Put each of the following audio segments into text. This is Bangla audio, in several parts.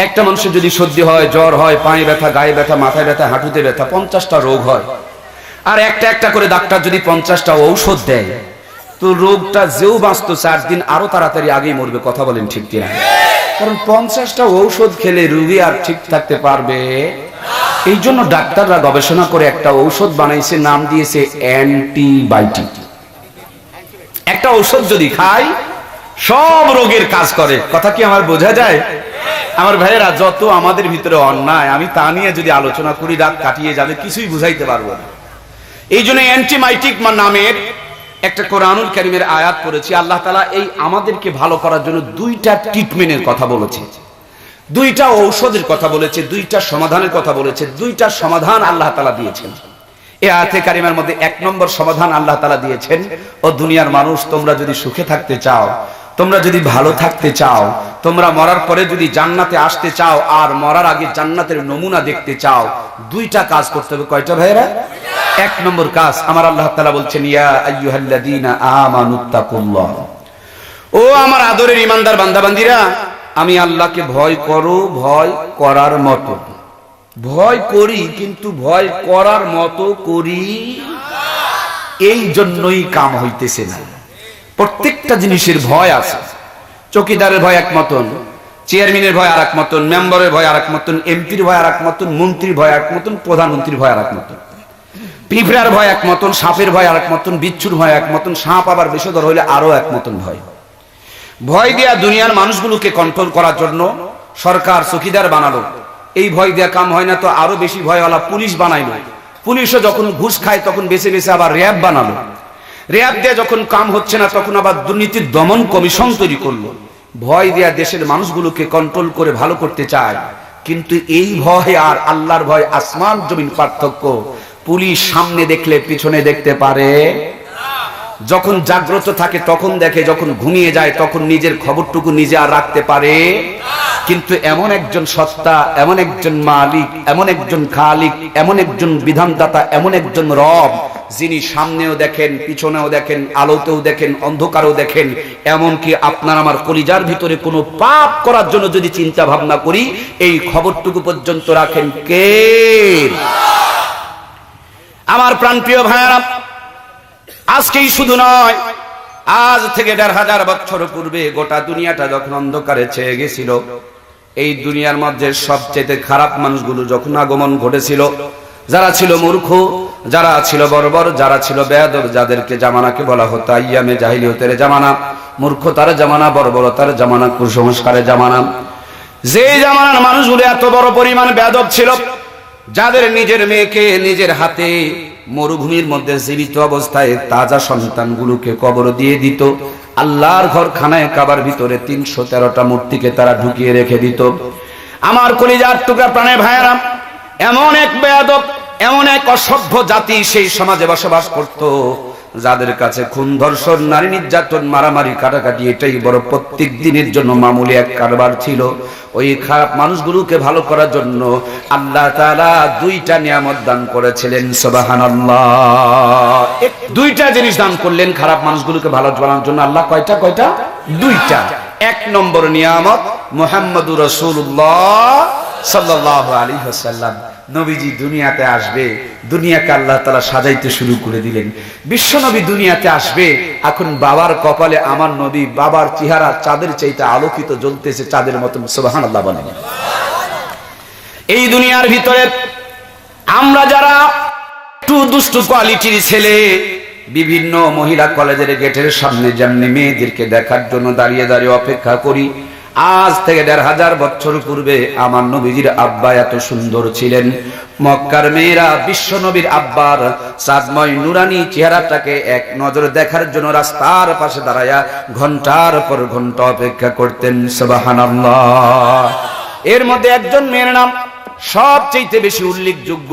একটা মানুষের যদি সর্দি হয়, জ্বর হয়, পায়ে ব্যথা, গায়ে ব্যথা, মাথায় ব্যথা, হাঁটুতে ব্যথা, 50টা রোগ হয়। আর একটা একটা করে ডাক্তার যদি 50টা ঔষধ দেয়, তো রোগটা যেও বাঁচত 4 দিন আরো তাড়াতাড়ি আগেই মরবে। কথা বলেন ঠিক কিনা? কারণ 50টা ঔষধ খেলে রোগী আর ঠিক থাকতে পারবে। এই জন্য ডাক্তাররা গবেষণা করে একটা ঔষধ বানাইছে, নাম দিয়েছে অ্যান্টিবায়োটিক। একটা ঔষধ যদি খাই সব রোগের কাজ করে। কথা কি আমার বোঝা যায়? আমার ভাইয়েরা, যত আমাদের ভিতরে অন্যায় আমি তা নিয়ে যদি আলোচনা করি রাত কাটিয়ে যাবে, কিছুই বুঝাইতে পারবো না। এই জন্য অ্যান্টিবায়োটিক নামের একটা কোরআনুল কারীমের আয়াত পড়েছি। আল্লাহ তাআলা এই আমাদেরকে ভালো করার জন্য 2টা ট্রিটমেন্টের কথা বলেছে, 2টা ঔষধের কথা বলেছে, 2টা সমাধানের কথা বলেছে। 2টা সমাধান আল্লাহ তাআলা দিয়েছেন এই আয়াতে কারিমার মধ্যে। 1 নম্বর সমাধান আল্লাহ তাআলা দিয়েছেন, ও দুনিয়ার মানুষ, তোমরা যদি সুখে থাকতে চাও, তোমরা যদি ভালো থাকতে চাও, তোমরা মরার পরে যদি জান্নাতে আসতে চাও, আর মরার আগে জান্নাতের নমুনা দেখতে চাও, 2টা কাজ করতে হবে। কয়টা ভাইরা? 1 নম্বর কাজ আমার আল্লাহ তাআলা বলছেন, ইয়া আইয়ুহাল্লাযীনা আমানুত্তাকুল্লাহ, ও আমার আদরের ঈমানদার বান্দাবান্দীরা, আমি আল্লাহকে ভয় করো, ভয় করার মতো। ভয় করি, কিন্তু ভয় করার মতো করি, এই জন্যই কাম হইতেছে না। প্রত্যেকটা জিনিসের ভয় আছে। চৌকিদারের ভয় এক মতন, চেয়ারম্যানের ভয় আর এক মতন, মেম্বারের ভয় আর এক মতন, এমপির ভয় আর এক মতন, মন্ত্রীর ভয় এক মতন, প্রধানমন্ত্রীর ভয় আর এক মতন, পিঁপড়ার ভয় এক মতন, সাপের ভয় আর এক মতন, বিচ্ছুর ভয় এক মতন, সাপ আবার বিষধর হইলে আরো এক মতন ভয়। ভয় দিয়া দুনিয়ার মানুষগুলোকে কন্ট্রোল করার জন্য সরকার চৌকিদার বানালো। এই ভয় দেয়া কাম হয় না, তো আরো বেশি ভয়ওয়ালা পুলিশ বানাইলো। পুলিশও যখন ঘুষ খায় তখন বেছে বেছে আবার র্যাব বানালো। র্যাব দিয়ে যখন কাম হচ্ছে না, তখন আবার দুর্নীতির দমন কমিশন তৈরি করলো। ভয় দেয়া দেশের মানুষগুলোকে কন্ট্রোল করে ভালো করতে চায়। কিন্তু এই ভয় আর আল্লাহর ভয় আসমান জমিন পার্থক্য। পুলিশ সামনে দেখলে পিছনে দেখতে পারে, যখন জাগ্রত থাকে তখন দেখে, যখন ঘুমিয়ে যায় তখন নিজের খবরটুকু নিজে আর রাখতে পারে। কিন্তু এমন একজন সত্তা, এমন একজন মালিক, এমন একজন খালিক, এমন একজন বিধানদাতা, এমন একজন রব, যিনি সামনেও দেখেন, পিছনেও দেখেন, আলোতেও দেখেন, অন্ধকারেও দেখেন। এমনকি আপনার আমার কলিজার ভিতরে কোনো পাপ করার জন্য যদি চিন্তা ভাবনা করি, এই খবরটুকু পর্যন্ত রাখেন কে? আমার প্রাণপ্রিয় ভাইয়েরা, আজকেই শুধু নয়, আজ থেকে ১৫০০ বছর পূর্বে গোটা দুনিয়াটা যখন অন্ধকারে ছেয়ে গেছিল, এই দুনিয়ার মধ্যে সবচেয়ে খারাপ মানুষগুলো যখন আগমন ঘটেছিল, যারা ছিল মূর্খ, যারা ছিল বর্বর, যারা ছিল বেয়াদব, যাদেরকে জামানাকে বলা হতো আইয়ামে জাহিলিয়তের জামানা, মূর্খতার জামানা, বর্বরতার জামানা, কুসংস্কারের জামানা। যে জামানার মানুষগুলো এত বড় পরিমাণ বেয়াদব ছিল, যাদের নিজের মেয়েকে নিজের হাতে মরুভূমির মধ্যে জীবিত অবস্থায় তাজা সন্তানগুলোকে কবর দিয়ে দিত। আল্লাহর ঘর খানায় কাবার ভিতরে ৩১৩টা মূর্তিকে তারা ঢুকিয়ে রেখে দিত। আমার কলিজার টুকরা প্রাণের ভাইয়েরা, এমন এক বেয়াদব, এমন এক অসভ্য জাতি সেই সমাজে বসবাস করত, যাদের কাছে খুন, ধর্ষণ, নারী নির্যাতন, মারামারি, কাটাকাটি এটাই বড় প্রত্যেক দিনের জন্য মামুলি এক কারবার ছিল। ওই খারাপ মানুষগুলোকে ভালো করার জন্য আল্লাহ তাআলা 2টা নিয়ামত দান করেছিলেন। সুবহানাল্লাহ। 2টা জিনিস দান করলেন খারাপ মানুষগুলোকে ভালো করার জন্য। আল্লাহ কয়টা? 2টা। 1 নম্বর নিয়ামত মুহাম্মদুর রাসূলুল্লাহ সাল্লাল্লাহু আলাইহি ওয়াসাল্লাম। নবীজি দুনিয়াতে আসবে, দুনিয়াকে আল্লাহ তাআলা সাজাইতে শুরু করে দিলেন। বিশ্ব নবী দুনিয়াতে আসবে, এখন বাবার কপালে আমার নবী, বাবার চেহারা চাঁদের চাইতে আলোকিত জ্বলতেছে, চাঁদের মতন। সুবহানাল্লাহ বলেন। এই দুনিয়ার ভিতরে আমরা যারা একটু দুষ্টু কোয়ালিটির ছেলে, বিভিন্ন মহিলা কলেজের গেটের সামনে যেমনি মেয়েদেরকে দেখার জন্য দাঁড়িয়ে দাঁড়িয়ে অপেক্ষা করি, আজ থেকে ১৫০০ বছর পূর্বে আমার নবীজির আব্বা এত সুন্দর ছিলেন। মক্কার মেয়েরা বিশ্ব নবীর আব্বার চাঁদময় নুরানি চেহারাটাকে এক নজর দেখার জন্য রাস্তার পাশে দাঁড়ায়া ঘন্টার পর ঘন্টা অপেক্ষা করতেন। সুবহানাল্লাহ। এর মধ্যে একজন মেয়ের নাম সবচেয়ে বেশি উল্লেখযোগ্য।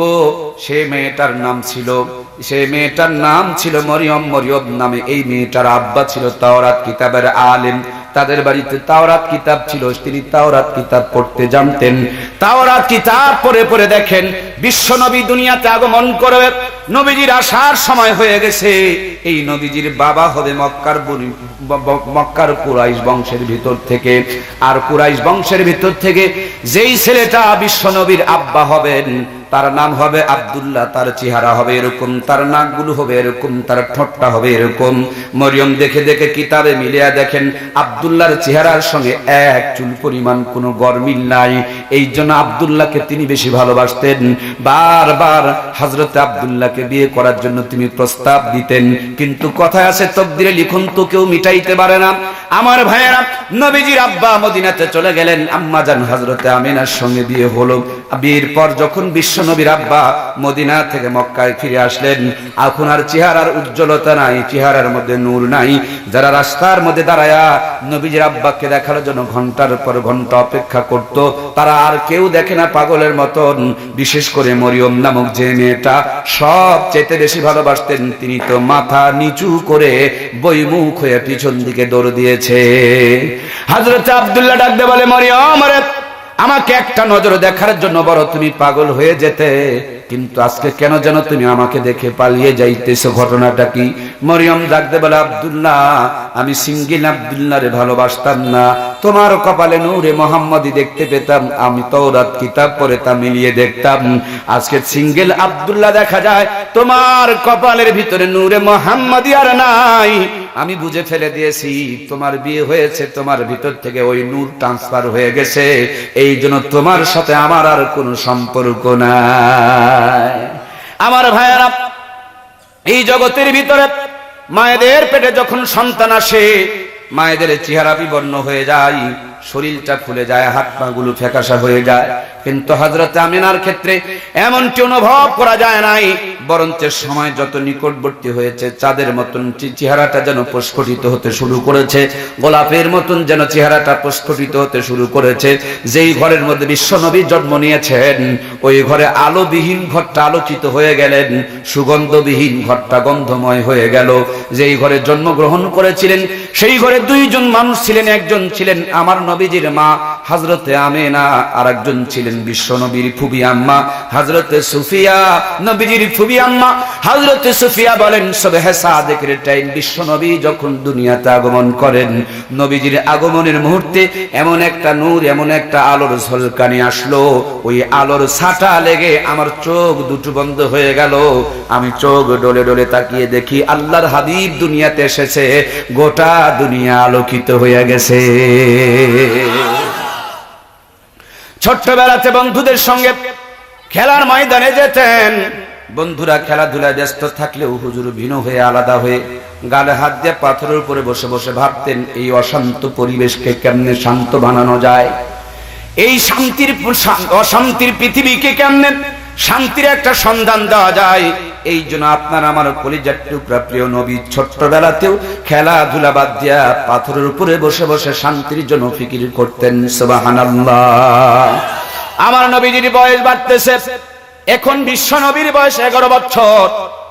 সেই মেয়েটার নাম ছিল মরিয়ম। মরিয়ম নামে এই মেয়েটার আব্বা ছিল তাওরাত কিতাবের আলেম। তাদের বাড়িতে তাওরাত কিতাব ছিল, তিনি তাওরাত কিতাব পড়তে জানতেন। তাওরাত কিতাব পড়ে পড়ে দেখেন বিশ্বনবী দুনিয়াতে আগমন করবে, নবীজির আসার সময় হয়ে গেছে। এই নবীজির বাবা হবে মক্কার কুরাইশ বংশের ভিতর থেকে। আর কুরাইশ বংশের ভিতর থেকে যেই ছেলেটা বিশ্ব নবীর আব্বা হবেন তার নাম হবে আব্দুল্লাহ। তার চেহারা হবে এরকম, তার নাকগুলো হবে এরকম, তার ঠোঁটটা হবে এরকম। মরিয়ম দেখে দেখে কিতাবে মিলিয়ে দেখেন আব্দুল্লাহর চেহারার সঙ্গে এক চুল পরিমাণ কোনো গরমিল নাই। এই জন্য আব্দুল্লাহকে তিনি বেশি ভালোবাসতেন। বারবার হযরত আব্দুল্লাহকে বিয়ে করার জন্য তিনি প্রস্তাব দিতেন, কিন্তু কথায় আছে তকদিরে লিখন তো কেউ মিটাইতে পারে না। আমার ভাইয়েরা, নবীজির আব্বা মদিনাতে চলে গেলেন, আম্মা জান হযরতে আমিনার সঙ্গে বিয়ে হলো। বিয়ের পর যখন বিশ্ব নবীর আব্বা মদিনা থেকে মক্কায় ফিরে আসলেন, এখন আর চেহারার উজ্জ্বলতা নাই, চেহারার মধ্যে নূর নাই। যারা রাস্তার মধ্যে দাঁড়ায়া নবীজির আব্বাকে দেখার জন্য ঘন্টার পর ঘন্টা অপেক্ষা করত, তারা আর কেউ দেখে না পাগলের মতন। বিশেষ করে মরিয়ম নামক যে মেয়েটা সবচেয়ে বেশি ভালোবাসতেন, তিনি তো মাথা নিচু করে বইমুখ হয়ে পিছন দিকে দৌড় দিয়েছে। হযরত আব্দুল্লাহ ডাকতে বলে, মরিয়ম আরে আমাকে একটা নজর দেখার জন্য বড় তুমি পাগল হয়ে যেতে, কিন্তু আজকে কেন যেন তুমি আমাকে দেখে পালিয়ে যাইতেছো, ঘটনাটা কি? মরিয়ম ডাকতে বলে, আব্দুল্লাহ আমি সিঙ্গেল আব্দুল্লাহরে ভালোবাসতাম না, তোমার কপালে নূরে মোহাম্মদী দেখতে পেতাম, আমি তাওরাত কিতাব পড়ে তা মিলিয়ে দেখতাম। আজকে সিঙ্গেল আব্দুল্লাহ দেখা যায়, তোমার কপালের ভিতরে নূরে মোহাম্মদী আর নাই। আমি বুঝে ফেলে দিয়েছি তোমার বিয়ে হয়েছে, তোমার ভিতর থেকে ওই নূর ট্রান্সফার হয়ে গেছে, এই জন্য তোমার সাথে আমার আর কোনো সম্পর্ক নাই। আমার ভাইয়েরা, এই জগতের ভিতরে মায়েদের পেটে যখন সন্তান আসে, মায়েদের চেহারা বিবর্ণ হয়ে যায়, শরীরটা ফুলে যায়, হাত পা গুলো ফ্যাকাশা হয়ে যায়। কিন্তু হযরত আমিনার ক্ষেত্রে এমনটি অনুভব করা যায় নাই, বরঞ্চ সময় যত নিকটবর্তী হয়েছে চাঁদের মতন চেহারাটা যেন প্রস্ফুটিত হতে শুরু করেছে, গোলাপের মতন যেন চেহারাটা প্রস্ফুটিত হতে শুরু করেছে। যেই ঘরের মধ্যে বিশ্বনবী জন্ম নিয়েছেন, ওই ঘরে আলোবিহীন ঘরটা আলোকিত হয়ে গেলেন, সুগন্ধবিহীন ঘরটা গন্ধময় হয়ে গেল। যেই ঘরে জন্মগ্রহণ করেছিলেন সেই ঘরে দুইজন মানুষ ছিলেন, একজন ছিলেন আমার নবীজির মা হযরতে আমিনা, আর একজন ছিলেন বিশ্বনবীর ফুবি আম্মা হযরতে সুফিয়া। নবীজির ফুবি আম্মা হযরতে সুফিয়া বলেন, সুবহে সাদেকের টাইম বিশ্বনবী যখন দুনিয়াতে আগমন করেন, নবীজির আগমনের মুহূর্তে এমন একটা নূর, এমন একটা আলোর ঝলকানি আসলো, ওই আলোর ছাটা লেগে আমার চোখ দুটো বন্ধ হয়ে গেল। আমি চোখ ডলে ডলে তাকিয়ে দেখি আল্লাহর হাবিব দুনিয়াতে এসেছে, গোটা দুনিয়া আলোকিত হয়ে গেছে। ছোট্টবেলাতে বন্ধুদের সঙ্গে খেলার ময়দানে যেতেন, বন্ধুরা খেলাধুলায় ব্যস্ত থাকলেও হুজুর ভিন্ন হয়ে আলাদা হয়ে গালে হাত দিয়ে পাথরের উপরে বসে বসে ভাবতেন এই অশান্ত পরিবেশকে কেমনে শান্ত বানানো যায়, এই অশান্তির পৃথিবীকে কেমনে শান্তির একটা সন্ধান দেওয়া যায়। এই জন্য আপনার আমার কলিজার টুকরা প্রিয় নবী ছোট্টবেলাতেও খেলাধুলা বাদ দিয়া পাথরের উপরে বসে বসে শান্তির জন্য ফিকির করতেন। সুবহানাল্লাহ। আমার নবীজির বয়স বাড়তেছে, এখন বিশ্ব নবীর বয়স 11 বছর।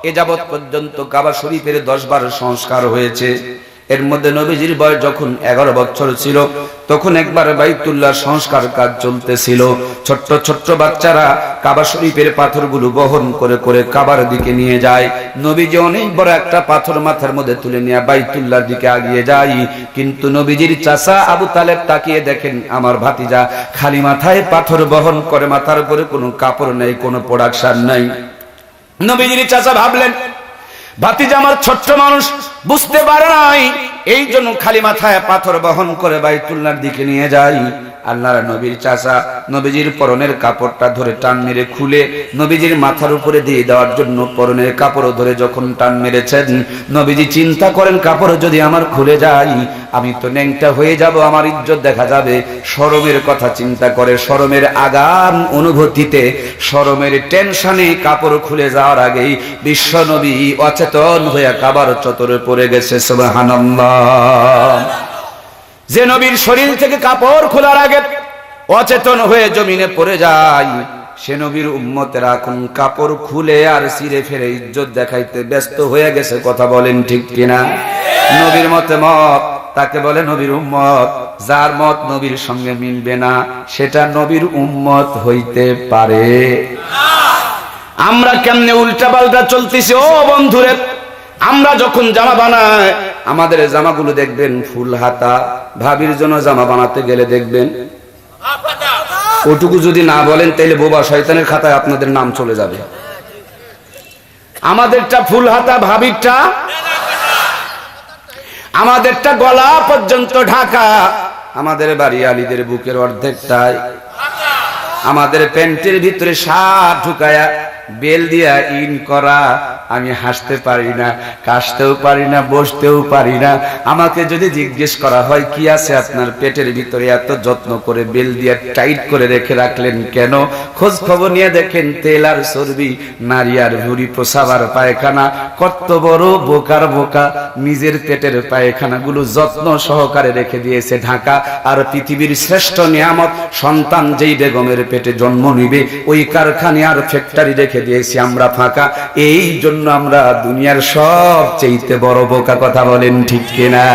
এ যাবৎ পর্যন্ত কাবা শরীফের 10-12 সংস্কার হয়েছে। এর মধ্যে নবীজির বয়স যখন 11 বছর ছিল, তখন একবার বাইতুল্লাহ সংস্কার কাজ চলতেছিল। ছোট্ট ছোট্ট বাচ্চারা কাবা শরীফের পাথরগুলো বহন করে করে কাবার দিকে নিয়ে যায়। নবীজি অনেক বড় একটা পাথর মাথার মধ্যে তুলে নিয়ে বাইতুল্লাহর দিকে এগিয়ে যায়, কিন্তু নবীজির চাচা আবু তালেব তাকিয়ে দেখেন আমার ভাতিজা খালি মাথায় পাথর বহন করে, মাথার উপরে কোনো কাপড় নেই, কোনো প্রোডাকশন নাই। নবীজির চাচা ভাবলেন ভাতিজা আমার ছোট্ট মানুষ, বুঝতে পারে নাই, এই জন্য খালি মাথায় পাথর বহন করে বাইতুল্লাহর দিকে নিয়ে যায়। আল্লাহর নবীর চাচা নবীজির পরনের কাপড়টা ধরে টান মেরে খুলে নবীজির মাথার উপরে দিয়ে দেওয়ার জন্য পরনের কাপড় ধরে যখন টান মেরেছেন, নবীজি চিন্তা করেন কাপড় যদি আমার খুলে যায় আমি তো ন্যাংটা হয়ে যাব, আমার ইজ্জত দেখা যাবে। শরমের কথা চিন্তা করে, শরমের আগাম অনুভূতিতে, শরমের টেনশনে কাপড় খুলে যাওয়ার আগেই বিশ্ব নবী অচেতন হয়ে কাবার চত্বরে পড়ে গেছে। সুবহানাল্লাহ। যে নবীর শরীর থেকে কাপড় খোলার আগে অচেতন হয়ে জমিনে পড়ে যায়, সে নবীর উম্মতেরা এখন কাপড় খুলে আর ছিঁড়ে ফেলে ইজ্জত দেখাইতে ব্যস্ত হয়ে গেছে। কথা বলেন ঠিক কিনা? নবীর মতে মত তাকে বলে নবীর উম্মত। যার মত নবীর সঙ্গে মিলবে না সেটা নবীর উম্মত হইতে পারে। আমরা কেমনে উল্টা পাল্টা চলতেছি ও বন্ধুরে। আমরা যখন জামা বানাই আমাদের জামাগুলো দেখবেন ফুল হাতা, ভাবির জন্য জামা বানাতে গেলে দেখবেন ওটুকু যদি না বলেন তাহলে বোবা শয়তানের খাতায় আপনাদের নাম চলে যাবে। আমাদেরটা ফুল হাতা, ভাবিরটা আমাদেরটা গলা পর্যন্ত ঢাকা, আমাদের বাড়ি আলীদের বুকের অর্ধেকটাই, আমাদের প্যান্টের ভিতরে শার্ট ঢুকায়া বেল দিয়া ইন করা। আমি হাসতে পারি না, কাশতেও পারি না, বসতেও পারি না। আমাকে যদি জিজ্ঞেস করা হয় কি আছে আপনার পেটের ভিতরে, এত যত্ন করে বেল দিয়া টাইট করে রেখে রাখলেন কেন, খোঁজ খবর নিয়ে দেখেন তেল আর চর্বি, নারী আর ভুঁড়ি, প্রসাব আর পায়খানা। কত বড় বোকার বোকা, নিজের পেটের পায়খানা গুলো যত্ন সহকারে রেখে দিয়েছে ঢাকা। আর পৃথিবীর শ্রেষ্ঠ নিয়ামত সন্তান যেই বেগমের পেটে জন্ম নিবে ওই কারখানা আর ফ্যাক্টরি রেখে দিয়েছি আমরা ফাঁকা। এই জন্য আমরা দুনিয়ার সবচেয়ে বড় বোকা। কথা বলেন ঠিক কিনা?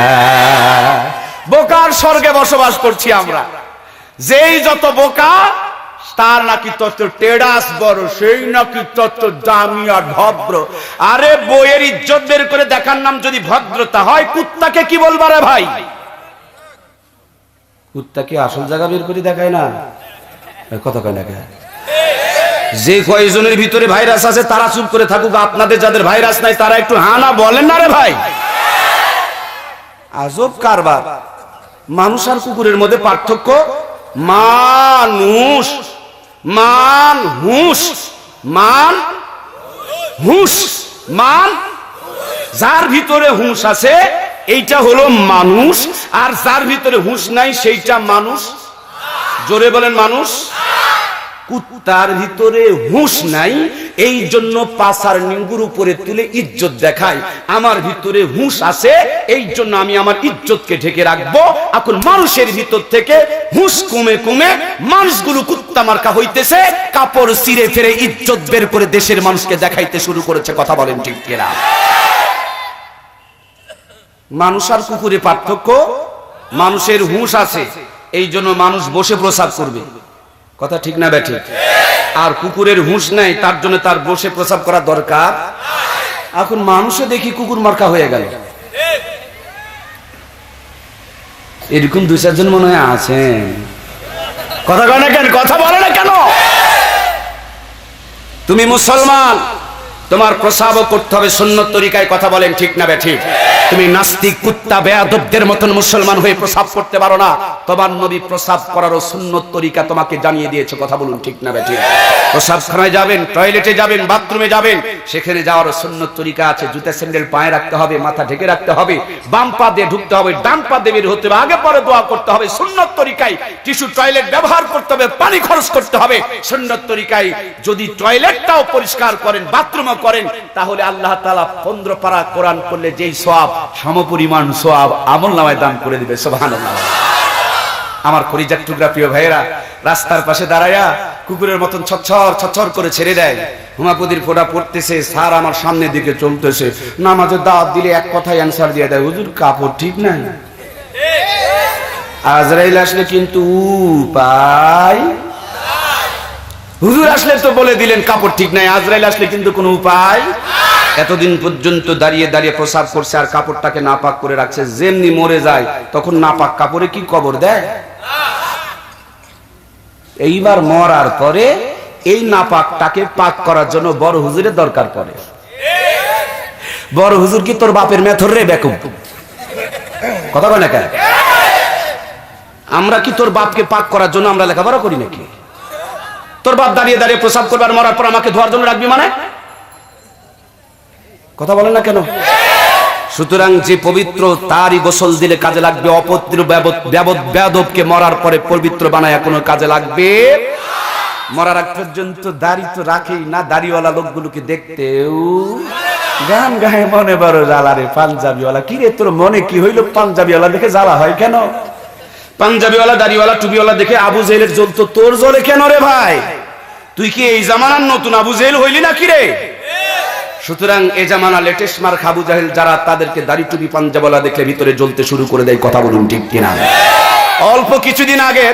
বোকার স্বর্গে বসবাস করছি আমরা। যেই যত বোকা তার নাকি তত টেডাস বড়, সেই নাকি তত দামি আর ভদ্র। আরে বইয়ের ইজ্জত বের করে দেখার নাম যদি ভদ্রতা হয়, কুত্তাকে কি বলবা রে ভাই? কুত্তাকে আসল জায়গা বের করে দেখায় না, কথা কয় না। যে কয়েকজনের ভিতরে ভাইরাস আছে তারা চুপ করে থাকুক, আপনাদের যাদের ভাইরাস নাই তারা একটু হানা বলেন না রে ভাই। আজব কারবার। মানুষ আর কুকুরের মধ্যে পার্থক্য, মানুষ মান হুঁশ, মান হুঁশ, মান। যার ভিতরে হুঁশ আছে এইটা হলো মানুষ, আর যার ভিতরে হুঁশ নাই সেইটা মানুষ। জোরে বলেন মানুষ। কুত্তার ভিতরে হুঁশ নাই, এই জন্য পাছার নিঙ্গুর উপরে তুলে ইজ্জত দেখায়। আমার ভিতরে হুঁশ আছে, এই জন্য আমি আমার ইজ্জতকে ঢেকে রাখবো। এখন মানুষের ভিতর থেকে হুঁশ কমে কমে মানুষগুলো কুত্তা মার্কা হইতেছে, কাপড় ছিঁড়ে ফেরে ইজ্জত বের করে দেশের মানুষকে দেখাইতে শুরু করেছে। কথা বলেন ঠিক কিনা? মানুষ আর কুকুরে পার্থক্য, মানুষের হুঁশ আছে এই জন্য মানুষ বসে প্রসাব করবে। কথা ঠিক না ব্যাঠি? আর কুকুরের হুঁশ নাই, তার জন্য তার বসে প্রসাব করা দরকার। এখন মানুষে দেখি কুকুর মার্কা হয়ে গেল। এরকম দুই চারজন মনে হয় আছেন। কথা বলে না কেন? কথা বলে না কেন? তুমি মুসলমান, তোমার প্রসাবও করতে হবে সুন্নত তরিকায়। কথা বলেন ঠিক না ব্যাঠি? তুমি নাস্তিক কুত্তা বেয়াদবদের মতন মুসলমান হয়ে প্রসাব করতে পারো না। তোমার নবী প্রসাব করারও সুন্নত তরিকা তোমাকে জানিয়ে দিয়েছে। কথা বলুন ঠিক না ব্যাঠি? প্রসাবখানায় যাবেন, টয়লেটে যাবেন, বাথরুমে যাবেন, সেখানে যাওয়ারও সুন্নত তরিকা আছে। জুতা স্যান্ডেল পায়ে রাখতে হবে, মাথা ঢেকে রাখতে হবে, বাম পা দিয়ে ঢুকতে হবে, ডান পা দিয়ে বের হতে হবে, আগে পরে দোয়া করতে হবে সুন্নত তরিকায়। টিস্যু টয়লেট ব্যবহার করতে হবে, পানি খরচ করতে হবে সুন্নত তরিকায়। যদি টয়লেটটাও পরিষ্কার করেন, বাথরুমও করেন, তাহলে আল্লাহ তাআলা 15 পারা কোরআন পড়লে যেই সওয়াব, সমপরিমাণ সওয়াব আমলনামায় দান করে দিবে। সুবহানাল্লাহ। আমার কলিজার টুকরা প্রিয় ভাইয়েরা, রাস্তার পাশে দাঁড়ায়া কুকুরের মতন ছচ্ছর ছচ্ছর করে ছেড়ে দেয়। হুমাপুদির ফোঁটা পড়তেছে, স্যার আমার সামনের দিকে চলতেছে, নামাজের দাওয়াত দিলে এক কথায় অ্যান্সার দিয়ে দেয়, হুজুর কাপড় ঠিক নাই। আজরাইল আসলে কিন্তু উপায়, হুজুর আসলে তো বলে দিলেন কাপড় ঠিক নাই, আজরাইল আসলে কিন্তু কোনো উপায়। এতদিন পর্যন্ত দাঁড়িয়ে দাঁড়িয়ে প্রসাব করছে আর কাপড়টাকে নাপাক করে রাখছে। যেমনি মরে যায় তখন নাপাক কাপড়ে কি কবর দেয়? এইবার মরার পরে এই নাপাকটাকে পাক করার জন্য বড় হুজুরের দরকার পড়ে। বড় হুজুর কি তোর বাপের মেথর রে বেকুব? কথা বলে না? আমরা কি তোর বাপকে পাক করার জন্য আমরা লেখাপড়া করি নাকি? তোর বাপ দাঁড়িয়ে দাঁড়িয়ে প্রসাব করবার মরার পর আমাকে ধোয়ার জন্য রাখবি মানে? কথা বলেন না কেন? সুতরাং যে পবিত্র তারই গোসল দিলে কাজে লাগবে, অপবিত্র বেয়াদবকে মরার পরে পবিত্র বানায় কোনো কাজে লাগবে। মরার আগ পর্যন্ত দাড়ি তো রাখেই না, দাড়িওয়ালা লোকগুলোকে দেখতেও গান গায়ে মনে বড় জ্বালা রে। পাঞ্জাবিওয়ালা কি রে, তোর মনে কি হইল? পাঞ্জাবিওয়ালা দেখে জ্বালা হয় কেন? পাঞ্জাবিওয়ালা দাড়িওয়ালা টুপিওয়ালা দেখে আবু জেহেলের জ্বলত, তোর জ্বলে কেন রে ভাই? তুই কি এই জামানার নতুন আবু জেহেল হইলি না কি রে? সুতরাং এ জামানা লেটেস্ট মার আবু জাহেল যারা, তাদেরকে দাড়ি টুপি পাঞ্জাবিওয়ালা দেখলে ভিতরে জ্বলতে শুরু করে দেয়। কথা বলুন ঠিক কিনা? অল্প কিছুদিন আগে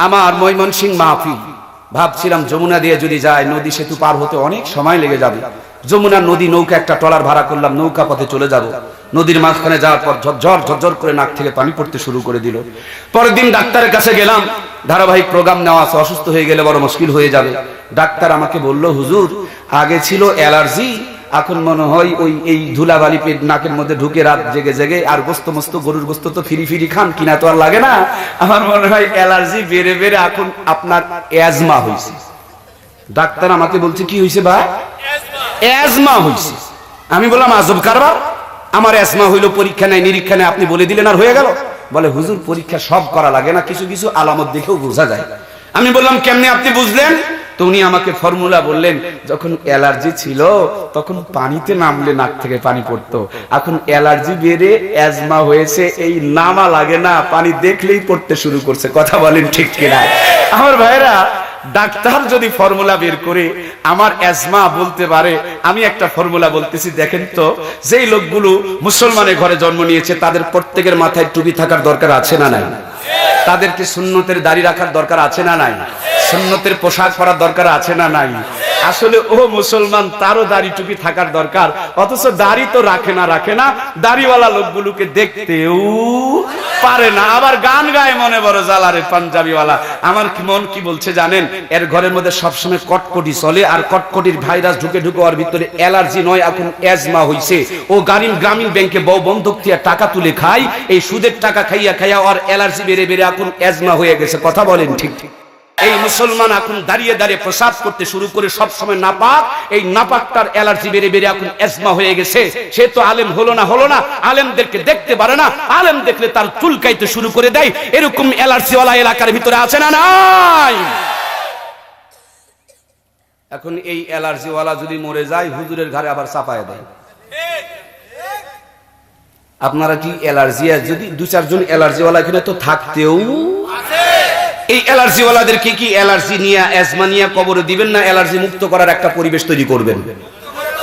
আমার ময়মনসিংহ মাহফিল, ভাবছিলাম যমুনা দিয়ে যদি যায়, নদী সেতু পার হতে অনেক সময় লেগে যাবে। যমুনা নদী নৌকা একটা ট্রলার ভাড়া করলাম, নৌকা পথে চলে যাব। নদীর মাঝখানে যাওয়ার পর ঝরঝর ঝরঝর করে নাক থেকে পানি পড়তে শুরু করে দিল। পরের দিন ডাক্তারের কাছে গেলাম, ধারাবাহিক প্রোগ্রাম নেওয়া আছে, অসুস্থ হয়ে গেলে বড় মুশকিল হয়ে যাবে। ডাক্তার আমাকে বলল, হুজুর আগে ছিল অ্যালার্জি, এখন মনে হয় ওই এই ধুলাবালি পেট নাকের মধ্যে ঢুকে রাত জেগে জেগে, আর গোস্ত মস্ত গরুর গোস্ত তো ফিরি ফিরি খান, কিনা তো আর লাগে না, আমার মনে হয় অ্যালার্জি বেড়ে বেড়ে এখন আপনার অ্যাজমা হয়েছে। ডাক্তার আমাকে বলছে, কি হয়েছে ভাই? অ্যাজমা হয়েছে। আমি বললাম, আজব কারবার, আমার অ্যাজমা হইলো, পরীক্ষা নাই নিরীক্ষা নাই, আপনি বলে দিলেন আর হয়ে গেল? বলে, হুজুর পরীক্ষা সব করা লাগে না, কিছু কিছু আলামত দেখেও বোঝা যায়। আমি বললাম, কেমনে আপনি বুঝলেন? তো উনি আমাকে ফর্মুলা বললেন, যখন অ্যালার্জি ছিল তখন পানিতে নামলে নাক থেকে পানি পড়তো, এখন অ্যালার্জি বেড়ে অ্যাজমা হয়েছে, এই নামা লাগে না, পানি দেখলেই পড়তে শুরু করছে। কথা বলেন ঠিক কিনা? আমার ভাইরা, ডাক্তার যদি ফর্মুলা বের করে আমার অ্যাজমা বলতে পারে, আমি একটা ফর্মুলা বলতেছি, দেখেন তো, যেই লোকগুলো মুসলমানের ঘরে জন্ম নিয়েছে তাদের প্রত্যেকের মাথায় টুপি থাকার দরকার আছে না নাই? তাদেরকে সুন্নতের দাড়ি রাখার দরকার আছে না নাই? সুন্নতের পোশাক পরার দরকার আছে না নাই? আসলে ও মুসলমান, তারও দাড়ি টুপি থাকার দরকার, অথচ দাড়ি তো রাখে না, দাড়িওয়ালা লোকগুলোকে দেখতেও পারে না, আবার গান গায় মনে বড় জ্বালারে পাঞ্জাবিওয়ালা। আমার মন কি বলছে জানেন? এর ঘরের মধ্যে সবসময় কটকটি চলে, আর কটকটির ভাইরাস ঢুকে ঢুকে ওর ভিতরে অ্যালার্জি নয়, এখন অ্যাজমা হইছে। ও গ্রামীণ ব্যাংকে বউ বন্ধক দিয়ে টাকা তুলে খায়, এই সুদের টাকা খাইয়া ওর অ্যালার্জি বেড়ে বেড়ে এখন অ্যাজমা হয়ে গেছে। কথা বলেন ঠিক? এই মুসলমান এখন দাঁড়িয়ে দাঁড়িয়ে প্রসাব করতে শুরু করে, সব সময় নাপাক, এই নাপাকটার অ্যালার্জি বেড়ে বেড়ে এখন অ্যাজমা হয়ে গেছে। সে তো আলেম হলো না, আলেমদেরকে দেখতে পারে না, আলেম দেখলে তার চুলকাইতে শুরু করে দেয়। এরকম অ্যালার্জিওয়ালা এলাকার ভিতরে আছে না নাই? এখন এই অ্যালার্জিওয়ালা যদি মরে যায়, হুজুরের ঘরে আবার চাপায় দেয়। আপনারা কি অ্যালার্জি, যদি দু চারজন অ্যালার্জিওয়ালা এখানে তো থাকতেও, এই অ্যালার্জিওয়ালাদেরকে কি অ্যালার্জি নিয়ে, অ্যাজমা নিয়ে কবরে দিবেন না অ্যালার্জি মুক্ত করার একটা পরিবেশ তৈরি করবেন?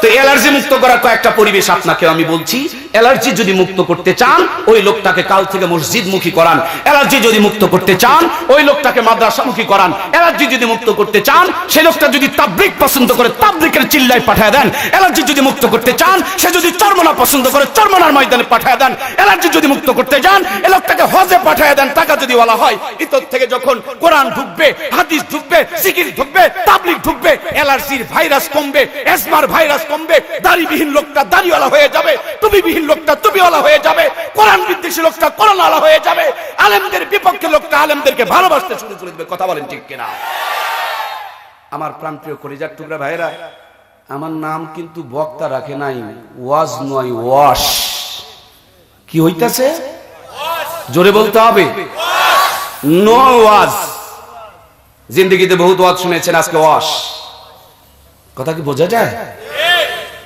তো অ্যালার্জি মুক্ত করার কয়েকটা পরিবেশ আপনাকে আমি বলছি। অ্যালার্জি যদি মুক্ত করতে চান, ওই লোকটাকে কাল থেকে মসজিদমুখী করান। অ্যালার্জি যদি মুক্ত করতে চান, ওই লোকটাকে মাদ্রাসামুখী করান। অ্যালার্জি যদি মুক্ত করতে চান, সেই লোকটা যদি তাবলিগ পছন্দ করে তাবলিগের চিল্লায় পাঠিয়ে দেন। অ্যালার্জি যদি মুক্ত করতে চান, সে যদি চরমনা পছন্দ করে চরমনার ময়দানে পাঠিয়ে দেন। অ্যালার্জি যদি মুক্ত করতে চান, এই লোকটাকে হজে পাঠিয়ে দেন, টাকা যদি বলা হয়। ভিতর থেকে যখন কোরআন ঢুকবে, হাদিস ঢুকবে, জিকির ঢুকবে, তাবলিগ ঢুকবে, অ্যালার্জির ভাইরাস কমবে, অ্যাজমার ভাইরাস কমবে, দাড়িবিহীন লোকটা দাড়িওয়ালা হয়ে যাবে, টুপিবিহীন লোকটা টুপিওয়ালা হয়ে যাবে, কোরআন বিদ্বেষী লোকটা কোরআনওয়ালা হয়ে যাবে, আলেমদের বিপক্ষে লোকটা আলেমদেরকে ভালোবাসতে শুরু করে দেবে। কথা বলেন ঠিক কিনা? আমার প্রাণপ্রিয় কলিজার টুকরা ভাইরা, আমার নাম কিন্তু বক্তা রাখে নাই, ওয়াজ নয়, ওয়াশ। কি হইতাছে? জোরে বলতে হবে, নো ওয়াজ। জিন্দেগিতে বহুত ওয়াজ শুনেছেন, আজকে ওয়াশ। কথা কি বোঝা যায়?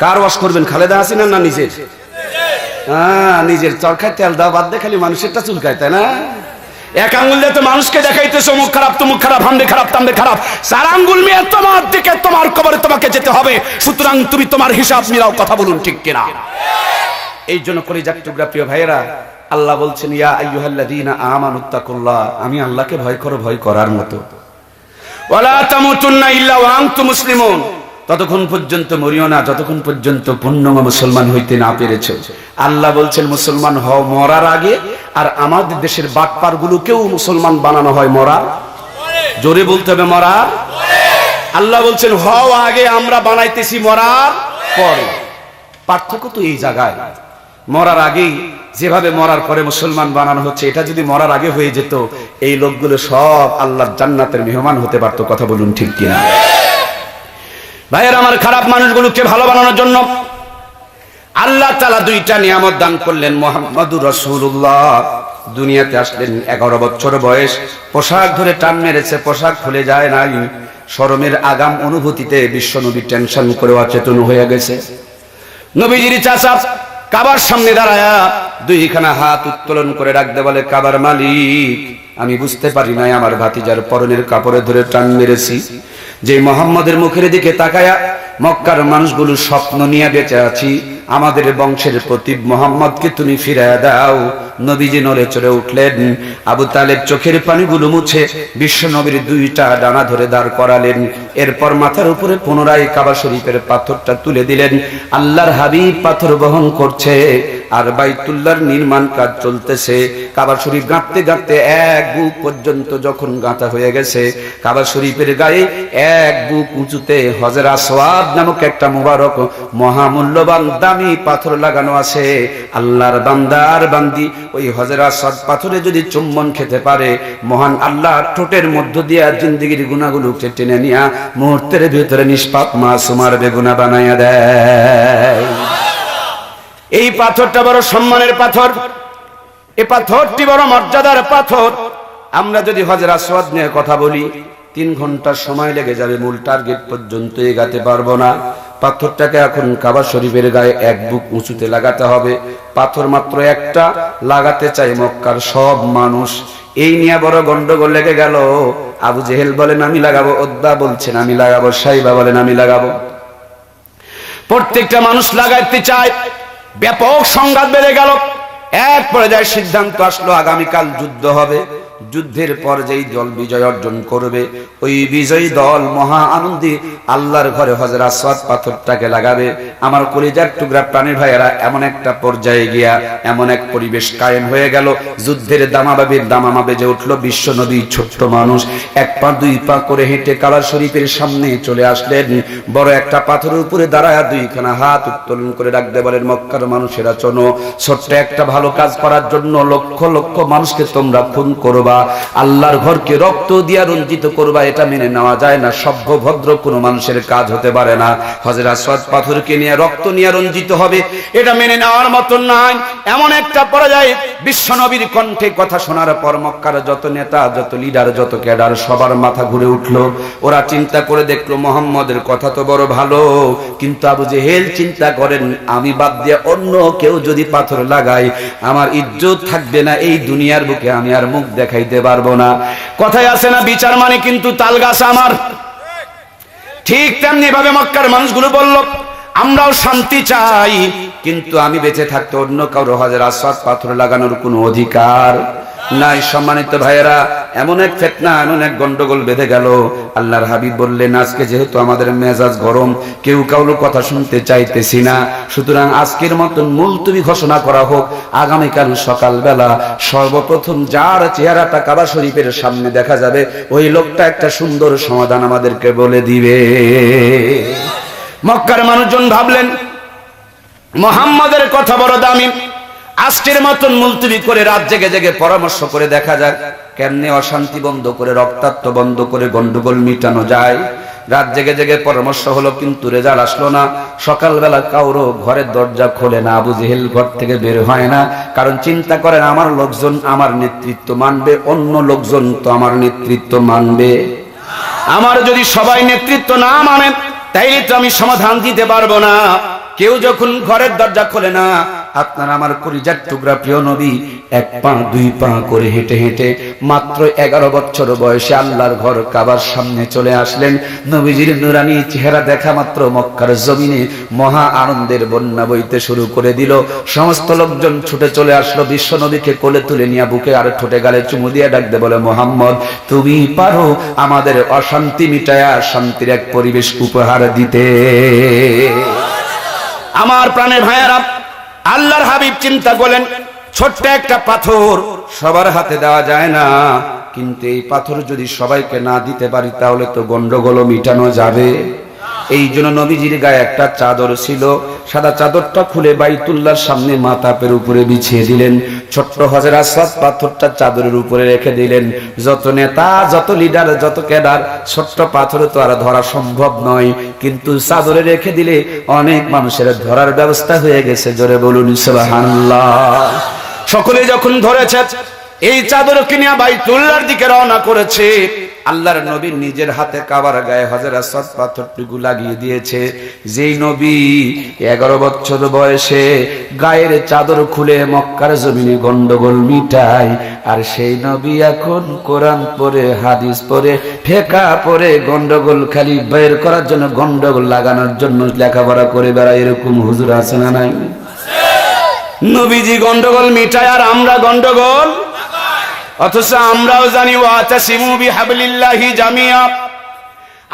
কার ওয়াশ করবেন? খালেদা হাসিনা না নিজের? নিজের চরকায় তেল দাও, বাদ দিয়ে খালি মানুষেরটা চুলকায়, তাই না? এক আঙ্গুল দিয়ে তো মানুষকে দেখাইতেছো মুখ খারাপ, তুমুখ খারাপ, হামদে খারাপ, তামদে খারাপ, 4 আঙ্গুল নিয়ে তোমার দিকে, তোমার কবরে তোমাকে যেতে হবে। সুতরাং তুমি তোমার হিসাব মিলাও। কথা বলুন ঠিক কিনা? এই জন্য কলিজার টুকরা প্রিয় ভাইয়েরা, আল্লাহ বলছেন, ইয়া আইয়ুহাল্লাযীনা আমানুত্তাকুল্লাহ, আমি আল্লাহকে ভয় করো, ভয় করার মতো। ওয়ালা তামুতুন্না ইল্লা ওয়া আনতুম মুসলিমুন, ততক্ষণ পর্যন্ত মরিও না যতক্ষণ পর্যন্ত পূর্ণাঙ্গ মুসলমান হইতে না পেরেছো। আল্লাহ বলছেন মুসলমান হও মরার আগে, আর আমাদের দেশের বাটপার গুলোকেও মুসলমান বানানো হয় মরার। জোরে বলতে হবে, মরার। আল্লাহ বলছেন হও আগে, আমরা বানাইতেছি মরার পরে। পার্থক্য তো এই জায়গায়, মরার আগেই যেভাবে মরার পরে মুসলমান বানানো হচ্ছে, এটা যদি মরার আগে হয়ে যেত, এই লোকগুলো সব আল্লাহর জান্নাতের মেহমান হতে পারতো। কথা বলুন ঠিক কিনা? ভাইয়ের আমার, খারাপ মানুষগুলোকে ভালো বানানোর জন্য আল্লাহ তাআলা 2টা নিয়ামত দান করলেন। মুহাম্মদুর রাসূলুল্লাহ দুনিয়াতে আসলেন, 11 বছর বয়স, পোশাক ধরে টান মেরেছে, পোশাক খুলে যায় নাই। শরমের আগাম অনুভূতিতে বিশ্বনবী টেনশন করে অচেতন হয়ে গেছে। নবীজির চাচা কাবার সামনে দাঁড়ায়া 2খানা হাত উত্তোলন করে রাখতে বলে, কাবার মালিক, আমি বুঝতে পারি নাই আমার ভাতিজার পরনের কাপড়ে ধরে টান মেরেছি। যে মুহাম্মদের মুখের দিকে তাকায়া মক্কার মানুষগুলো স্বপ্ন নিয়ে বেঁচে আছি, আমাদের বংশের প্রতীক মুহাম্মদকে তুমি ফিরাইয়া দাও। নবীজি নড়ে চড়ে উঠলেন। আবু তালেব চোখের পানিগুলো মুছে বিশ্ব নবীর দুইটা ডানা ধরে দাঁড় করালেন। এরপর মাথার উপরে পুনরায় কাবা শরীফের পাথরটা তুলে দিলেন। আল্লাহর হাবিব পাথর বহন করছে আর বাইতুল্লাহর নির্মাণ কাজ চলতেছে। কাবা শরীফ গাঁথতে গাঁথতে এক বুক পর্যন্ত যখন গাঁথা হয়ে গেছে, কাবা শরীফের গায়ে এক বুক উঁচুতে হজর আসওয়াদ নামক একটা মুবারক মহামূল্যবান দামি পাথর লাগানো আছে। আল্লাহর বান্দার বান্দি ওই হজর আসওয়াদ পাথরে যদি চুম্বন খেতে পারে, মহান আল্লাহ ঠোঁটের মধ্য দিয়ে জিন্দেগির গুনাহগুলোকে টেনে নিয়ে মুহূর্তের ভিতরে নিষ্পাপ মাসুমার বেগুনা বানাইয়া দেয়। এই পাথরটা বড় সম্মানের পাথর, এই পাথরটি বড় মর্যাদার পাথর। আমরা যদি হজর আসওয়াদ নিয়ে কথা বলি 3 ঘন্টা সময় লেগে যাবে, মূল টার্গেট পর্যন্ত এগাতে পারবো না। পাথরটাকে এখন কাবা শরীফের গায়ে এক বুক উঁচুতে লাগাতে হবে। পাথর মাত্র একটা, লাগাতে চাই মক্কার সব মানুষ। এই নিয়ে বড় গন্ডগোল লেগে গেল। আবু জেহেল বলেন আমি লাগাবো, উতবা বলছেন আমি লাগাবো, সাইবা বলেন আমি লাগাবো। প্রত্যেকটা মানুষ লাগাইতে চায়, ব্যাপক সংঘাত বেড়ে গেল। এক পর্যায়ে সিদ্ধান্ত আসলো আগামীকাল যুদ্ধ হবে। যুদ্ধের পর যেই দল বিজয় অর্জন করবে, ওই বিজয়ী দল মহা আনন্দে আল্লাহর ঘরে হজর আসওয়াদ পাথরটাকে লাগাবে। আমার কলিজার টুকরা প্রাণীর ভাইয়েরা, এমন একটা পর্যায়ে গিয়া এমন এক পরিবেশ কায়েম হয়ে গেল, যুদ্ধের দামাবাবির দামামা বেজে উঠলো। বিশ্ব নবী ছোট্ট মানুষ 1 পা 2 পা করে হেঁটে কাবা শরীফের সামনে চলে আসলেন। বড় একটা পাথরের উপরে দাঁড়ায় 2খানা হাত উত্তোলন করে রাখতে বলেন, মক্কার মানুষেরা শোনো, ছোট্ট একটা ভালো কাজ করার জন্য লক্ষ লক্ষ মানুষকে তোমরা খুন করবা, আল্লাহর ঘরকে রক্ত দিয়া রঞ্জিত করবা, এটা মেনে নেওয়া যায় না। সভ্য ভদ্র কোনো মানুষের কাজ হতে পারে না। হজর আসওয়াদ পাথরকে নিয়ে রক্ত নিয়ে রঞ্জিত হবে, এটা মেনে নেওয়ার মতো নয়। এমন একটা পর্যায়ে বিশ্ব নবীর কণ্ঠে কথা শোনার পর মক্কার যত নেতা, যত লিডার, যত ক্যাডার সবার মাথা ঘুরে উঠলো। ওরা চিন্তা করে দেখলো মুহাম্মদের কথা তো বড় ভালো, কিন্তু আবু জেহেল চিন্তা করেন আমি বাদ দিয়ে অন্য কেউ যদি পাথর লাগায় আমার ইজ্জত থাকবে না, এই দুনিয়ার বুকে আমি আর মুখ দেখাইতে পারবো না। কথায় আছে না, বিচার মানে কিন্তু তাল গাছ আমার। ঠিক তেমনি ভাবে মক্কার মানুষগুলো বলল আমরাও শান্তি চাই, কিন্তু আমি বেঁচে থাকতে অন্য কারো হজর আসওয়াদ পাথর লাগানোর কোনো অধিকার নাই। সম্মানিত ভাইয়েরা, এমন এক ফিতনা, এমন এক গন্ডগোল বেঁধে গেল। আল্লাহর হাবিব বললেন আজকে যেহেতু আমাদের মেজাজ গরম, কেউ কারোর কথা শুনতে চাইতেছি না, সুতরাং আজকের মতন মুলতবি ঘোষণা করা হোক। আগামীকাল সকালবেলা সর্বপ্রথম যার চেহারাটা কাবা শরীফের সামনে দেখা যাবে, ওই লোকটা একটা সুন্দর সমাধান আমাদেরকে বলে দিবে। মক্কার মানুষজন ভাবলেন মুহাম্মাদের কথা বড় দামি, আজকের মতন মুলতবি করে রাত জেগে জেগে পরামর্শ করে দেখা যাক কেমনে অশান্তি বন্ধ করে, রক্তাক্ত বন্ধ করে গন্ডগোল মিটানো যায়। রাত জেগে জেগে পরামর্শ হলো, কিন্তু রেজাল্ট আসলো না। সকালবেলা কাউরো ঘরের দরজা খোলে না, আবু জেহেল ঘর থেকে বের হয় না। কারণ চিন্তা করেন আমার লোকজন আমার নেতৃত্ব মানবে, অন্য লোকজন তো আমার নেতৃত্ব মানবে। আমার যদি সবাই নেতৃত্ব না মানে তাইলে তো আমি সমাধান দিতে পারবো না। কেউ যখন ঘরের দরজা খোলে না, আপনার আমার কলিজার টুকরা প্রিয় নবী 1 পা 2 পা করে হেঁটে হেঁটে মাত্র 11 বছর বয়সে আল্লাহর ঘর কাবার সামনে চলে আসলেন। নবীজির নুরানি চেহারা দেখা মাত্র মক্কার জমিনে মহা আনন্দের বন্যা বইতে শুরু করে দিল। সমস্ত লোকজন ছুটে চলে আসলো, বিশ্ব নবীকে কোলে তুলে নিয়ে বুকে আর ঠোঁটে গালে চুমু দিয়ে ডাকতে বলে, মুহাম্মদ তুমি পারো আমাদের অশান্তি মিটায়া শান্তির এক পরিবেশ উপহার দিতে। আমার প্রাণের ভাইয়েরা, আল্লাহর হাবিব চিন্তা করলেন ছোট্ট একটা পাথর সবার হাতে দেওয়া যায় না, কিন্তু এই পাথর যদি সবাইকে না দিতে পারি তাহলে তো গন্ডগোল মিটানো যাবে। এই জন্য নবীজির গায়ে একটা চাদর ছিল, সাদা চাদরটা খুলে বাইতুল্লাহর সামনে মাথাপের উপরে বিছিয়ে দিলেন। ছোট্ট হজর আসওয়াদ পাথরটা চাদরের উপরে রেখে দিলেন। যত নেতা, যত লিডার, যত ক্যাডার, ছোট্ট পাথরে তো আর ধরা সম্ভব নয়, কিন্তু চাদরে রেখে দিলে অনেক মানুষের ধরার ব্যবস্থা হয়ে গেছে। জোরে বলুন সুবহানাল্লাহ। সকলে যখন ধরেছে, এই চাদরকে নিয়ে বাইতুল্লাহর দিকে রওনা করেছে। আল্লাহর নবী নিজের হাতে কাবার গায়ে হজর আসওয়াদ পাথরটুকু লাগিয়ে দিয়েছে। যেই নবী 11 বছর বয়সে গায়ের চাদর খুলে মক্কার জমিনে গন্ডগোল মিটায়, আর সেই নবী এখন কোরআন পড়ে, হাদিস পড়ে, ফিকহ পড়ে গন্ডগোল খালি বের করার জন্য, গন্ডগোল লাগানোর জন্য লেখাপড়া করে বেড়ায়। এরকম হুজুর আছে না নাই? নবীজি গন্ডগোল মিটায় আর আমরা গন্ডগোল, অথচ আমরাও জানি ওয়াতাসিমু বিহাবলিল্লাহি জামিয়া,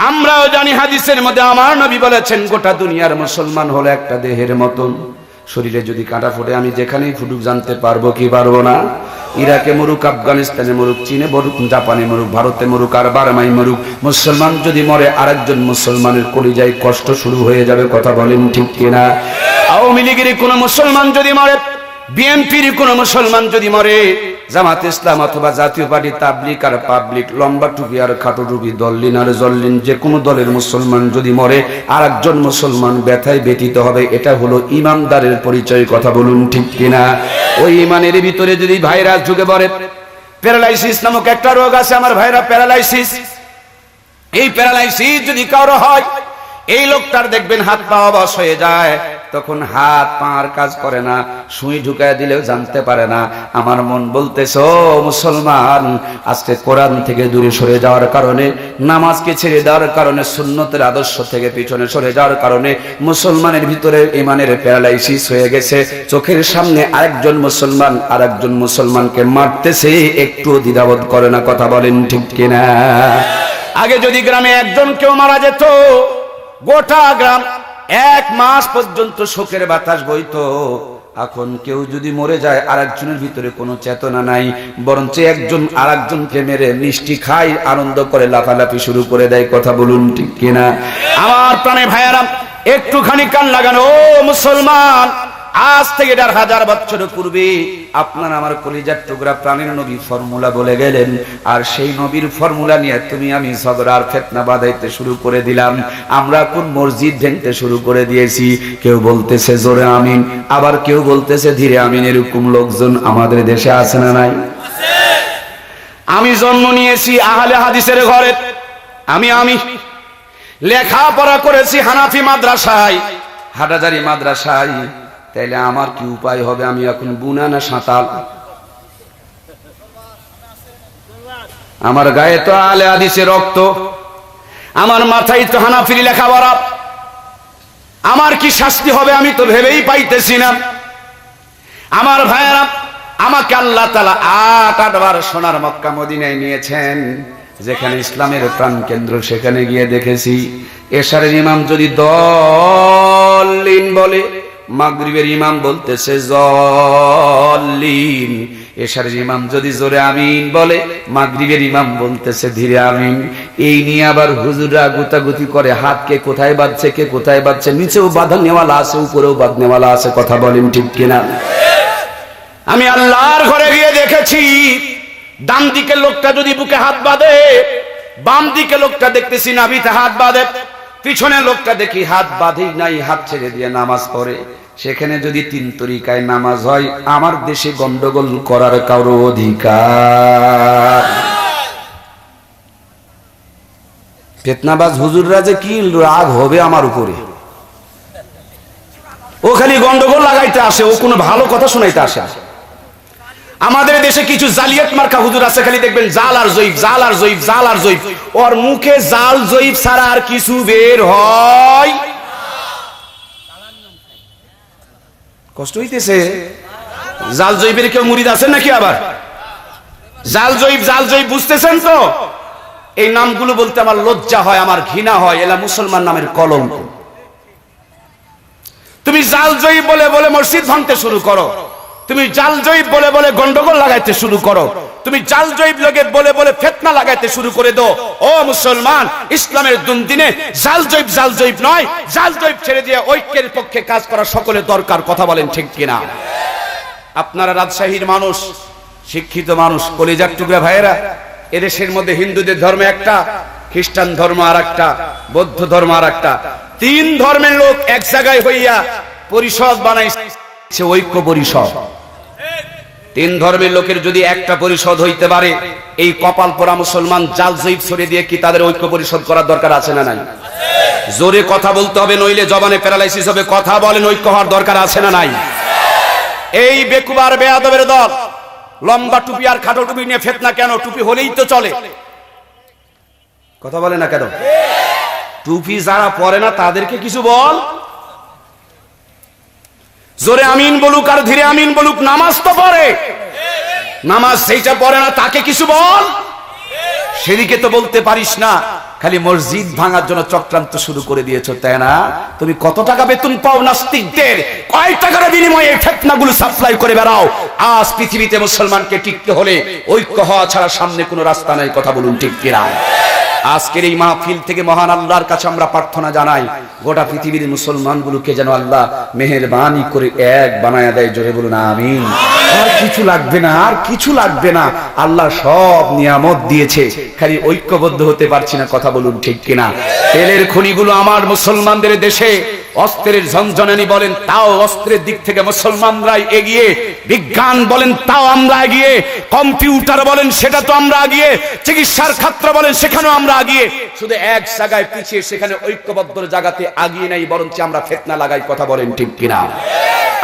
আমরাও জানি হাদিসের মধ্যে আমার নবী বলেছেন গোটা দুনিয়ার মুসলমান হলো একটা দেহের মতন। শরীরে যদি কাঁটা ফুটে আমি যেখানেই ফুটুক জানতে পারবো কি পারবো না? ইরাকে মরুক, আফগানিস্তানে মরুক, চীনে মরুক, জাপানে মরুক, ভারতে মরুক আর বার্মায় মরুক, মুসলমান যদি মরে আরেকজন মুসলমানের কলিজায় কষ্ট শুরু হয়ে যাবে। কথা বলেন ঠিক কিনা? আওয়ামী লীগের কোন মুসলমান যদি মরে, বিএনপির কোন মুসলমান যদি মরে, জামাত ইসলাম অথবা জাতীয় পার্টি, তাবলিগ আর পাবলিক, লম্বা টুপি আর খাটো টুপি, দল্লিন আর জল্লিন, যে কোনো দলের মুসলমান যদি মরে আরেকজন মুসলমান ব্যথায় ব্যথিত হবে। এটা হলো ইমানদারের পরিচয়। কথা বলুন ঠিক কিনা? ওই ইমানের ভিতরে যদি ভাইরাস ঢুকে পড়ে, প্যারালাইসিস নামক একটা রোগ আছে আমার ভাইরা, প্যারালাইসিস। এই প্যারালাইসিস যদি কারো হয়, এই লোকটার দেখবেন হাত পা অবশ হয়ে যায়, তখন হাত পার কাজ করে না, সুই ঢুকায় দিলেও জানতে পারে না। আমার মন বলতেছে ও মুসলমান, আজকে কোরআন থেকে দূরে সরে যাওয়ার কারণে, নামাজকে ছেড়ে দেওয়ার কারণে, সুন্নতের আদর্শ থেকে পিছনে সরে যাওয়ার কারণে মুসলমানের ভিতরে ইমানের প্যারালাইসিস হয়ে গেছে। চোখের সামনে আরেকজন মুসলমানকে মারতেছে, একটু দ্বিধাবোধ করে না। কথা বলেন ঠিক কিনা? আগে যদি গ্রামে একজন কেউ মারা যেত, গোটা গ্রাম এক মাস পর্যন্ত শোকের বাতাস বইতো। এখন কেউ যদি মরে যায় আরেকজনের ভিতরে কোনো চেতনা নাই, বরঞ্চ একজন আরেকজনকে মেরে মিষ্টি খাই, আনন্দ করে লাফালাফি শুরু করে দেয়। কথা বলুন ঠিক কিনা? আমার প্রাণে ভাইয়ারা, একটুখানি কান লাগানো ও মুসলমান, আজ থেকে ১,৫০০ বছর পূর্বে আপনার আমার কলিজার টুকরা প্রাণের নবী ফর্মুলা বলে গেলেন, আর সেই নবীর ফর্মুলা নিয়ে তুমি আমি ঝগড়া আর ফিতনা বাঁধাইতে শুরু করে দিলাম। আমরা কোন মসজিদ ভেঙতে শুরু করে দিয়েছি। কেউ বলতেছে জোরে আমিন, আবার কেউ বলতেছে ধীরে আমিন। এরকম লোকজন আমাদের দেশে আছে না নাই? আমি জন্ম নিয়েছি আহলে হাদিসের ঘরে, আমি লেখাপড়া করেছি হানাফি মাদ্রাসায়, হাটাজারি মাদ্রাসায়। তাইলে আমার কি উপায় হবে? আমি এখন বুনা না সাঁতাল? আমার গায়ে তো আহলে হাদিসের রক্ত, আমার মাথায় তো হানাফির লেখাপড়া। আমার কি শাস্তি হবে আমি তো ভেবেই পাইতেছি না। আমার ভাইয়েরা, আমাকে আল্লাহ তাআলা ৮ বার সোনার মক্কা মদিনায় নিয়েছেন, যেখানে ইসলামের প্রাণ কেন্দ্র। সেখানে গিয়ে দেখেছি এশারের ইমাম যদি দল্লিন বলে, মাগরিবের ইমাম বলতেছে জল্লিন। এশারের ইমাম যদি জোরে আমিন বলে, মাগরিবের ইমাম বলতেছে ধীরে আমিন। এই নিয়ে আবার হুজুররা গুতাগুতি করে, হাত কে কোথায় বাঁধছে, কে কোথায় বাঁধছে। নিচেও বাঁধা নেওয়ালা আছে, উপরেও বাঁধ নেওয়ালা আছে। কথা বলেন ঠিক কিনা? আমি আল্লাহর ঘরে গিয়ে দেখেছি, ডান দিকে লোকটা যদি বুকে হাত বাঁধে, বাম দিকে লোকটা দেখতেছি নাভিতে হাত বাঁধে, পিছনে লোকটা দেখি হাত বাঁধেই নাই, হাত ছেড়ে দিয়ে নামাজ পড়ে। সেখানে যদি ৩ তরিকায় নামাজ হয়, আমার দেশে গন্ডগোল করার কারো অধিকার। ফিতনাবাজ হুজুররা যে কি রাগ হবে আমার উপরে। ও খালি গন্ডগোল লাগাইতে আসে, ও কোনো ভালো কথা শোনাইতে আসে। আমাদের দেশে কিছু জালিয়াত মার্কা হুজুর আছে, খালি দেখবেন জাল আর জয়ীফ, জাল আর জয়ীফ, জাল আর জয়ীফ। ওর মুখে জাল জয়ীফ ছাড়া আর কিছু বের হয়। কষ্ট হইতেছে? জাল জয়ীফের কেউ মুরিদ আছেন নাকি? আবার জাল জয়ীফ, জাল জয়ীফ বুঝতেছেন তো? এই নামগুলো বলতে আমার লজ্জা হয়, আমার ঘৃণা হয়। এলা মুসলমান নামের কলঙ্ক। তুমি জাল জয়ীফ বলে বলে মসজিদ ভাঙতে শুরু করো, তুমি জাল জয়ীফ বলে বলে গন্ডগোল লাগাইতে শুরু করো, তুমি জাল জয়ীফ লোকে বলে বলে ফিতনা লাগাইতে শুরু করে দাও। ও মুসলমান, ইসলামের দিনে জাল জয়ীফ নয়, জাল জয়ীফ ছেড়ে দিয়ে ঐক্যের পক্ষে কাজ করা সকলের দরকার। কথা বলেন ঠিক কিনা? আপনারা রাজশাহীর মানুষ, শিক্ষিত মানুষ, কলিজার টুকরা ভাইয়েরা, এদেশের মধ্যে হিন্দুদের ধর্ম একটা, খ্রিস্টান ধর্ম আর একটা, বৌদ্ধ ধর্ম আর একটা, 3 ধর্মের লোক এক জায়গায় হইয়া পরিষদ বানাইছে, ঐক্য পরিষদ। 3 ধর্মের লোকের যদি একটা পরিষদ হইতে পারে, এই কপাল পোড়া মুসলমান জাল জয়ীফ ছড়িয়ে দিয়ে কি তাদের ঐক্য পরিষদ করার দরকার আছে না নাই? জোরে কথা বলতে হবে, নইলে জবানে প্যারালাইসিস হবে। কথা বলেন, ঐক্য হওয়ার দরকার আছে না নাই? এই বেকুবার বেয়াদবের দল লম্বা টুপি আর খাটো টুপি নিয়ে ফিতনা কেন? টুপি হলেই তো চলে। কথা বলে না কেন? টুপি যারা পরে না তাদেরকে কিছু বল। জোরে আমিন বলুক আর ধীরে আমিন বলুক, নামাজ তো পড়ে, নামাজ সেইটা পড়ে না তাকে কিছু বল। সেদিকে তো বলতে পারিস না, খালি মসজিদ ভাঙার জন্য চক্রান্ত শুরু করে দিয়েছো, তাই না? তুমি কত টাকা বেতন পাও নাস্তিকদের? কয় টাকার বিনিময়ে ফিতনাগুলো সাপ্লাই করে বেড়াও। আজ পৃথিবীতে মুসলমানকে টিকতে হলে ঐক্য হওয়া ছাড়া সামনে কোনো রাস্তা নাই। কথা বলুন ঠিক কিনা? আজকের এই মাহফিল থেকে মহান আল্লাহর কাছে আমরা প্রার্থনা জানাই, গোটা পৃথিবীর মুসলমানগুলোকে যেন আল্লাহ মেহেরবানি করে এক বানায়া দেয়। জোরে বলুন আমিন। আর কিছু লাগবে না, আর কিছু লাগবে না, আল্লাহ সব নিয়ামত দিয়েছে, খালি ঐক্যবদ্ধ হতে পারছি না। কথা বলুন ঠিক কিনা? তেলের খনিগুলো আমার মুসলমানদের দেশে, অস্ত্রের ঝনঝনানি বলেন তাও অস্ত্রের দিক থেকে মুসলমানরাই এগিয়ে, বিজ্ঞান বলেন তাও আমরা এগিয়ে, কম্পিউটার বলেন সেটা তো আমরা এগিয়ে, চিকিৎসার ক্ষেত্র বলেন সেখানেও আমরা এগিয়ে। শুধু এক জায়গায় পিছিয়ে, সেখানে ঐক্যবদ্ধ জায়গাতে এগিয়ে নাই, বরঞ্চ আমরা ফিতনা লাগাই। কথা বলেন ঠিক কিনা?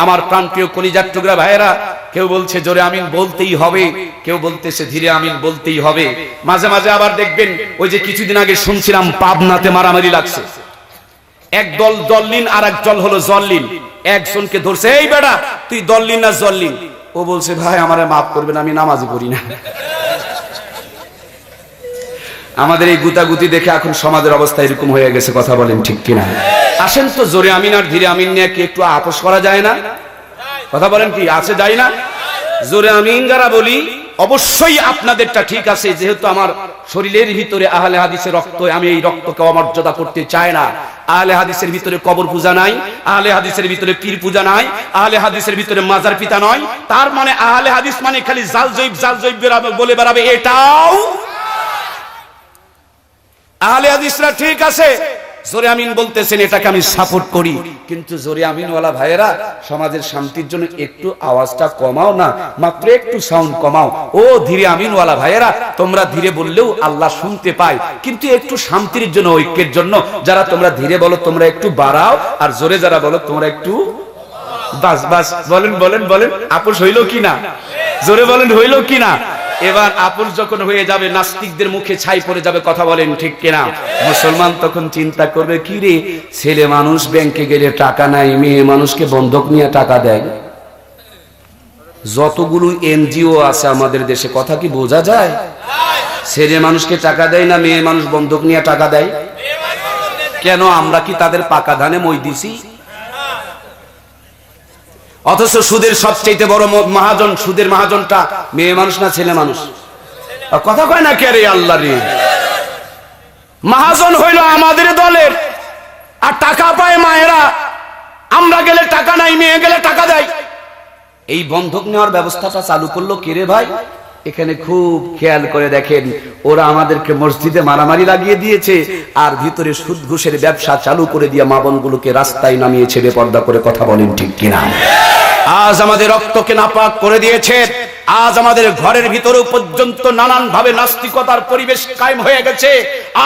আমার প্রাণপ্রিয় কলিজার টুকরা ভাইয়েরা, কেউ বলছে জোরে আমিন বলতেই হবে, কেউ বলতেছে ধীরে আমিন বলতেই হবে। মাঝে মাঝে আবার দেখবেন, ওই যে কিছুদিন আগে শুনছিলাম পাবনাতে মারামারি লাগছে, এক দল দল্লিন আর এক দল হলো জল্লিন। একজনকে ধরছে, এই বেটা তুই দল্লিন না জল্লিন? ও বলছে ভাই আমারে মাফ করবেন, আমি নামাজই পড়ি না। আমাদের এই গুতাগুতি দেখে এখন সমাজের অবস্থা এরকম হয়ে গেছে। কথা বলেন ঠিক কিনা? আসেন তো জোরে আমিন আর ধীরে আমিন নিয়ে কি একটু আপোষ করা যায় না? কথা বলেন কি আছে যায় না? জোরে আমিন যারা বলি, অবশ্যই আপনাদেরটা ঠিক আছে, যেহেতু আমার শরীরের ভিতরে আহলে হাদিসের রক্ত, আমি এই রক্তকে অমর্যাদা করতে চাই না। আহলে হাদিসের ভিতরে কবর পূজা নাই, আহলে হাদিসের ভিতরে পীর পূজা নাই, আহলে হাদিসের ভিতরে মাজার পিতা নয়। তার মানে আহলে হাদিস মানে খালি জাল জৈব বলে বেড়াবে, এটাও আহলে হাদিসরা ঠিক আছে। জোরে আমিন বলতেছেন, এটাকে আমি সাপোর্ট করি, কিন্তু জোরে আমিনওয়ালা ভাইয়েরা সমাজের শান্তির জন্য একটু আওয়াজটা কমাও না, মাত্র একটু সাউন্ড কমাও। ও ধীরে আমিনওয়ালা ভাইয়েরা, তোমরা ধীরে বললেও আল্লাহ শুনতে পায়, কিন্তু একটু শান্তির জন্য, ঐক্যের জন্য যারা তোমরা ধীরে বলো তোমরা একটু বাড়াও, আর জোরে যারা বলো তোমরা একটু বাস বাস বলেন বলেন বলেন। আপোষ হইল কিনা? জোরে বলেন হইল কিনা? এবার আপোষ যখন হয়ে যাবে, নাস্তিকদের মুখে ছাই পড়ে যাবে। কথা বলেন ঠিক কিনা? মুসলমান তখন চিন্তা করবে, কি রে, ছেলে মানুষ ব্যাংকে গেলে টাকা নাই, মেয়ে মানুষকে বন্ধক নিয়ে টাকা দেয়। যতগুলো এনজিও আছে আমাদের দেশে, কথা কি বোঝা যায়? ছেলে মানুষকে টাকা দেয় না, মেয়ে মানুষ বন্ধক নিয়ে টাকা দেয়। কেন? আমরা কি তাদের পাকা ধানে মই দিছি? অথচ সুদের সবচেয়ে বড় মহাজন, সুদের মহাজনটা মেয়ে মানুষ না ছেলে মানুষ? কথা কয় না কে রে? আল্লাহ রে, মহাজন হইল আমাদের দলের, আর টাকা পায় মায়েরা। আমরা গেলে টাকা নাই, মেয়ে গেলে টাকা দেয়। এই বন্ধক নেওয়ার ব্যবস্থাটা চালু করলো কে রে ভাই? এখানে খুব খেয়াল করে দেখেন, ওরা আমাদেরকে মসজিদে মারামারি লাগিয়ে দিয়েছে, আর ভিতরে সুদ ঘুষের ব্যবসা চালু করে দিয়ে মা বোনগুলোকে রাস্তায় নামিয়েছে বেপর্দা করে। কথা বলেন ঠিক কিনা? আজ আমাদের রক্তকে নাপাক করে দিয়েছে। আজ আমাদের ঘরের ভিতরে পর্যন্ত নানান ভাবে নাস্তিকতার পরিবেশ কায়েম হয়ে গেছে।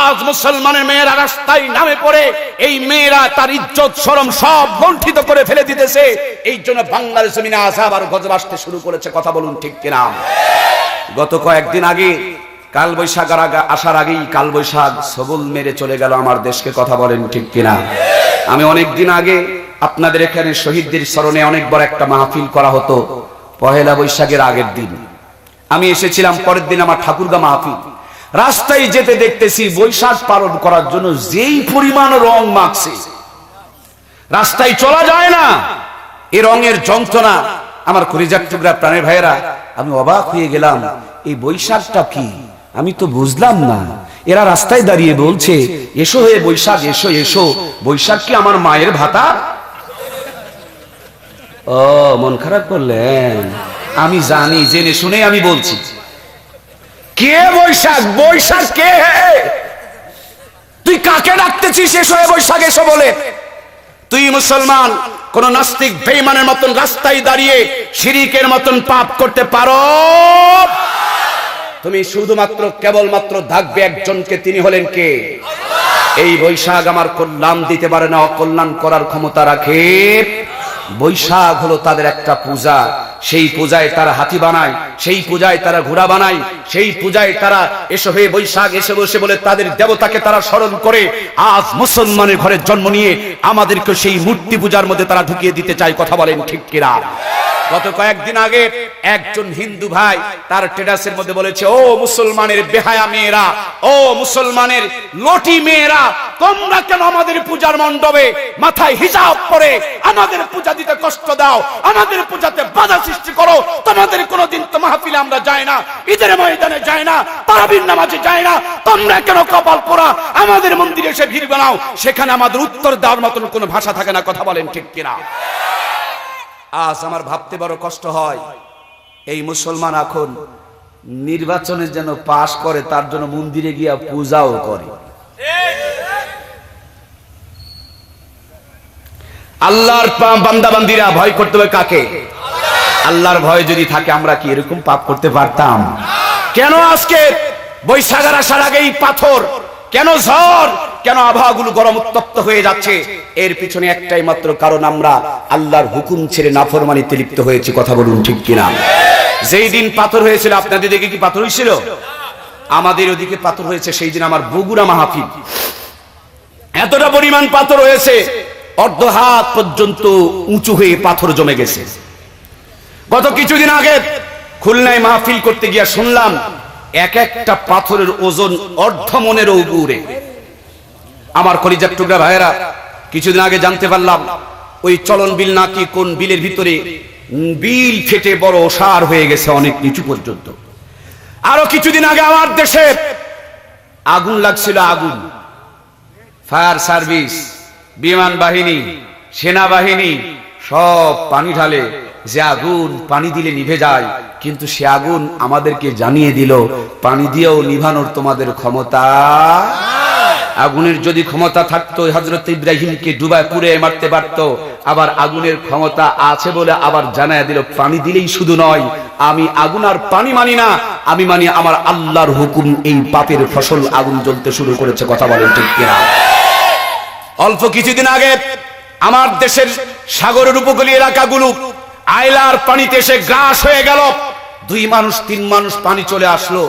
আজ মুসলমানের মেয়েরা রাস্তায় নামে পড়ে, এই মেয়েরা তার ইজ্জত শরম সব লুণ্ঠিত করে ফেলে দিতেছে। এই জন্য বাংলার জমিনে আযাব আর গজব আসতে শুরু করেছে। কথা বলুন ঠিক কিনা? গত কয়েকদিন আগে কালবৈশাখ আসার আগেই কালবৈশাখ সবল মেরে চলে গেল আমার দেশকে। কথা বলেন ঠিক কিনা? আমি অনেকদিন আগে আপনাদের এখানে শহীদদের স্মরণে অনেক বড় একটা মাহফিল করা হতো, পহেলা বৈশাখের আগের দিন আমি এসেছিলাম। পরের দিন আমার ঠাকুরগা মাহফিল। রাস্তায় যেতে দেখতেছি বৈশাখ পালন করার জন্য যেই পরিমাণ রং মাখছে, রাস্তায় চলা যায় না। এই রঙের যন্ত্রণা আমার কলিজার টুকরা প্রাণের ভাইয়েরা, আমি অবাক হয়ে গেলাম, এই বৈশাখটা কি আমি তো বুঝলাম না। এরা রাস্তায় দাঁড়িয়ে বলছে, এসো হে বৈশাখ, এসো এসো। বৈশাখ কি আমার মায়ের ভাতা? ও মন খারাপ করলেন? আমি জানি, জেনে শুনে আমি বলছি, কে বৈশাখ? বৈশাখ কে? তুই কাকে ডাকতেছিস এসো হে বৈশাখ এসো বলে? তুই মুসলমান কোন নাস্তিক বেঈমানের মতন রাস্তায় দাঁড়িয়ে শিরিকের মতন পাপ করতে পারো? তুমি শুধুমাত্র কেবলমাত্র ডাকবে একজনকে, তিনি হলেন কে? এই বৈশাখ আমার কল্যাণ দিতে পারে না, অকল্যাণ করার ক্ষমতা রাখে। বৈশাখ হলো তাদের একটা পূজা, সেই পূজায় তারা হাতি বানায়, সেই পূজায় তারা ঘোড়া বানায়, সেই পূজায় তারা এসো হে বৈশাখ এসে বসে বলে তাদের দেবতাকে তারা স্মরণ করে। আজ মুসলমানের ঘরে জন্ম নিয়ে আমাদেরকে সেই মূর্তি পূজার মধ্যে তারা ঢুকিয়ে দিতে চায়। কথা বলেন ঠিক কিনা? গত কয়েকদিন আগে একজন হিন্দু ভাই তার স্ট্যাটাসের মধ্যে বলেছে, ও মুসলমানের বেহায়া মেয়েরা, ও মুসলমানের লটি মেয়েরা, তোমরা কেন আমাদের পূজার মণ্ডপে মাথায় হিজাব পরে আমাদের পূজা দিতে কষ্ট দাও, আমাদের পূজাতে বাধা সৃষ্টি করো? তোমাদের কোনোদিন তো মাহফিলে আমরা যাই না, ঈদের ময়দানে যাই না, তারাবির নামাজে যাই না, তোমরা কেন কপাল পোড়া আমাদের মন্দিরে এসে ভিড় বানাও? সেখানে আমাদের উত্তর দেওয়ার মতন কোনো ভাষা থাকে না। কথা বলেন ঠিক কিনা? আজ আমার ভাবতে বড় কষ্ট হয়, এই মুসলমান এখন নির্বাচনে যেন পাশ করে তার জন্য মন্দিরে গিয়া পূজাও করে। আল্লাহর বান্দাবান্দিরা ভয় করতে হবে কাকে? আল্লাহর ভয় যদি থাকে আমরা কি এরকম পাপ করতে পারতাম? কেন আজকে বৈশাখের আসার আগেই পাথর, কেন ঝড়, কেন আবহাওয়াগুলো গরম উত্তপ্ত হয়ে যাচ্ছে? এর পিছনে একটাই মাত্র কারণ, আমরা আল্লাহর হুকুম ছেড়ে নাফরমানিতে লিপ্ত হয়েছি। কথা বলুন ঠিক কিনা? যেই দিন পাথর হয়েছিল, আপনাদের দিকে কি পাথর হয়েছিল? আমাদের ওদিকে পাথর হয়েছে সেই দিন আমার বগুড়া মাহফিল। এতটা পরিমাণ পাথর হয়েছে, অর্ধ হাত পর্যন্ত উঁচু হয়ে পাথর জমে গেছে। গত কিছুদিন আগে খুলনায় মাহফিল করতে গিয়া শুনলাম এক একটা পাথরের ওজন অর্ধ মনের উপরে। আমার কলিজার টুকরা ভাইয়েরা, কিছুদিন আগে জানতে পারলাম ওই চলন বিল নাকি কোন বিলের ভিতরে বিল ফেটে বড় সার হয়ে গেছে অনেক নিচু পর্যন্ত। আরো কিছুদিন আগে আমার দেশে আগুন লাগছিল, আগুন, ফায়ার সার্ভিস, বিমান বাহিনী, সেনাবাহিনী সব পানি ঢালে, যে আগুন পানি দিলে নিভে যায়, কিন্তু সে আগুন আমাদেরকে জানিয়ে দিল পানি দিয়েও নিভানোর তোমাদের ক্ষমতা। আগুনের যদি ক্ষমতা থাকতো হযরত ইব্রাহিমকে ডুবায় পুড়ে মারতে পারত। আবার আগুনের ক্ষমতা আছে বলে আবার জানায় দিল পানি দিলেই শুধু নয়, আমি আগুন আর পানি মানি না, আমি মানি আমার আল্লাহর হুকুম। এই পাপের ফসল আগুন জ্বলতে শুরু করেছে। কথা বলেন ঠিক কিনা? অল্প কিছুদিন আগে আমার দেশের সাগরের উপকূলীয় এলাকাগুলো আইলার পানিতে এসে গ্রাস হয়ে গেল। 2 মানুষ 3 মানুষ পানি চলে আসলো।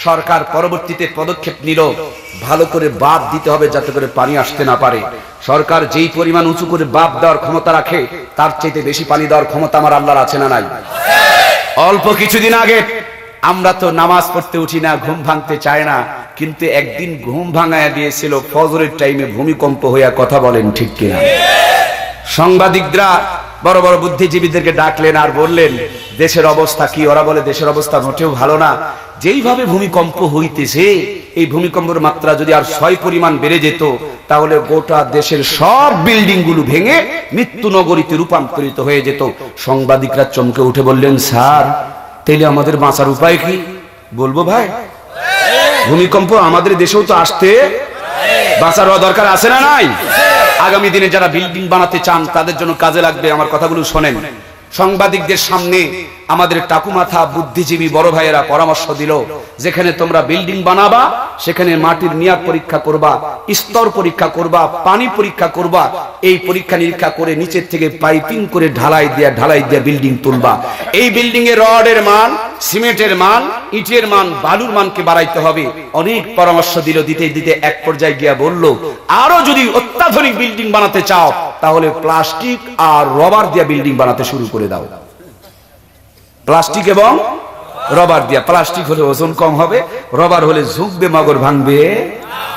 সরকার পরবর্তীতে পদক্ষেপ নিল, ভালো করে বাঁধ দিতে হবে যাতে করে পানি আসতে না পারে। সরকার যেই পরিমাণ উঁচু করে বাঁধ দেওয়ার ক্ষমতা রাখে, তার চাইতে বেশি পানি দেওয়ার ক্ষমতা আমার আল্লাহর আছে না নাই? অল্প কিছুদিন আগে আমরা তো নামাজ পড়তে উঠি না, ঘুম ভাঙতে চায় না, কিন্তু একদিন ঘুম ভাঙায়া দিয়েছিল ফজরের টাইমে ভূমিকম্প হইয়া। কথা বলেন ঠিক কিনা? সাংবাদিকরা বড় বড় বুদ্ধিজীবীদেরকে ডাকলেন আর বললেন দেশের অবস্থা কি? ওরা বলে দেশের অবস্থা মোটেও ভালো না। যেইভাবে ভূমিকম্প হইতেছে, এই ভূমিকম্পের মাত্রা যদি আর 6 পরিমাণ বেড়ে যেত, তাহলে গোটা দেশের সব বিল্ডিং গুলো ভেঙে মৃত্যু নগরীতে রূপান্তরিত হয়ে যেত। সাংবাদিকরা চমকে উঠে বললেন, স্যার তাইলে আমাদের বাঁচার উপায় কি? বলবো ভাই, ভূমিকম্প আমাদের দেশেও তো আসতে, বাঁচার দরকার আছে না নাই? আগামী দিনে যারা বিল্ডিং বানাতে চান তাদের জন্য কাজে লাগবে। আমার কথাগুলো শোনেন। সাংবাদিকদের সামনে আমাদের টাকুমাথা বুদ্ধিজীবী বড় ভাইয়েরা পরামর্শ দিল, যেখানে তোমরা বিল্ডিং বানাবা সেখানে মাটির নিয়াত পরীক্ষা করবা, স্তর পরীক্ষা করবা, পানি পরীক্ষা করবা। এই পরীক্ষা নিরীক্ষা করে নিচের থেকে পাইপিং করে ঢালাই দিয়া বিল্ডিং তুলবা। এই বিল্ডিং এর রডের মান, সিমেন্টের মান, ইটের মান, বালুর মানকে বাড়াইতে হবে। অনেক পরামর্শ দিল, দিতে দিতে এক পর্যায়ে গিয়া বলল, আরো যদি অত্যাধুনিক বিল্ডিং বানাতে চাও তাহলে প্লাস্টিক আর রবার দিয়া বিল্ডিং বানাতে শুরু করে দাও। প্লাস্টিক এবং রবার দিয়া। প্লাস্টিক হলে ওজন কম হবে, রবার হলে ঝুঁকবে মগর ভাঙবে।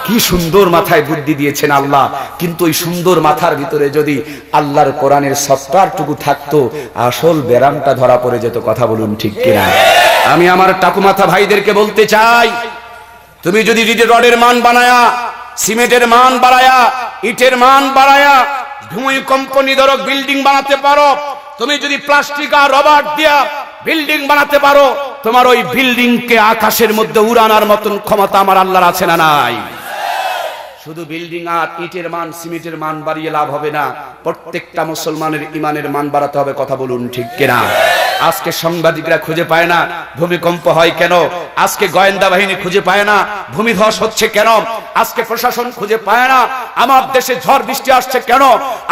কি সুন্দর মাথায় বুদ্ধি দিয়েছেন আল্লাহ। কিন্তু ওই সুন্দর মাথার ভিতরে যদি আল্লাহর কোরআনের সফটওয়্যারটুকু থাকতো, আসল ব্যারামটা ধরা পড়ে যেত। কথা বলুন ঠিক কিনা? আমি আমার টাকুমাথা ভাইদেরকে বলতে চাই, তুমি যদি রডের মান বানায়া, সিমেন্টের মান বাড়ায়া, ইটের মান বাড়ায়া ভূমিকম্প নিরোধক বিল্ডিং বানাতে পারো, তুমি যদি প্লাস্টিক আর রবার দিয়া বিল্ডিং বানাতে পারো, তোমার ওই বিল্ডিং কে আকাশের মধ্যে উড়ানোর মতন ক্ষমতা আমার আল্লাহর আছে না নাই? শুধু বিল্ডিং আর ইটের মান, সিমেন্টের মান বাড়িয়ে লাভ হবে না, প্রত্যেকটা মুসলমানের ইমানের মান বাড়াতে হবে। কথা বলুন ঠিক কিনা? আজকে সাংবাদিকরা খুঁজে পায় না ভূমিকম্প হয় কেন, আজকে গোয়েন্দা বাহিনী খুঁজে পায় না ভূমিধস হচ্ছে কেন, আজকে প্রশাসন খুঁজে পায় না আমার দেশে ঝড় বৃষ্টি আসছে কেন,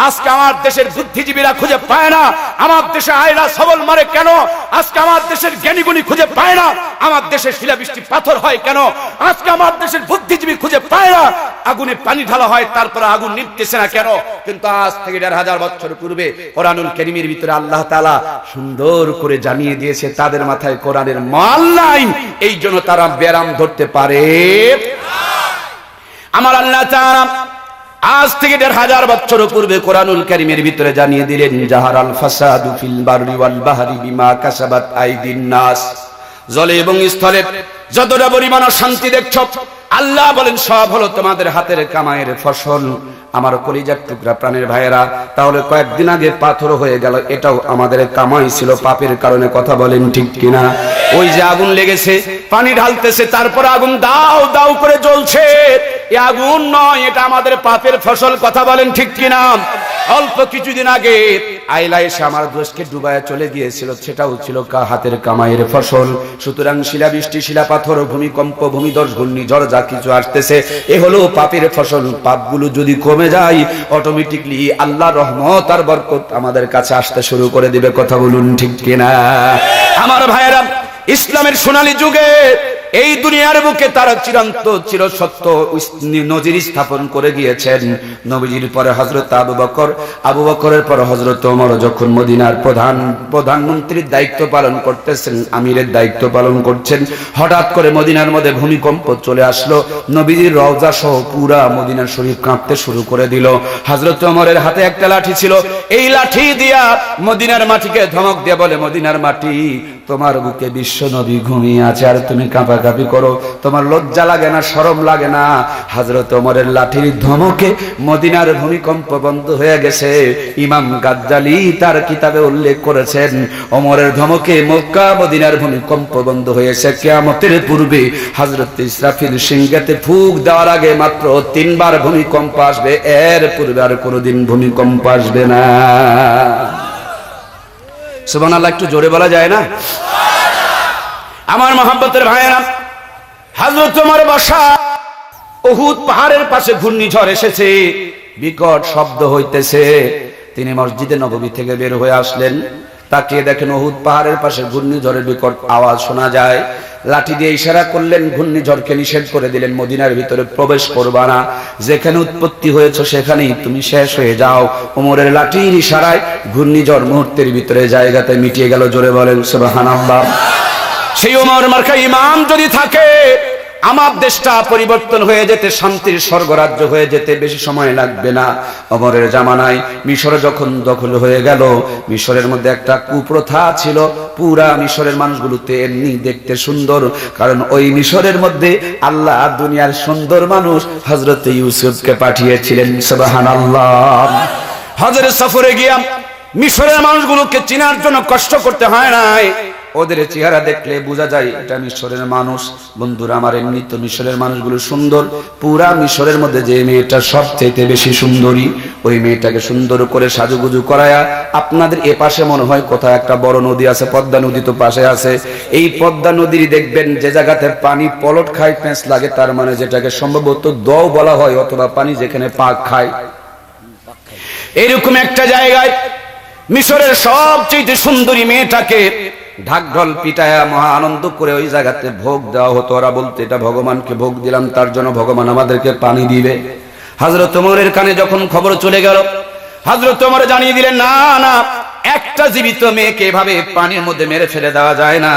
আজকে আমার দেশের বুদ্ধিজীবীরা খুঁজে পায় না আমার দেশে আয়লা সবল মারে কেন, আজকে আমার দেশের জ্ঞানীগুণী খুঁজে পায় না আমার দেশে শিলাবৃষ্টি পাথর হয় কেন, আজকে আমার দেশের বুদ্ধিজীবী খুঁজে পায় না আগুনে পানি ঢালা হয় তারপরে আগুন নিভতেছে না কেন। কিন্তু আজ থেকে ১৫০০ বছর পূর্বে কোরআনুল কারীমের ভিতরে আল্লাহ তাআলা সুন্দর করে জানিয়ে দিয়েছে তাদের মাথায় কোরআনের মাল নাই, এই জন্য তারা ব্যারাম ধরতে পারে আমার আল্লাহ তাআলা আজ থেকে ১৫০০ বছর পূর্বে কোরআনুল কারীমের ভিতরে জানিয়ে দিলেন জাহারাল ফাসাদু ফিল বাররি ওয়াল বাহরি বিমা কাসাবাত আইদিন নাস। জলে এবং স্থলে যতটা পরিমাণ শান্তি দেখছো আল্লাহ বলেন সব হলো তোমাদের হাতের কামাইয়ের ফসল। আমার কলিজার টুকরা প্রাণের ভাইয়েরা, তাহলে কয়েকদিন আগে পাথর হয়ে গেল, এটাও আমাদের কামাই ছিল পাপের কারণে, কথা বলেন ঠিক কিনা? ওই যে আগুন লেগেছে পানি ঢালতেছে তারপর আগুন দাও দাও করে জ্বলছে, এই আগুন নয়, এটা আমাদের পাপের ফসল, কথা বলেন ঠিক কিনা? অল্প কিছুদিন আগে আইলা এসে আমার দেশকে ডুবায় চলে গিয়েছিল, সেটাও ছিল হাতের কামাইয়ের ফসল। সুতরাং শিলাবৃষ্টি, শিলাপাথর, ভূমিকম্প, ভূমিধস, ঘূর্ণিঝড় যা কিছু আসতেছে এ হলো পাপের ফসল। পাপগুলো যদি কমে যায় অটোমেটিকলি আল্লাহর রহমত আর বরকত আমাদের কাছে আসতে শুরু করে দিবে, কথা বলুন ঠিক কিনা? আমার ভাইয়েরা, ইসলামের সোনালী যুগে এই দুনিয়ার বুকে তারা চিরন্ত চিরসত্য নজির স্থাপন করে গিয়েছেন। নবীজির পরে হযরত আবু বকরের পরে হযরত ওমর যখন মদিনার প্রধানমন্ত্রীর দায়িত্ব পালন করতেছেন, আমিরের দায়িত্ব পালন করছেন, হঠাৎ করে মদিনার মধ্যে ভূমিকম্প চলে আসলো। নবীজির রওজা সহ পুরা মদিনা শরীফ কাঁপতে শুরু করে দিল। হযরত ওমরের হাতে একটা লাঠি ছিল, এই লাঠি দিয়া মদিনার মাটিকে ধমক দিয়ে বলে, মদিনার মাটি, তোমার বুকে বিশ্ব নবী ঘুমিয়ে আছে আর তুমি কাঁপাকাঁপি করো, তোমার লজ্জা লাগে না, শরম লাগে না? হযরত ওমরের লাঠির ধমকে মদিনার ভূমিকম্প বন্ধ হয়ে গেছে। ইমাম গাজ্জালি তার কিতাবে উল্লেখ করেছেন, ওমরের ধমকে মক্কা মদিনার ভূমিকম্প বন্ধ হয়েছে। কিয়ামতের পূর্বে হযরত ইসরাফিল সিংহাতে ফুঁক দেওয়ার আগে মাত্র ৩ বার ভূমিকম্প আসবে, এর পূর্বে আর কোনোদিন ভূমিকম্প আসবে না। সুবহানাল্লাহ, একটু জোরে বলা যায় না? আমার মহব্বতের ভাইয়েরা, হযরত ওমর বসা উহুদ পাহাড়ের পাশে ঘূর্ণিঝড় এসেছে, বিকট শব্দ হইতেছে। তিনি মসজিদে নববী থেকে বের হয়ে আসলেন, তাকিয়ে দেখেন উহুদ পাহাড়ের পাশে ঘূর্ণিঝড়ের বিকট আওয়াজ শোনা যায়। লাঠি দিয়ে ইশারা করলেন, ঘূর্ণিঝড়কে নিষেধ করে দিলেন, মদিনার ভিতরে প্রবেশ করবা না, যেখানে উৎপত্তি হয়েছে সেখানেই তুমি শেষ হয়ে যাও। ওমরের লাঠির ইশারায় ঘূর্ণিঝড় মুহূর্তের ভিতরে জায়গাতে মিটিয়ে গেল। জোরে বলেন সুবহানাল্লাহ। সেই ওমর মার্কা ইমাম যদি থাকে, আমার দেশটা পরিবর্তন হয়ে যেতে, শান্তির স্বর্গরাজ্য হয়ে যেতে বেশি সময় লাগবে না। ওমরের জামানায় মিশর যখন দখল হয়ে গেল, মিশরের মধ্যে একটা কুপ্রথা ছিল, পুরা মিশরের মানুষগুলোতে এমনি দেখতে সুন্দর, কারণ ওই মিশরের মধ্যে আল্লাহ দুনিয়ার সুন্দর মানুষ হযরত ইউসুফকে পাঠিয়েছিলেন। সুবহানাল্লাহ। হজের সফরে গিয়া মিশরের মানুষগুলোকে চেনার জন্য কষ্ট করতে হয় নাই, ওদের চেহারা দেখলে বোঝা যায় এটা মিশরের মানুষ। বন্ধুরা আমার, এমনি তো মিশরের মানুষগুলো সুন্দর, পুরা মিশরের মধ্যে যে মেয়েটা সবচেয়ে বেশি সুন্দরী, ওই মেয়েটাকে সুন্দর করে সাজুগুজু করায়া, আপনাদের এ পাশে মনে হয় কোথাও একটা বড় নদী আছে, পদ্মা নদী তো পাশে আছে, এই পদ্মা নদীর দেখবেন যে জায়গাতে পানি পলট খায়, পেঁচ লাগে, তার মানে যেটাকে সম্ভবত দও বলা হয়, অথবা পানি যেখানে পাক খায়, এরকম একটা জায়গায় মিশরের সবচেয়ে সুন্দরী মেয়েটাকে ঢাকঢোল পিটায়া মহা আনন্দ করে ওই জায়গাতে ভোগ দেওয়া হতো। ওরা বলতে, এটা ভগবানকে ভোগ দিলাম, তার জন্য ভগবান আমাদেরকে পানি দিবে। হযরত ওমরের কানে যখন খবর চলে গেল, হযরত ওমর জানিয়ে দিলেন, না না, একটা জীবিত মেয়েকে এভাবে পানির মধ্যে মেরে ফেলে দেওয়া যায় না,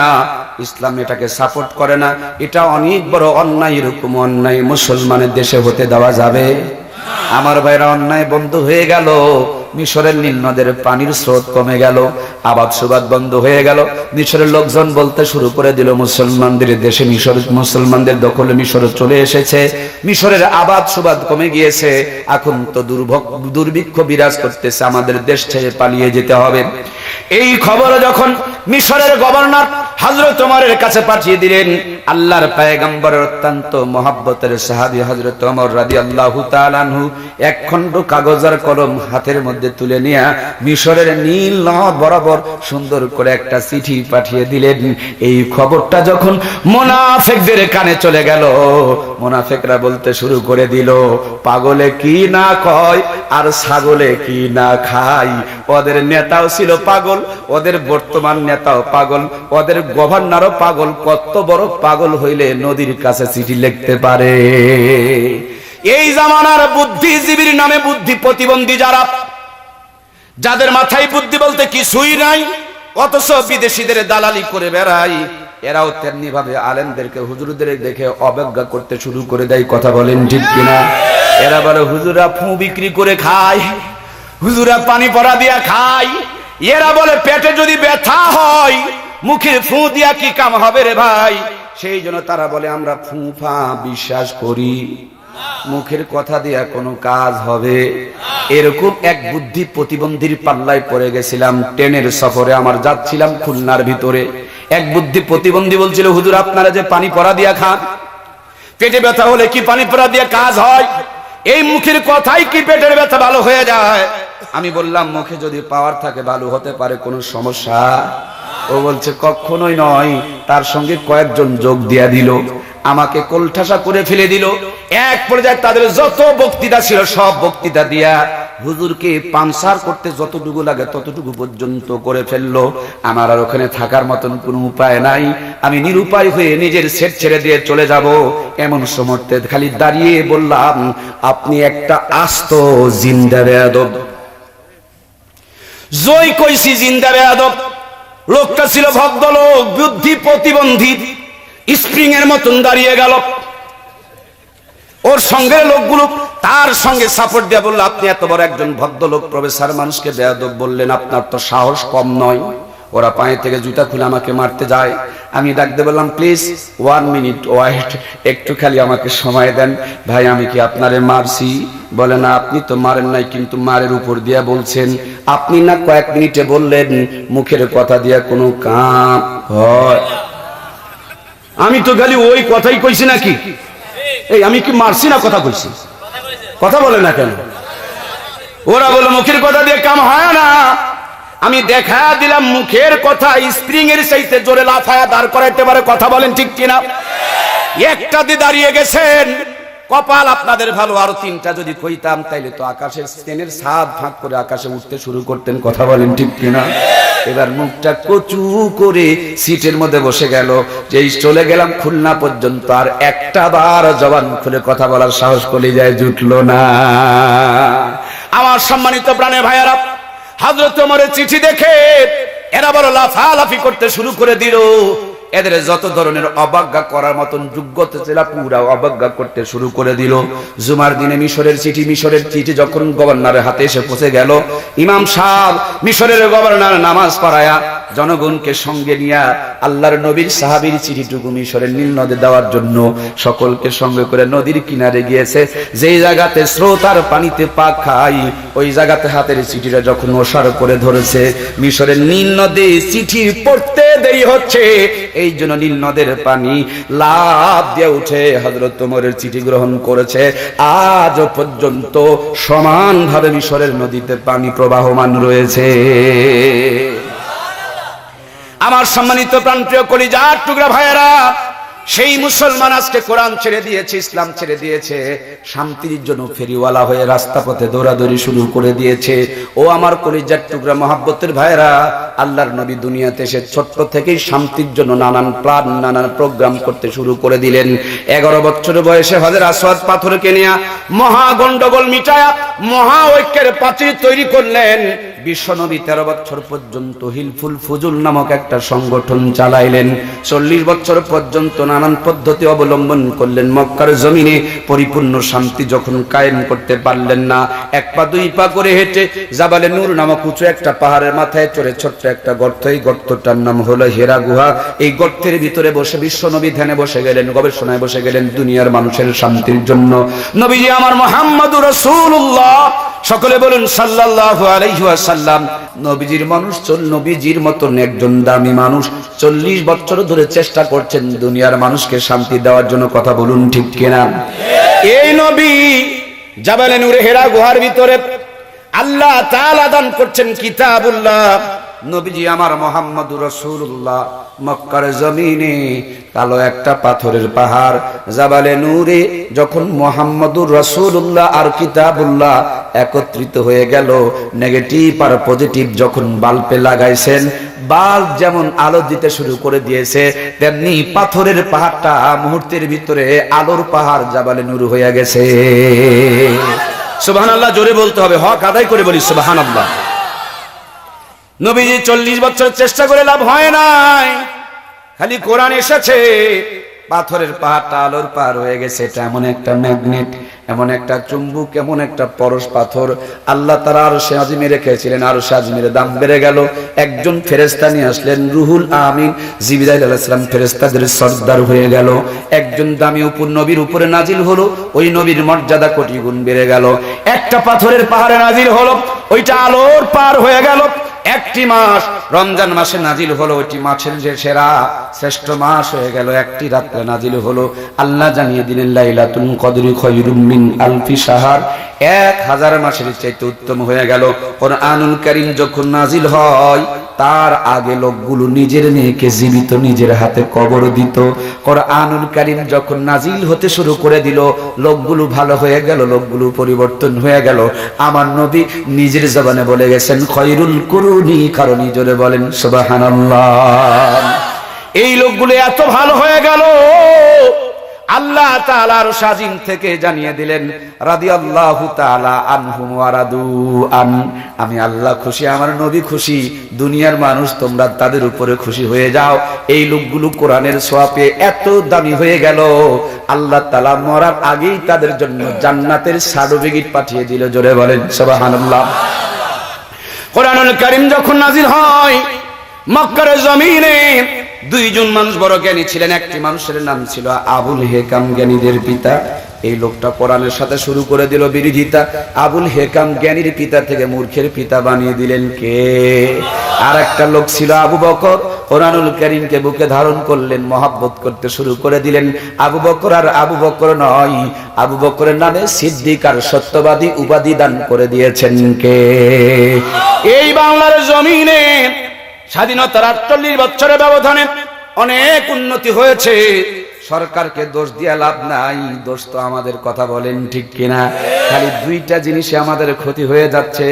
ইসলাম এটাকে সাপোর্ট করে না, এটা অনেক বড় অন্যায়, এরকম অন্যায় মুসলমানের দেশে হতে দেওয়া যাবে। আমার ভাইরা, অন্যায় বন্ধ হয়ে গেল, মিশরের নীল নদের পানির স্রোত কমে গেল, আবাদ সুবাদ বন্ধ হয়ে গেল। মিশরের লোকজন বলতে শুরু করে দিল, মুসলমানদের দেশে মিশর, মুসলমানদের দখলে মিশরে চলে এসেছে, মিশরের আবাদ সুবাদ কমে গিয়েছে, এখন তো দুর্ভিক্ষ বিরাজ করতেছে, আমাদের দেশ ছেড়ে পালিয়ে যেতে হবে। এই খবর যখন মিশরের গভর্নর হযরত ওমরের কাছে পাঠিয়ে দিলেন, আল্লাহর পয়গম্বরের অত্যন্ত মহব্বতের সাহাবী হযরত ওমর রাদিয়াল্লাহু তাআলা আনহু এক খণ্ড কাগজ আর কলম হাতের মধ্যে তুলে নিয়ে মিশরের নীল নদ বরাবর সুন্দর করে একটা চিঠি পাঠিয়ে দিলেন। এই খবরটা যখন মুনাফিকদের কানে চলে গেল, মুনাফিকরা বলতে শুরু করে দিল, পাগলে কি না কয় আর ছাগলে কি না খায়। ওদের নেতাও ছিল পাগল, ওদের বর্তমান নেতাও পাগল, ওদের গভর্নরও পাগল। কত বড় পাগল হইলে নদীর কাছে চিঠি লিখতে পারে। এই জামানার বুদ্ধিজীবীর নামে বুদ্ধি প্রতিবন্ধী যারা, যাদের মাথায় বুদ্ধি বলতে কিছুই নাই, অথচ বিদেশিদের দালালি করে বেড়ায়, এরাও তেমনি ভাবে আলেমদেরকে হুজুরদের দেখে অবজ্ঞা করতে শুরু করে দেয়। কথা বলেন ঠিক কিনা? এরা বলে হুজুরা ফু বিক্রি করে খায়, হুজুরা পানি পড়া দিয়া খায়। এরা বলে পেটে যদি ব্যথা হয় মুখে ফু দিয়া কি কাম হবে রে ভাই। সেই জন্য তারা বলে আমরা ফু ফা বিশ্বাস করি, মুখের কথা দিয়া কোনো কাজ হবে। এরকম এক বুদ্ধি প্রতিবন্ধীর পাল্লায় পড়ে গেছিলাম। ট্রেনের সফরে আমার যাচ্ছিলাম খুলনার ভিতরে, এক বুদ্ধি প্রতিবন্ধী বলছিল, হুজুর আপনারা যে পানি পড়া দিয়া খান, পেটে ব্যথা হলে কি পানি পড়া দিয়া কাজ হয়? এই মুখের কথাই কি পেটের ব্যথা ভালো হয়ে যায়? আমি বললাম মুখে যদি পাওয়ার থাকে ভালো হতে পারে, কোনো সমস্যা? ও বলছে কখনোই নয়। তার সঙ্গে কয়েকজন যোগ দিয়া দিল, আমাকে কোলঠাসা করে ফেলে দিল। এক পর্যায়ে তাদের যত বক্তৃতা ছিল সব বক্তৃতা দিয়া হুজুরকে পানসার করতে যতটুকু লাগে ততটুকু পর্যন্ত করে ফেললো। আমার আর ওখানে থাকার মতন কোনো উপায় নাই, আমি নিরুপায় হয়ে নিজের সেট ছেড়ে দিয়ে চলে যাব। এমন সমর্থে খালি দাঁড়িয়ে বললাম, আপনি একটা আস্ত জিন্দা বেয়াদব। জয় কইছি জিন্দা বেয়াদব। লোকটা ছিল ভদ্রলোক, বুদ্ধি প্রতিবন্ধী, স্প্রিং এর মতন দাঁড়িয়ে গেল। ওর সঙ্গে লোকগুলো তার সঙ্গে সাপোর্ট দিয়ে বলল, আপনি এত বড় একজন ভদ্রলোক, প্রফেসর মানুষকে বেয়াদব বললেন, আপনার তো সাহস কম নয়। ওরা পায়ে থেকে জুতা খুলে আমাকে মারতে যায়। আমি ডাকতে বললাম, প্লিজ 1 মিনিট ওয়েট, একটু খালি আমাকে সময় দেন। ভাই আমি কি আপনারে মারছি? বলে না, আপনি তো মারেন নাই, কিন্তু মারের উপর দিয়া বলছেন। আপনি না কয়েক মিনিটে বললেন মুখের কথা দিয়া কোনো কাম হয়? আমি তো খালি ওই কথাই কইছি নাকি? এই আমি কি মারছি না কথা কইছি? কথা বলে না কেন? ওরা বলে মুখের কথা দিয়ে কাম হয় না। আমি দেখা দিলাম মুখের কথা স্প্রিং এর চাইতে জোরে লাফায়া দাঁড় করাইতে পারে। কথা বলেন ঠিক কিনা? একটা দিয়ে দাঁড়িয়ে গেছেন, কপাল আপনাদের ভালো। আরো 3টা যদি কইতাম তাইলে তো আকাশের ট্রেনের ছাদ ফাঁক করে আকাশে উঠতে শুরু করতেন। কথা বলেন ঠিক কিনা? এবার মুখটা কচু করে সিটের মধ্যে বসে গেল। যেই চলে গেলাম খুলনা পর্যন্ত, আর একটা বার জবান খুলে কথা বলার সাহস কলিজায় জুটলো না। আমার সম্মানিত প্রাণের ভাইয়ারা, হযরত ওমরের চিঠি দেখে এরা বড় লাফালাফি করতে শুরু করে দিল। এদের যত ধরনের অবজ্ঞা করার মতন যোগ্যতা ছিল পুরা অবজ্ঞা করতে শুরু করে দিল। জুমার দিনে মিশরের চিঠি যখন গভর্নরের হাতে এসে পৌঁছে গেল, ইমাম সাহেব মিশরের গভর্নর নামাজ পড়ায়া জনগণকে সঙ্গে নিয়ে আল্লাহর নবীর সাহাবীর চিঠিটুকু মিশরের নীল নদে দেওয়ার জন্য সকলকে সঙ্গে করে নদীর কিনারে গিয়েছে। যেই জায়গাতে স্রোত আর পানিতে পা খাই, ওই জায়গাতে হাতের চিঠিটা যখন ওসার করে ধরেছে, মিশরের নীল নদে চিঠি পড়তে দেরি হচ্ছে। এই জন্য নীল নদের পানি লাফ দিয়ে উঠে হযরত ওমরের চিঠি গ্রহণ করেছে। আজ পর্যন্ত সমানভাবে মিশরের নদীতে পানি প্রবাহমান রয়েছে। আমার সম্মানিত প্রাণপ্রিয় কলিজার টুকরা ভাইয়েরা, সেই মুসলমান আজকে কোরআন ছেড়ে দিয়েছে, ইসলাম ছেড়ে দিয়েছে, শান্তির জন্য ফেরিওয়ালা হয়ে রাস্তা পথে দৌড়াদৌড়ি শুরু করে দিয়েছে। ও আমার কলিজার টুকরা মহাব্বতের ভাইয়েরা, আল্লাহর নবী দুনিয়াতে এসে ছোট্ট থেকেই শান্তির জন্য নানান প্ল্যান, নানান প্রোগ্রাম করতে শুরু করে দিলেন। 11 বছর বয়সে হযরত আসওয়াদ পাথরকে নিয়ে মহা গন্ডগোল মিটায়া মহা ঐক্যের প্রাচীর তৈরি করলেন। বিশ্বনবী 13 বছর পর্যন্ত হিলফুল ফুজুল নামক একটা সংগঠন চালাইলেন। 40 বছর পর্যন্ত নানান পদ্ধতি অবলম্বন করলেন। মক্কার জমিনে পরিপূর্ণ শান্তি যখন কায়েম করতে পারলেন না, 1 পা 2 পা করে হেঁটে জাবালে নূর নামক উঁচু একটা পাহাড়ের মাথায় চড়ে ছোট্ট একটা গর্ত, এই গর্তটার নাম হলো হেরা গুহা। এই গর্তের ভিতরে বসে বিশ্বনবী ধ্যানে বসে গেলেন, গবেষণায় বসে গেলেন দুনিয়ার মানুষের শান্তির জন্য। নবীজি আমার মুহাম্মদুর রাসূলুল্লাহ, সকলে বলুন সাল্লাল্লাহু আলাইহি ওয়াসাল্লাম। নবীজির মতন একজন দামি মানুষ 40 বছর ধরে চেষ্টা করছেন দুনিয়ার মানুষকে শান্তি দেওয়ার জন্য। কথা বলুন ঠিক কিনা? এই নবী জাবালে নূরে হেরা গুহার ভিতরে আল্লাহ তাআলা দান করছেন কিতাবুল্লাহ, নবীজি আমার মুহাম্মদুর রাসূলুল্লাহ মক্কার জমিনে কালো একটা পাথরের পাহাড় জাবালে নূরে যখন মুহাম্মদুর রাসূলুল্লাহ আর কিতাবুল্লাহ একত্রিত হয়ে গেল, নেগেটিভ আর পজিটিভ যখন বাল্বে লাগাইছেন, বাল্ব যেমন আলো দিতে শুরু করে দিয়েছে, তেমনি পাথরের পাহাড়টা মুহূর্তের ভিতরে আলোর পাহাড় জাবালে নূর হয়ে গেছে। সুবহানাল্লাহ, জোরে বলতে হবে, হক আদায় করে বলি সুবহানাল্লাহ। নবীজি 40 বছর চেষ্টা করে লাভ হয় নাই, খালি কোরআন এসেছে, পাথরের পাহাড়টা আলোর পাহাড় হয়ে গেছে। এটা এমন একটা ম্যাগনেট, এমন একটা চুম্বক, এমন একটা পরশ পাথর আল্লাহ তাআলা আরশে আজিমে রেখেছিলেন। আরশে আজিমের দাম বেড়ে গেল। একজন ফেরেশতা নিয়ে আসলেন, রুহুল আমিন জিবরাইল আলাইহিস সালাম ফেরেশতাদের সরদার হয়ে গেল। একজন দামি উপর নবীর উপরে নাজিল হলো, ওই নবীর মর্যাদা কোটি গুণ বেড়ে গেল। একটা পাথরের পাহাড়ে নাজিল হলো, ওইটা আলোর পার হয়ে গেল। একটি মাস রমজান মাসে নাজিল হলো, ওইটি মাসের যে সেরা শ্রেষ্ঠ মাস হয়ে গেল। একটি রাত্রে নাজিল হলো, আল্লাহ জানিয়ে দিলেন লাইলাতুল কদরি খায়রুম মিন আলফি শাহর, 1000 মাসের চাইতে উত্তম হয়ে গেল। কোরআনুল কারীম যখন নাজিল হয়, তার আগে লোকগুলো নিজের মেয়েকে জীবিত নিজের হাতে কবর দিত। কোরআনুল কারীম যখন নাজিল হতে শুরু করে দিল, লোকগুলো ভালো হয়ে গেল, লোকগুলো পরিবর্তন হয়ে গেল। আমার নবী নিজের জবানে বলে গেছেন খয়রুল কুরুনি, কারণ জোরে বলেন সুবহানাল্লাহ। এই লোকগুলো এত ভালো হয়ে গেল, আল্লাহ তাআলা আরশ আজিম থেকে জানিয়ে দিলেন রাদিয়াল্লাহু তাআলা আনহুম ওয়া রাদু আন, আমি আল্লাহ খুশি, আমার নবী খুশি, দুনিয়ার মানুষ তোমরা তাদের উপরে খুশি হয়ে যাও। এই লোকগুলো কোরআনের ছোঁয়াপে এত দামি হয়ে গেল, আল্লাহ তাআলা মরার আগেই তাদের জন্য জান্নাতের সার্টিফিকেট পাঠিয়ে দিল। জোরে বলেন সুবহানাল্লাহ। কোরআনুল কারীম যখন নাজিল হয়, মক্কার জমিনে দুইজন মানুষ বড় জ্ঞানী ছিলেন। একটি মানুষের নাম ছিল আবুল হেকাম, জ্ঞানীদের পিতা। এই লোকটা কোরআনের সাথে শুরু করে দিল বিরোধিতা। আবুল হেকাম জ্ঞানীর পিতা থেকে মূর্খের পিতা বানিয়ে দিলেন কে? আর একটা লোক ছিল আবু বকর, কোরআনুল কারীমকে বুকে ধারণ করলেন, মহব্বত করতে শুরু করে দিলেন। আবু বকর আর আবু বকর নয়, আবু বকরের নামে সিদ্দিক আর সত্যবাদী উপাধি দান করে দিয়েছেন কে? এই বাংলার জমিনে স্বাধীনতার 48 বছরের ব্যবধানে অনেক উন্নতি হয়েছে। সরকারকে দোষ দিয়ে লাভ নাই, দোষ তো আমাদের, কথা বলেন ঠিক কিনা? খালি দুইটা জিনিসে আমাদের ক্ষতি হয়ে যাচ্ছে।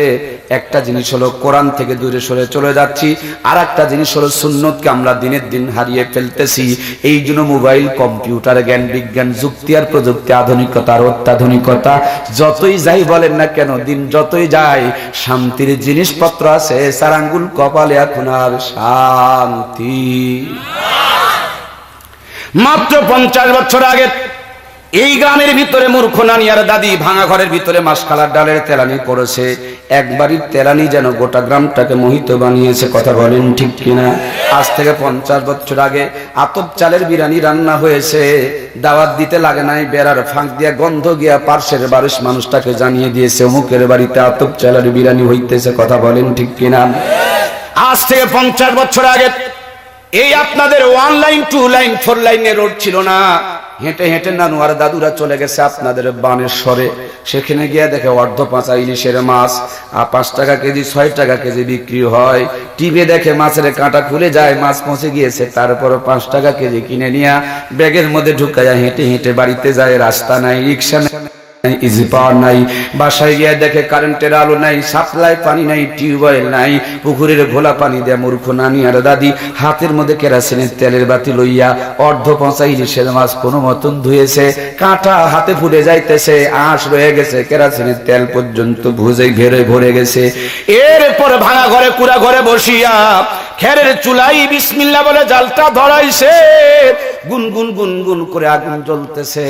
একটা জিনিস হলো কোরআন থেকে দূরে সরে চলে যাচ্ছি, আর একটা জিনিস হলো সুন্নতকে আমরা দিনের দিন হারিয়ে ফেলতেছি। এই জন্য মোবাইল, কম্পিউটার, জ্ঞান বিজ্ঞান, যুক্তি আর প্রযুক্তি, আধুনিকতা আর অত্যাধুনিকতা যতই যাই বলেন না কেন, দিন যতই যায়, শান্তির জিনিসপত্র আছে 4 আঙ্গুল কপালে, এখন আর শান্তি। মাত্র 50 বছর আগে এই গ্রামের ভিতরে মূর্খ নানি আর দাদি ভাঙা ঘরের ভিতরে মাসকালার ডালের তেলানি করেছে। একবারই তেলানি যেন গোটা গ্রামটাকে মোহিত বানিয়েছে, কথা বলেন ঠিক কিনা? আজ থেকে 50 বছর আগে আতপ চালের বিরিয়ানি রান্না হয়েছে, দাওয়াত দিতে লাগে নাই, বেড়ার ফাঁক দিয়া গন্ধ গিয়া পার্শ্বের বাড়ির মানুষটাকে জানিয়ে দিয়েছে অমুকের বাড়িতে আতপ চালের বিরিয়ানি হইতেছে, কথা বলেন ঠিক কিনা? আজ থেকে 50 বছর আগে এই আপনাদের 1 লাইন 2 লাইন 4 লাইনের রোড ছিল না। হেঁটে হেঁটে নানু আর দাদুরা চলে গেছে আপনাদের বানেশ্বরে। সেখানে গিয়ে দেখে অর্ধ পাঁচা ইলিশের মাছ 5 টাকা কেজি, 6 টাকা কেজি বিক্রি হয়। টিভি দেখে মাছের কাঁটা খুলে যায়, মাছ পৌঁছে গিয়েছে, তারপর 5 টাকা কেজি কিনে নিয়ে ব্যাগের মধ্যে ঢুকাইয়া হেঁটে হেঁটে বাড়িতে যায়। রাস্তা নাই, রিক্সা নাই, ইজি পাওয়ার নাই। বাসায় গিয়ে দেখে কারেন্টের আলো নাই, সাপ্লাই পানি নাই, টিউবওয়েল নাই। পুকুরের ঘোলা পানি দেয়া মূর্খ নানি আর দাদি হাতের মধ্যে কেরাসিনের তেলের বাতি লইয়া অর্ধ পচা ইলিশের মাছ কোনো মতন ধুয়েছে, কাঁটা হাতে ফুটে যাইতেছে, আঁশ রয়ে গেছে, কেরাসিনের তেল পর্যন্ত ভুজে ভরে গেছে। এরপর ভাঙা ঘরে কুড়া ঘরে বসিয়া খেরের চুলাই বিসমিল্লাহ বলে জালটা ধরাইছে, গুনগুন গুনগুন করে আগুন জ্বলতেছে।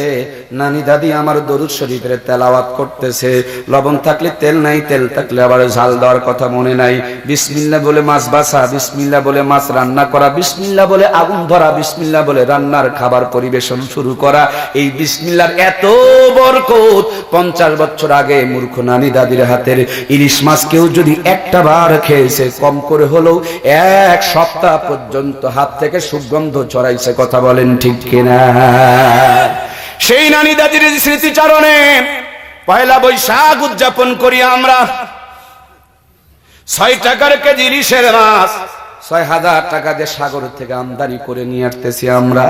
নানি দাদি আমার দরুদ শরীফের তেলাওয়াত করতেছে। লবণ থাকলে তেল নাই, তেল থাকলে আবার ঝাল দেওয়ার কথা মনে নাই। বিসমিল্লাহ বলে মাছ বাছা, বিসমিল্লাহ বলে মাছ রান্না করা, বিসমিল্লাহ বলে আগুন ধরা, বিসমিল্লাহ বলে রান্নার খাবার পরিবেশন শুরু করা। এই বিসমিল্লাহর এত বরকত 50 বছর আগে মূর্খ নানি দাদির হাতের ইলিশ মাছ কেউ যদি একটা বার খেয়েছে, কম করে হলেও 1 সপ্তাহ পর্যন্ত হাত থেকে সুগন্ধ ছড়াইছে, কথা বলেন ঠিক কিনা? সেই নানি দাদির স্মৃতিচারণে পয়লা বৈশাখ উদযাপন করি আমরা। 6 টাকার কেজি ইলিশের মাছ 6000 টাকা দিয়ে সাগর থেকে আমদানি করে নিয়ে আসতেছি আমরা।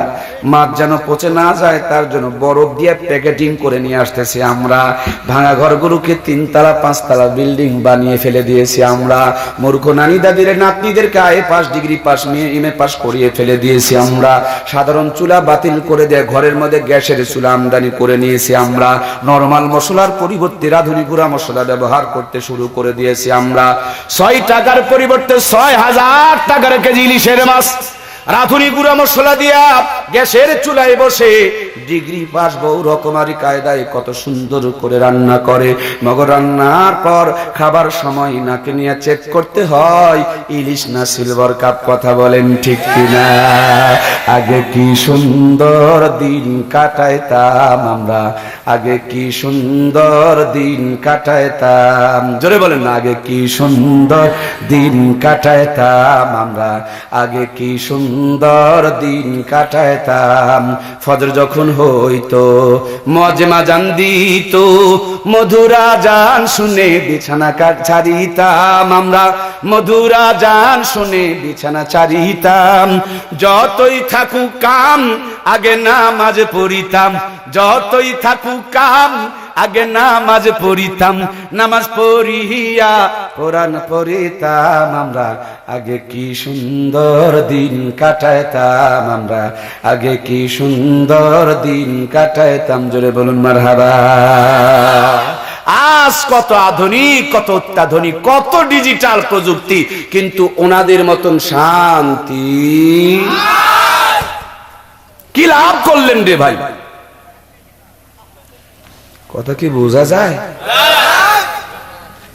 মাছ যেন পচে না যায় তার জন্য বরফ দিয়ে প্যাকেটিং করে নিয়ে আসতেছি আমরা। ভাঙা ঘরগুলোকে 3 তলা 5 তলা বিল্ডিং বানিয়ে ফেলে দিয়েছি আমরা। মূর্খ নানি দাদির নাতনিদেরকে IA pass degree pass MA pass করিয়ে ফেলে দিয়েছি আমরা। সাধারণ চুলা বাতিল করে দিয়ে ঘরের মধ্যে গ্যাসের চুলা আমদানি করে নিয়েছি আমরা। নরমাল মশলার পরিবর্তে রাঁধুনি গুঁড়া মশলা ব্যবহার করতে শুরু করে দিয়েছি আমরা। 6 টাকার পরিবর্তে 6000 টাকার কেজি ইলিশের মাছ রাঁধুনি গুঁড়া মশলা দিয়া গ্যাসের চুলায় বসে ডিগ্রি পাস বহু রকমারি কায়দায় কত সুন্দর করে রান্না করে। মগর রান্নার পর খাবার সময় নাকে নিয়ে চেক করতে হয় ইলিশ না সিলভার কাপ। কথা বলেন ঠিক কিনা? আগে কি সুন্দর দিন কাটাইতাম আমরা, আগে কি সুন্দর দিন কাটাইতাম। জোরে বলেন না, আগে কি সুন্দর দিন কাটাইতাম আমরা, আগে কি সুন্দর দিন কাটাইতাম। ফজর যখন হইতো মজমা জান দিত মধুরা জান শুনে বিছানা ছাড়িতাম আমরা, মধুরা জান শুনে বিছানা ছাড়িতাম। যতই থাকুক কাম আগে নামাজ পড়িতাম, যতই থাকুক কাম আগে নামাজ পড়িতাম। নামাজ পড়িয়া কোরআন পড়িতাম আমরা, আগে কি সুন্দর দিন কাটাইতাম আমরা, আগে কি সুন্দর দিন কাটাইতাম। জোরে বলুন মারহাবা। আজ কত আধুনিক, কত অত্যাধুনিক, কত ডিজিটাল প্রযুক্তি, কিন্তু ওনাদের মতন শান্তি কি লাভ করলেন রে ভাই? কথা কি বোঝা যায়?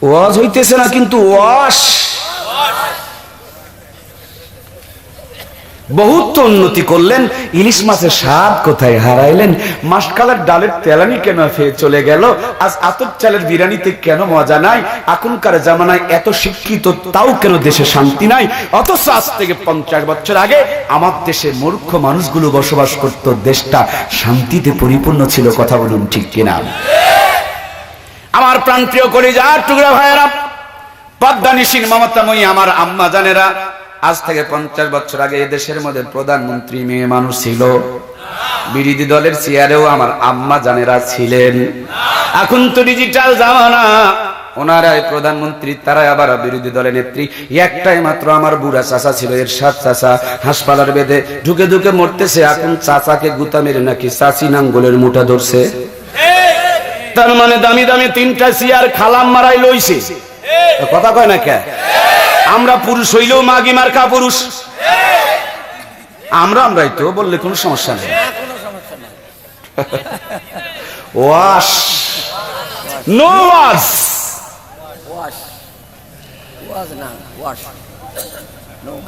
ওয়াজ হইতেছে না কিন্তু ওয়াশ বহুত উন্নতি করলেন। ইলিশ মাছের স্বাদ কোথায় হারাইলেন? মাসকালার ডালের তেলানি কেন ফেয়ে চলে গেল? আজ আতপ চালের বিরিয়ানিতে কেন মজা নাই? এখনকার জামানায় এত শিক্ষিত তাও কেন দেশে শান্তি নাই? অথচ আজ থেকে 50 বছর আগে আমার দেশে মূর্খ মানুষগুলো বসবাস করত, দেশটা শান্তিতে পরিপূর্ণ ছিল। কথা বলুন ঠিক কিনা? আমার প্রান্তীয় কলিজার টুকরা ভাইয়েরা, পদ্মা নিশিন মমতাময়ী আমার আম্মা জানেরা, আজ থেকে 50 বছর আগে এদেশের মধ্যে প্রধানমন্ত্রী মেয়ে মানুষ ছিল। বিরোধী দলের চেয়ারেও আমার আম্মা জানেরা ছিলেন। এখন তো ডিজিটাল জামানা, ওনারাই প্রধানমন্ত্রী, তারাই আবার বিরোধী দলের নেত্রী। একটাই মাত্র আমার বুড়া চাচা ছিল, এরশাদ চাচা, হাসপাতালের বেঁধে ঢুকে ঢুকে মরতেছে। এখন চাচাকে গুতা মেরে নাকি চাচি নাঙ্গলের মুঠা ধরছে। তার মানে দামি দামি 3টা চেয়ার খালাম মারাই লইছে। কথা কয় না কে? আমরা পুরুষ হইলেও মাগি মার্কা পুরুষ। আমরাই তো বললে কোনো সমস্যা নেই। ওয়াশ নো ওয়াশ,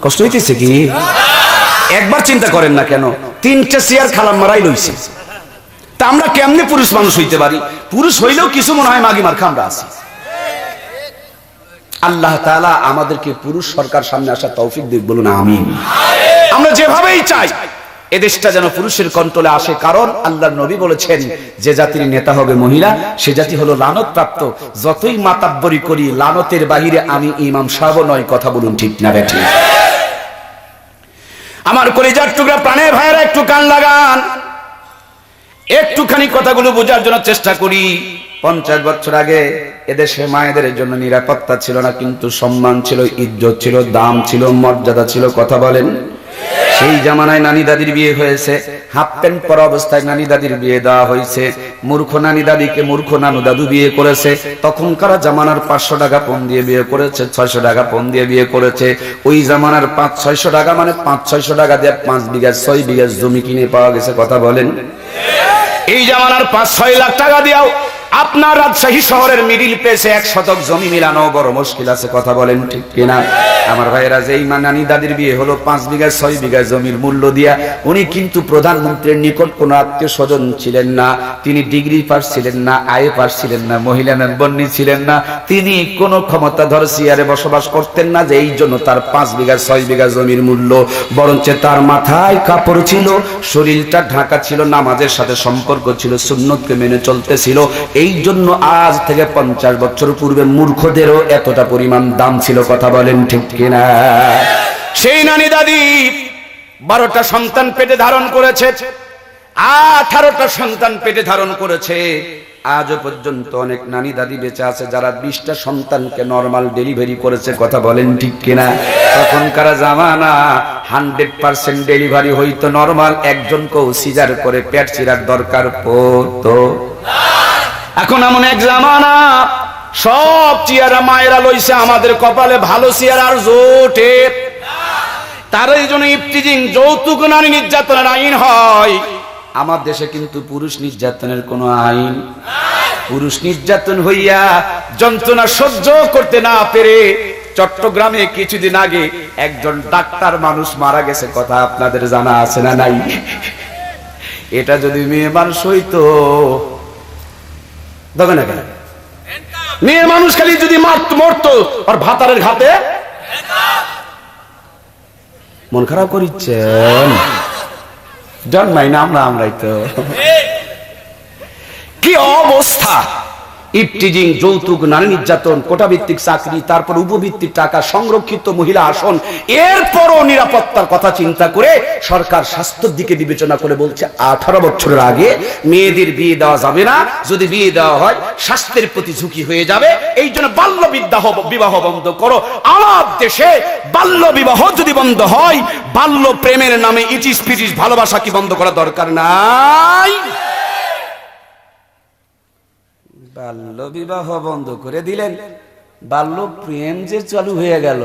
কষ্ট হইতেছে কি? একবার চিন্তা করেন না কেন 3টা চেয়ার খালাম মারাই লইছে। তা আমরা কেমনে পুরুষ মানুষ হইতে পারি? পুরুষ হইলেও কিছু মনে হয় মাগি মার্কা আমরা আছি। আল্লাহ তাআলা আমাদেরকে পুরুষ সরকার সামনে আসার তৌফিক দিক, বলুন আমিন। আমরা যেভাবেই চাই এদেশটা যেন পুরুষের কন্ট্রোলে আসে, কারণ আল্লাহর নবী বলেছেন যে জাতির নেতা হবে মহিলা সে জাতি হলো লানত প্রাপ্ত। যতই মাতাব্বরি করি লানতের বাহিরে আমি ইমাম সাহেব নয়। কথা বলুন ঠিক না বেঠিক? আমার কলিজার টুকরা প্রাণের ভাইয়েরা একটু কান লাগান, একটুখানি কথাগুলো বোঝার জন্য চেষ্টা করি। 50 বছর আগে এদেশে মায়েদের জন্য নিরাপত্তা ছিল না, কিন্তু সম্মান ছিল, ইজ্জত ছিল, দাম ছিল, মর্যাদা ছিল। কথা বলেন? সেই জামানায় নানি দাদির বিয়ে হয়েছে, হাফ প্যান্ট পরা অবস্থায় নানি দাদির বিয়ে দেওয়া হয়েছে। মূর্খ নানি দাদিকে মূর্খ নানু দাদু বিয়ে করেছে। তখনকার জামানার 500 টাকা পণ দিয়ে বিয়ে করেছে, 600 টাকা পণ দিয়ে বিয়ে করেছে। ওই জামানার 500-600 টাকা মানে 500-600 টাকা দিয়ে 5 বিঘা 6 বিঘা জমি কিনে পাওয়া গেছে। কথা বলেন? এই জামানার 5-6 লাখ টাকা দিয়াও আপনার রাজশাহী শহরের মিডিল প্লেসে 1 শতক জমি মিলানো বড় মুশকিল আছে। কথা বলেন ঠিক কিনা? আমার ভাইয়েরা, যেই নানি দাদির বিয়ে হলো 5 বিঘা 6 বিঘা জমির মূল্য দিয়া, উনি কিন্তু প্রধানমন্ত্রীর নিকট কোনো আত্মীয় স্বজন ছিলেন না, তিনি ডিগ্রি পাস ছিলেন না, আয়ে পাস ছিলেন না, মহিলা মেম্বার ছিলেন না, তিনি কোনো ক্ষমতাধর চেয়ারে বসবাস করতেন না, যে এই জন্য তার 5 বিঘা 6 বিঘা জমির মূল্য। বরঞ্চ তার মাথায় কাপড় ছিল, শরীরটা ঢাকা ছিল, নামাজের সাথে সম্পর্ক ছিল, সুন্নতকে মেনে চলতেছিল। এই জন্য আজ থেকে 50 বছর পূর্বে মূর্খদেরও এতটা পরিমাণ দাম ছিল, কথা বলেন ঠিক কিনা? সেই নানি দাদি 12টা সন্তান পেটে ধারণ করেছে, 18টা সন্তান পেটে ধারণ করেছে। আজও পর্যন্ত অনেক নানি দাদি বেঁচে আছে যারা 20টা সন্তানকে নরমাল ডেলিভারি করেছে, কথা বলেন ঠিক কিনা? তখনকার জামানা 100% ডেলিভারি হইতো নরমাল, একজনকেও সিজার করে পেট চিরার দরকার পড়তো। এখন এমন এক জামানা, সব চেয়ারা মায়েরা লইছে, আমাদের কপালে ভালো চেয়ার আর জোটে। তার এই জন্য ইফতিজিং যৌতুক নারী নির্যাতনের আইন হয়। আমার দেশে কিন্তু পুরুষ নির্যাতনের কোনো আইন, পুরুষ নির্যাতন হইয়া যন্ত্রণা সহ্য করতে না পেরে চট্টগ্রামে কিছুদিন আগে একজন ডাক্তার মানুষ মারা গেছে, কথা আপনাদের জানা আছে না নাই? এটা যদি মেয়ে মানুষ হইতো, দেখো না কেন মেয়ে মানুষ খালি যদি মরতো আর ভাতারের ঘাতে, মন খারাপ করিচ্ছেন? জন্মাই না আমরাই তো। কি অবস্থা! ইফটিজিং, যৌতুক, নারী নির্যাতন, কোটাভিত্তিক চাকরি, তারপর উপভিত্তিক টাকা, সংরক্ষিত মহিলা আসন, এরপরও নিরাপত্তার কথা চিন্তা করে সরকার স্বাস্থ্যের দিকে বিবেচনা করে বলছে 18 বছরের আগে মেয়েদের বিয়ে দেওয়া যাবে না, যদি বিয়ে দেওয়া হয় স্বাস্থ্যের প্রতি ঝুঁকি হয়ে যাবে, এই জন্য বাল্য বিবাহ বন্ধ করো। আমার দেশে বাল্য বিবাহ যদি বন্ধ হয়, বাল্য প্রেমের নামে ইটিস পিটিস ভালোবাসা কি বন্ধ করা দরকার নাই? বাল্য বিবাহ বন্ধ করে দিলেন, বাল্য প্রেম যে চালু হয়ে গেল।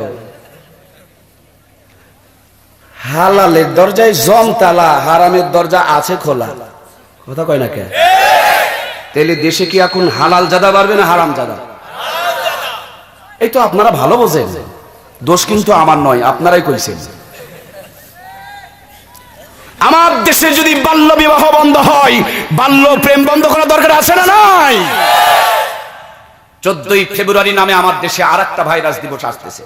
হালালের দরজায় জং তালা, হারামের দরজা আছে খোলা, কথা কয় না কে? তাহলে দেশে কি এখন হালাল জাদা বাড়বে না হারাম জাদা? এই তো আপনারা ভালো বোঝেন, দোষ কিন্তু আমার নয়, আপনারাই কইছেন। আমার দেশে যদি বাল্য বিবাহ বন্ধ হয়, বাল্য প্রেম বন্ধ করা দরকার আছে না নাই? 14ই ফেব্রুয়ারি নামে আমার দেশে আরেকটা ভাইরাস দিবস আসতেছে।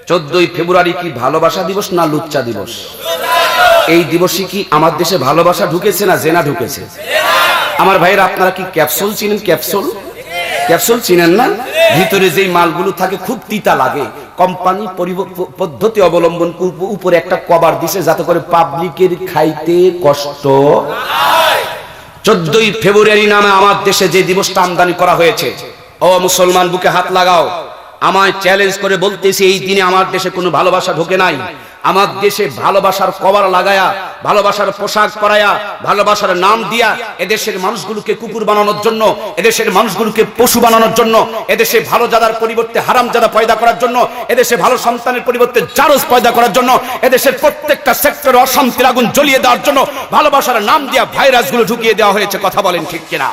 14ই ফেব্রুয়ারি কি ভালোবাসা দিবস না লুচ্চা দিবস? এই দিবসে কি আমার দেশে ভালোবাসা ঢুকেছে না জেনা ঢুকেছে? আমার ভাইরা, আপনারা কি ক্যাপসুল চিনেন? ক্যাপসুল চিনেন না? ভিতরে যেই মালগুলো থাকে খুব তিতা লাগে, কোম্পানি পদ্ধতি অবলম্বন উপরে একটা কভার দিছে যাতে করে পাবলিকের খাইতে কষ্ট। 14ই ফেব্রুয়ারি নামে আমার দেশে যে দিবসটা আমদানি করা হয়েছে, ও মুসলমান বুকে হাত লাগাও, আমায় চ্যালেঞ্জ করে বলতেছি, এই দিনে আমার দেশে কোনো ভালোবাসা ঢোকে নাই। আমার দেশে ভালোবাসার কভার লাগায়া, ভালোবাসার পোশাক পরায়া, ভালোবাসার নাম দিয়া এদেশের মানুষগুলোকে কুকুর বানানোর জন্য, এদেশের মানুষগুলোকে পশু বানানোর জন্য, এদেশে ভালো জাদার পরিবর্তে হারাম জাদা পয়দা করার জন্য, এদেশে ভালো সন্তানের পরিবর্তে জারজ পয়দা করার জন্য, এদেশের প্রত্যেকটা সেক্টরে অশান্তির আগুন জ্বলিয়ে দেওয়ার জন্য ভালোবাসার নাম দিয়া ভাইরাসগুলো ঢুকিয়ে দেওয়া হয়েছে, কথা বলেন ঠিক কিনা?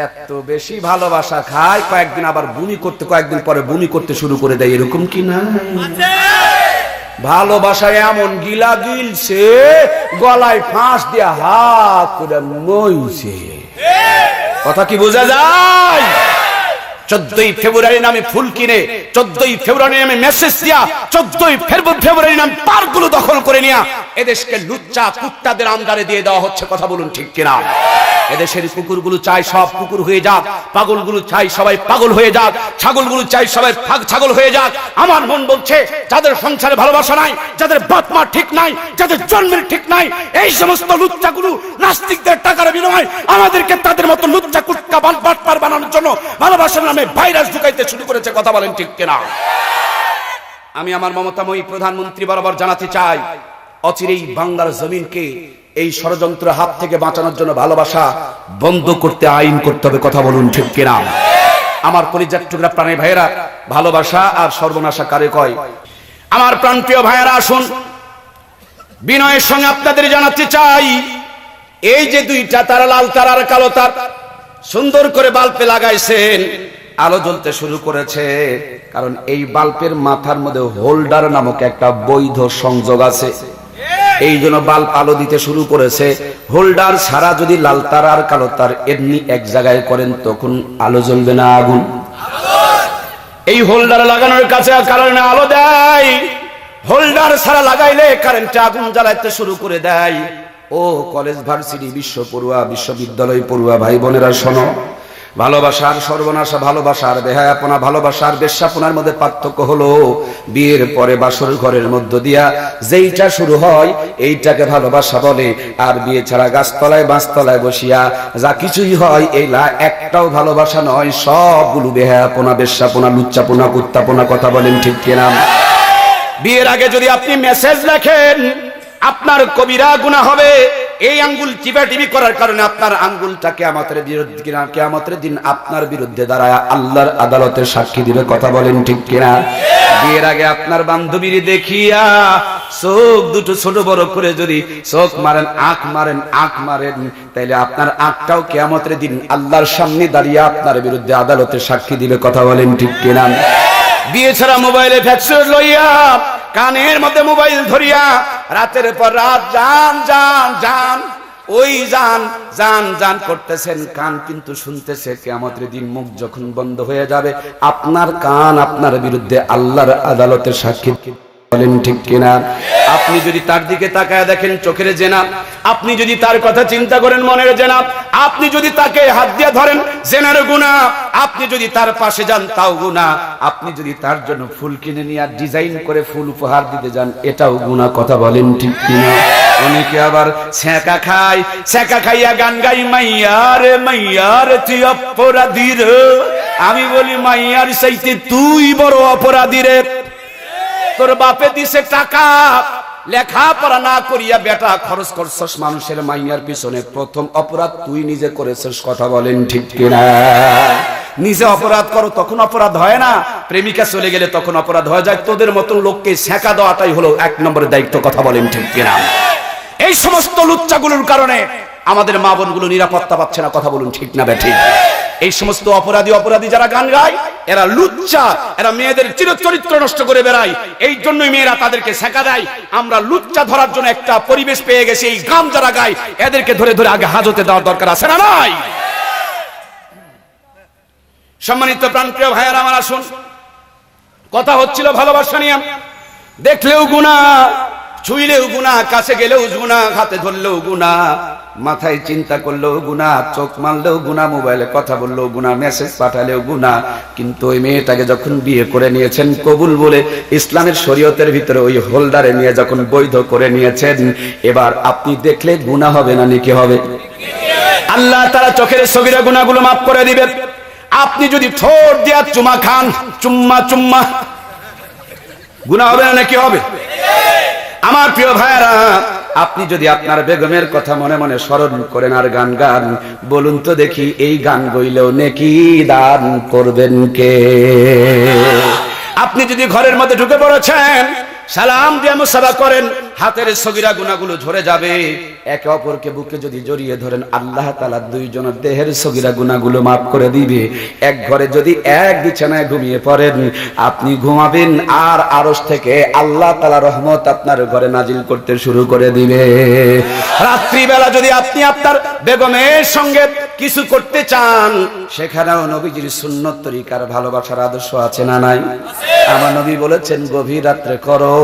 এত বেশি ভালোবাসা খায়, কয়েকদিন আবার বমি করতে, কয়েকদিন পরে বমি করতে শুরু করে দেয়, এরকম কি না? ভালোবাসায় এমন গিলা গিলছে, গলায় ফাঁস দিয়া হাত করে মইছে, কথা কি বোঝা যায়? 14ই ফেব্রুয়ারি নামে ফুল কিনে, 14ই ফেব্রুয়ারি নামে মেসেজ দিয়া, 14ই ফেব্রুয়ারি নামে পার্কগুলো দখল করে নিয়া এদেশকে লুচ্চা কুত্তাদের আন্ডারে দিয়ে দেওয়া হচ্ছে, কথা বলুন ঠিক কিনা? এদেশের কুকুরগুলো চাই সব কুকুর হয়ে যাক, পাগলগুলো চাই সবাই পাগল হয়ে যাক, ছাগলগুলো চাই সবাই ছাগল হয়ে যাক। আমার মন বলছে, যাদের সংসারে ভালোবাসা নাই, যাদের বাপ মা ঠিক নাই, যাদের জন্মের ঠিক নাই, এই সমস্ত লুচ্চাগুলো নাস্তিকদের টাকার বিনিময়ে আমাদেরকে তাদের মতো লুচ্চা কুটকা বাটপার বানানোর জন্য ভালোবাসার নামে ভাইরাস ঢুকাইতে শুরু করেছে, কথা বলেন ঠিক কিনা? আমি আমার মমতাময়ী প্রধানমন্ত্রী বরাবর জানাতে চাই, অচিরেই বাংলার জমিনকে এই ষড়যন্ত্র হাত থেকে বাঁচানোর জন্য ভালোবাসা বন্ধ করতে আইন করতে হবে, কথা বলুন ঠিক কিনা? আমার কলিজার টুকরা প্রাণের ভাইয়েরা, ভালোবাসা আর সর্বনাশা কারে কয়? আমার প্রাণপ্রিয় ভাইয়েরা, আসুন বিনয়ের সঙ্গে আপনাদের জানাতে চাই, এই যে দুইটা তারা, লাল তার আর কালো তার, সুন্দর করে বাল্বে লাগাইছেন, আলো জ্বলতে শুরু করেছে, কারণ এই বাল্বের মাথার মধ্যে হোল্ডার নামক একটা বৈধ সংযোগ আছে, এই জন্য বাল্ব আলো দিতে শুরু করেছে। হোল্ডার ছাড়া যদি লাল তার আর কালো তার এমনি এক জায়গায় করেন, তখন আলো জ্বলবে না, আগুন। এই হোল্ডার লাগানোর কাছে কারণে আলো দেয়, হোল্ডার ছাড়া লাগাইলে কারেন্টে আগুন জ্বালাইতে শুরু করে দেয়। ও কলেজ ভার্সিটি বিশ্ব পড়ুয়া বিশ্ববিদ্যালয় পড়ুয়া ভাই বোনেরা শোনো, ভালোবাসার সর্বনাশা, ভালোবাসার বেহায়াপনা, ভালোবাসার বেশ্যাপনার মধ্যে পার্থক্য হলো বিয়ের পরে বাসর ঘরের মধ্য দিয়া যেইটা শুরু হয় এইটাকে ভালোবাসা বলে, আর বিয়ে ছাড়া গাছতলায় বাঁশতলায় বসিয়া যা কিছুই হয় এইলা একটাও ভালোবাসা নয়, সবগুলো বেহায়াপনা, বেশ্যাপনা, লুচ্চাপনা, কুত্তাপনা। কথা বলেন ঠিক কিনা? বিয়ের আগে যদি আপনি মেসেজ লেখেন আপনার কবিরা গুনাহ হবে। এই আঙ্গুল টিপাটিপি করার কারণে আপনার আঙ্গুলটা কিয়ামতের দিন আপনার বিরুদ্ধে দাঁড়ায় আল্লাহর আদালতে সাক্ষী দিবে। কথা বলেন ঠিক কিনা? বিয়ের আগে আপনার বান্ধবীর দেখিয়া চোখ দুটো ছোট বড় করে যদি চোখ মারেন, আঁখ মারেন, তাইলে আপনার আঁখটাও কিয়ামতের দিন আল্লাহর সামনে দাঁড়িয়ে আপনার বিরুদ্ধে আদালতে সাক্ষী দিবে। কথা বলেন ঠিক কিনা? বিয়ে ছাড়া মোবাইলে ভ্যাকসিন লইয়া কানের মধ্যে মোবাইল ধরিয়া রাতের পর রাত জান ওই জান করতেছেন, কান কিন্তু শুনতেছে। কিয়ামতের দিন মুখ যখন বন্ধ হয়ে যাবে আপনার কান আপনার বিরুদ্ধে আল্লাহর আদালতে সাক্ষী। বলেন ঠিক কিনা? আপনি যদি তার দিকে তাকায় দেখেন চোখের জেনা, আপনি যদি তার কথা চিন্তা করেন মনের জেনা, আপনি যদি তাকে হাত দিয়ে ধরেন জেনার গুনাহ, আপনি যদি তার পাশে যান তাও গুনাহ, আপনি যদি তার জন্য ফুল কিনে নিয়ে ডিজাইন করে ফুল উপহার দিতে যান এটাও গুনাহ। কথা বলেন ঠিক কিনা? অনেকে আবার ছ্যাঁকা খায়, ছ্যাঁকা খাইয়া গান গাই, মাইয়ার তুই অপরাধী রে। আমি বলি মাইয়ার চাইতে তুই বড় অপরাধী রে। তোর বাপে দিছে টাকা, লেখাপড়া না করিয়া বেটা খরচ করছস মানুষের মাইয়ার পিছনে, প্রথম অপরাধ তুই নিজে করেছিস। কথা বলেন ঠিক কিনা? নিজে অপরাধ করো তখন অপরাধ হয় না, প্রেমিকা চলে গেলে তখন অপরাধ হয়ে যায়। তোদের মতন লোককে ছেঁকা দেওয়াটাই হলো 1 নম্বরের দায়িত্ব। কথা বলেন ঠিক কিনা? এই সমস্ত লুচ্চাগুলোর কারণে আমাদের মা বোনগুলো নিরাপত্তা পাচ্ছে না। কথা বলুন ঠিক না বেঠিক? এই সমস্ত অপরাধী যারা গান গায় এরা লুচ্চা, এরা মেয়েদের চিরচরিত্র নষ্ট করে বেড়ায়। এই জন্যই মেয়েরা তাদেরকে শেখা দেয়। আমরা লুচ্চা ধরার জন্য একটা পরিবেশ পেয়ে গেছি। এই গান যারা গায় এদেরকে ধরে ধরে আগে হাজতে দেওয়ার দরকার আছে না নাই? সম্মানিত প্রাণপ্রিয় ভাইয়েরা আমার, আসুন, কথা হচ্ছিল ভালোবাসা নিয়ে। দেখলেও গুনাহ, ছুঁইলেও গুনাহ, কাছে গেলেও গুনাহ, হাতে ধরলেও গুনাহ, মাথায় চিন্তা করলেও গুনাহ, চোখ মারলেও গুনাহ, মোবাইলে কথা বললেও গুনাহ, মেসেজ পাঠালেও গুনাহ। কিন্তু ওই মেয়েটাকে যখন বিয়ে করে নিয়েছেন কবুল বলে ইসলামের শরীয়তের ভিতরে ওই হোল্ডারে নিয়ে যখন বৈধ করে নিয়েছেন, এবার আপনি দেখলে গুনাহ হবে না নেকি হবে? আল্লাহ তাআলা চোখের সগীরা গুনাহগুলো মাফ করে দিবেন। আপনি যদি ঠোঁট দিয়া চুমা খান, চুম্মা, গুনাহ হবে না নাকি হবে? আমার প্রিয় ভাইরা, আপনি যদি আপনার বেগমের কথা মনে মনে স্মরণ করেন আর গান গান, বলুন তো দেখি এই গান গইলেও নেকি দান করবেন কে? আপনি যদি ঘরের মধ্যে ঢুকে পড়েছেন, সালাম দিয়ে মুসাফা করেন, হাতের সগীরা গুনাহগুলো ঝরে যাবে। একে অপরকে বুকে যদি জড়িয়ে ধরেন আল্লাহ তাআলা দুইজনের দেহের সগীরা গুনাহগুলো মাফ করে দিবে। এক ঘরে যদি এক বিছানায় ঘুমিয়ে পড়েন, আপনি ঘুমাবেন আর আরশ থেকে আল্লাহ তাআলা রহমত আপনার ঘরে নাজিল করতে শুরু করে দিবে। রাত্রিবেলা যদি আপনি আপনার বেগমের সঙ্গে কিছু করতে চান, সেখানেও নবীজির সুন্নত তরিকার ভালোবাসার আদর্শ আছে না নাই? আমার নবী বলেছেন গভীর রাত্রে করো,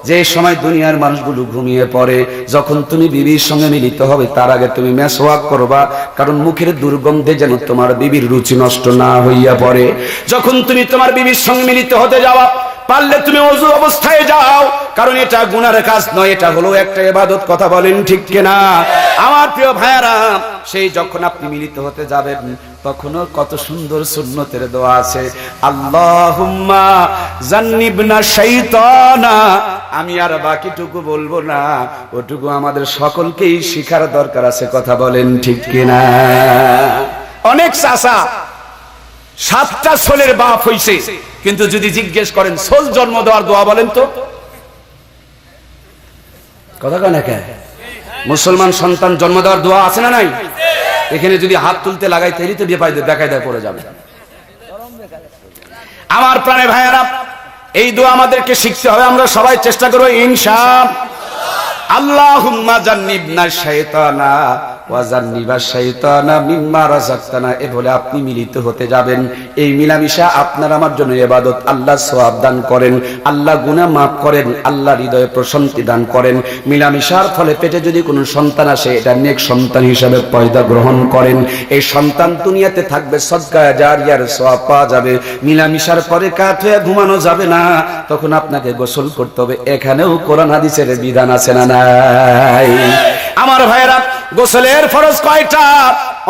যে সময় দুনিয়ার মানুষগুলো ঘুমিয়ে পড়ে। যখন তুমি বিবির সঙ্গে মিলিত হবে তার আগে তুমি মেসওয়াক করবা, কারণ মুখের দুর্গন্ধে যেন তোমার বিবির রুচি নষ্ট না হইয়া পড়ে। যখন তুমি তোমার বিবির সঙ্গে মিলিত হতে যাওয়া, পারলে তুমি ওযু অবস্থায় যাও, কারণ এটা গুনার কাজ নয়, এটা হলো একটা ইবাদত। কথা বলেন ঠিক কিনা? আমার প্রিয় ভাইয়ারা, সেই যখন আপনি মিলিত হতে যাবেন তখনও কত সুন্দর সুন্নতের দোয়া আছে। আল্লাহুম্মা জান্নিবনা শাইতানা। আমি আর বাকিটুকু বলবো না, ওটুকু আমাদের সকলকেই শিখার দরকার আছে। কথা বলেন ঠিক কিনা? অনেক চাচা 7টা ছোলের বাপ হইছে, কিন্তু যদি জিজ্ঞেস করেন ছোল জন্ম দেওয়ার দোয়া বলেন তো, কথা কয় না কে? মুসলমান সন্তান জন্ম দেওয়ার দোয়া আছে না নাই? এখানে যদি হাত তুলতে লাগাই তাহলে তো বেকায়দায় পড়ে যাবে। আমার প্রাণে ভাইয়ারা, এই দোয়া আমাদেরকে শিখতে হবে। আমরা সবাই চেষ্টা করব ইনশাআল্লাহ। আল্লাহুম্মা জান্নিবনা শাইতানা ওয়া জান্নিবা শাইতানা মিম্মা রাযাকতানা, এ বলে আপনি মিলিত হতে যাবেন। এই মিলামিশা আপনার আমার জন্য ইবাদত। আল্লাহ সওয়াব দান করেন, আল্লাহ গুনাহ মাফ করেন, আল্লাহ হৃদয়ে প্রশান্তি দান করেন। মিলামিশার ফলে পেটে যদি কোনো সন্তান আসে, এটা নেক সন্তান হিসেবে পয়দা গ্রহণ করেন। এই সন্তান দুনিয়াতে থাকবে, সদকা জারিয়ার সওয়াব পাওয়া যাবে। মিলামিশার পরে কাত হয়ে ঘুমানো যাবে না, তখন আপনাকে গোসল করতে হবে। এখানেও কোরআন হাদিসের বিধান আছে না নাই? আমার ভাইরা, গোসলের ফরজ কয়টা?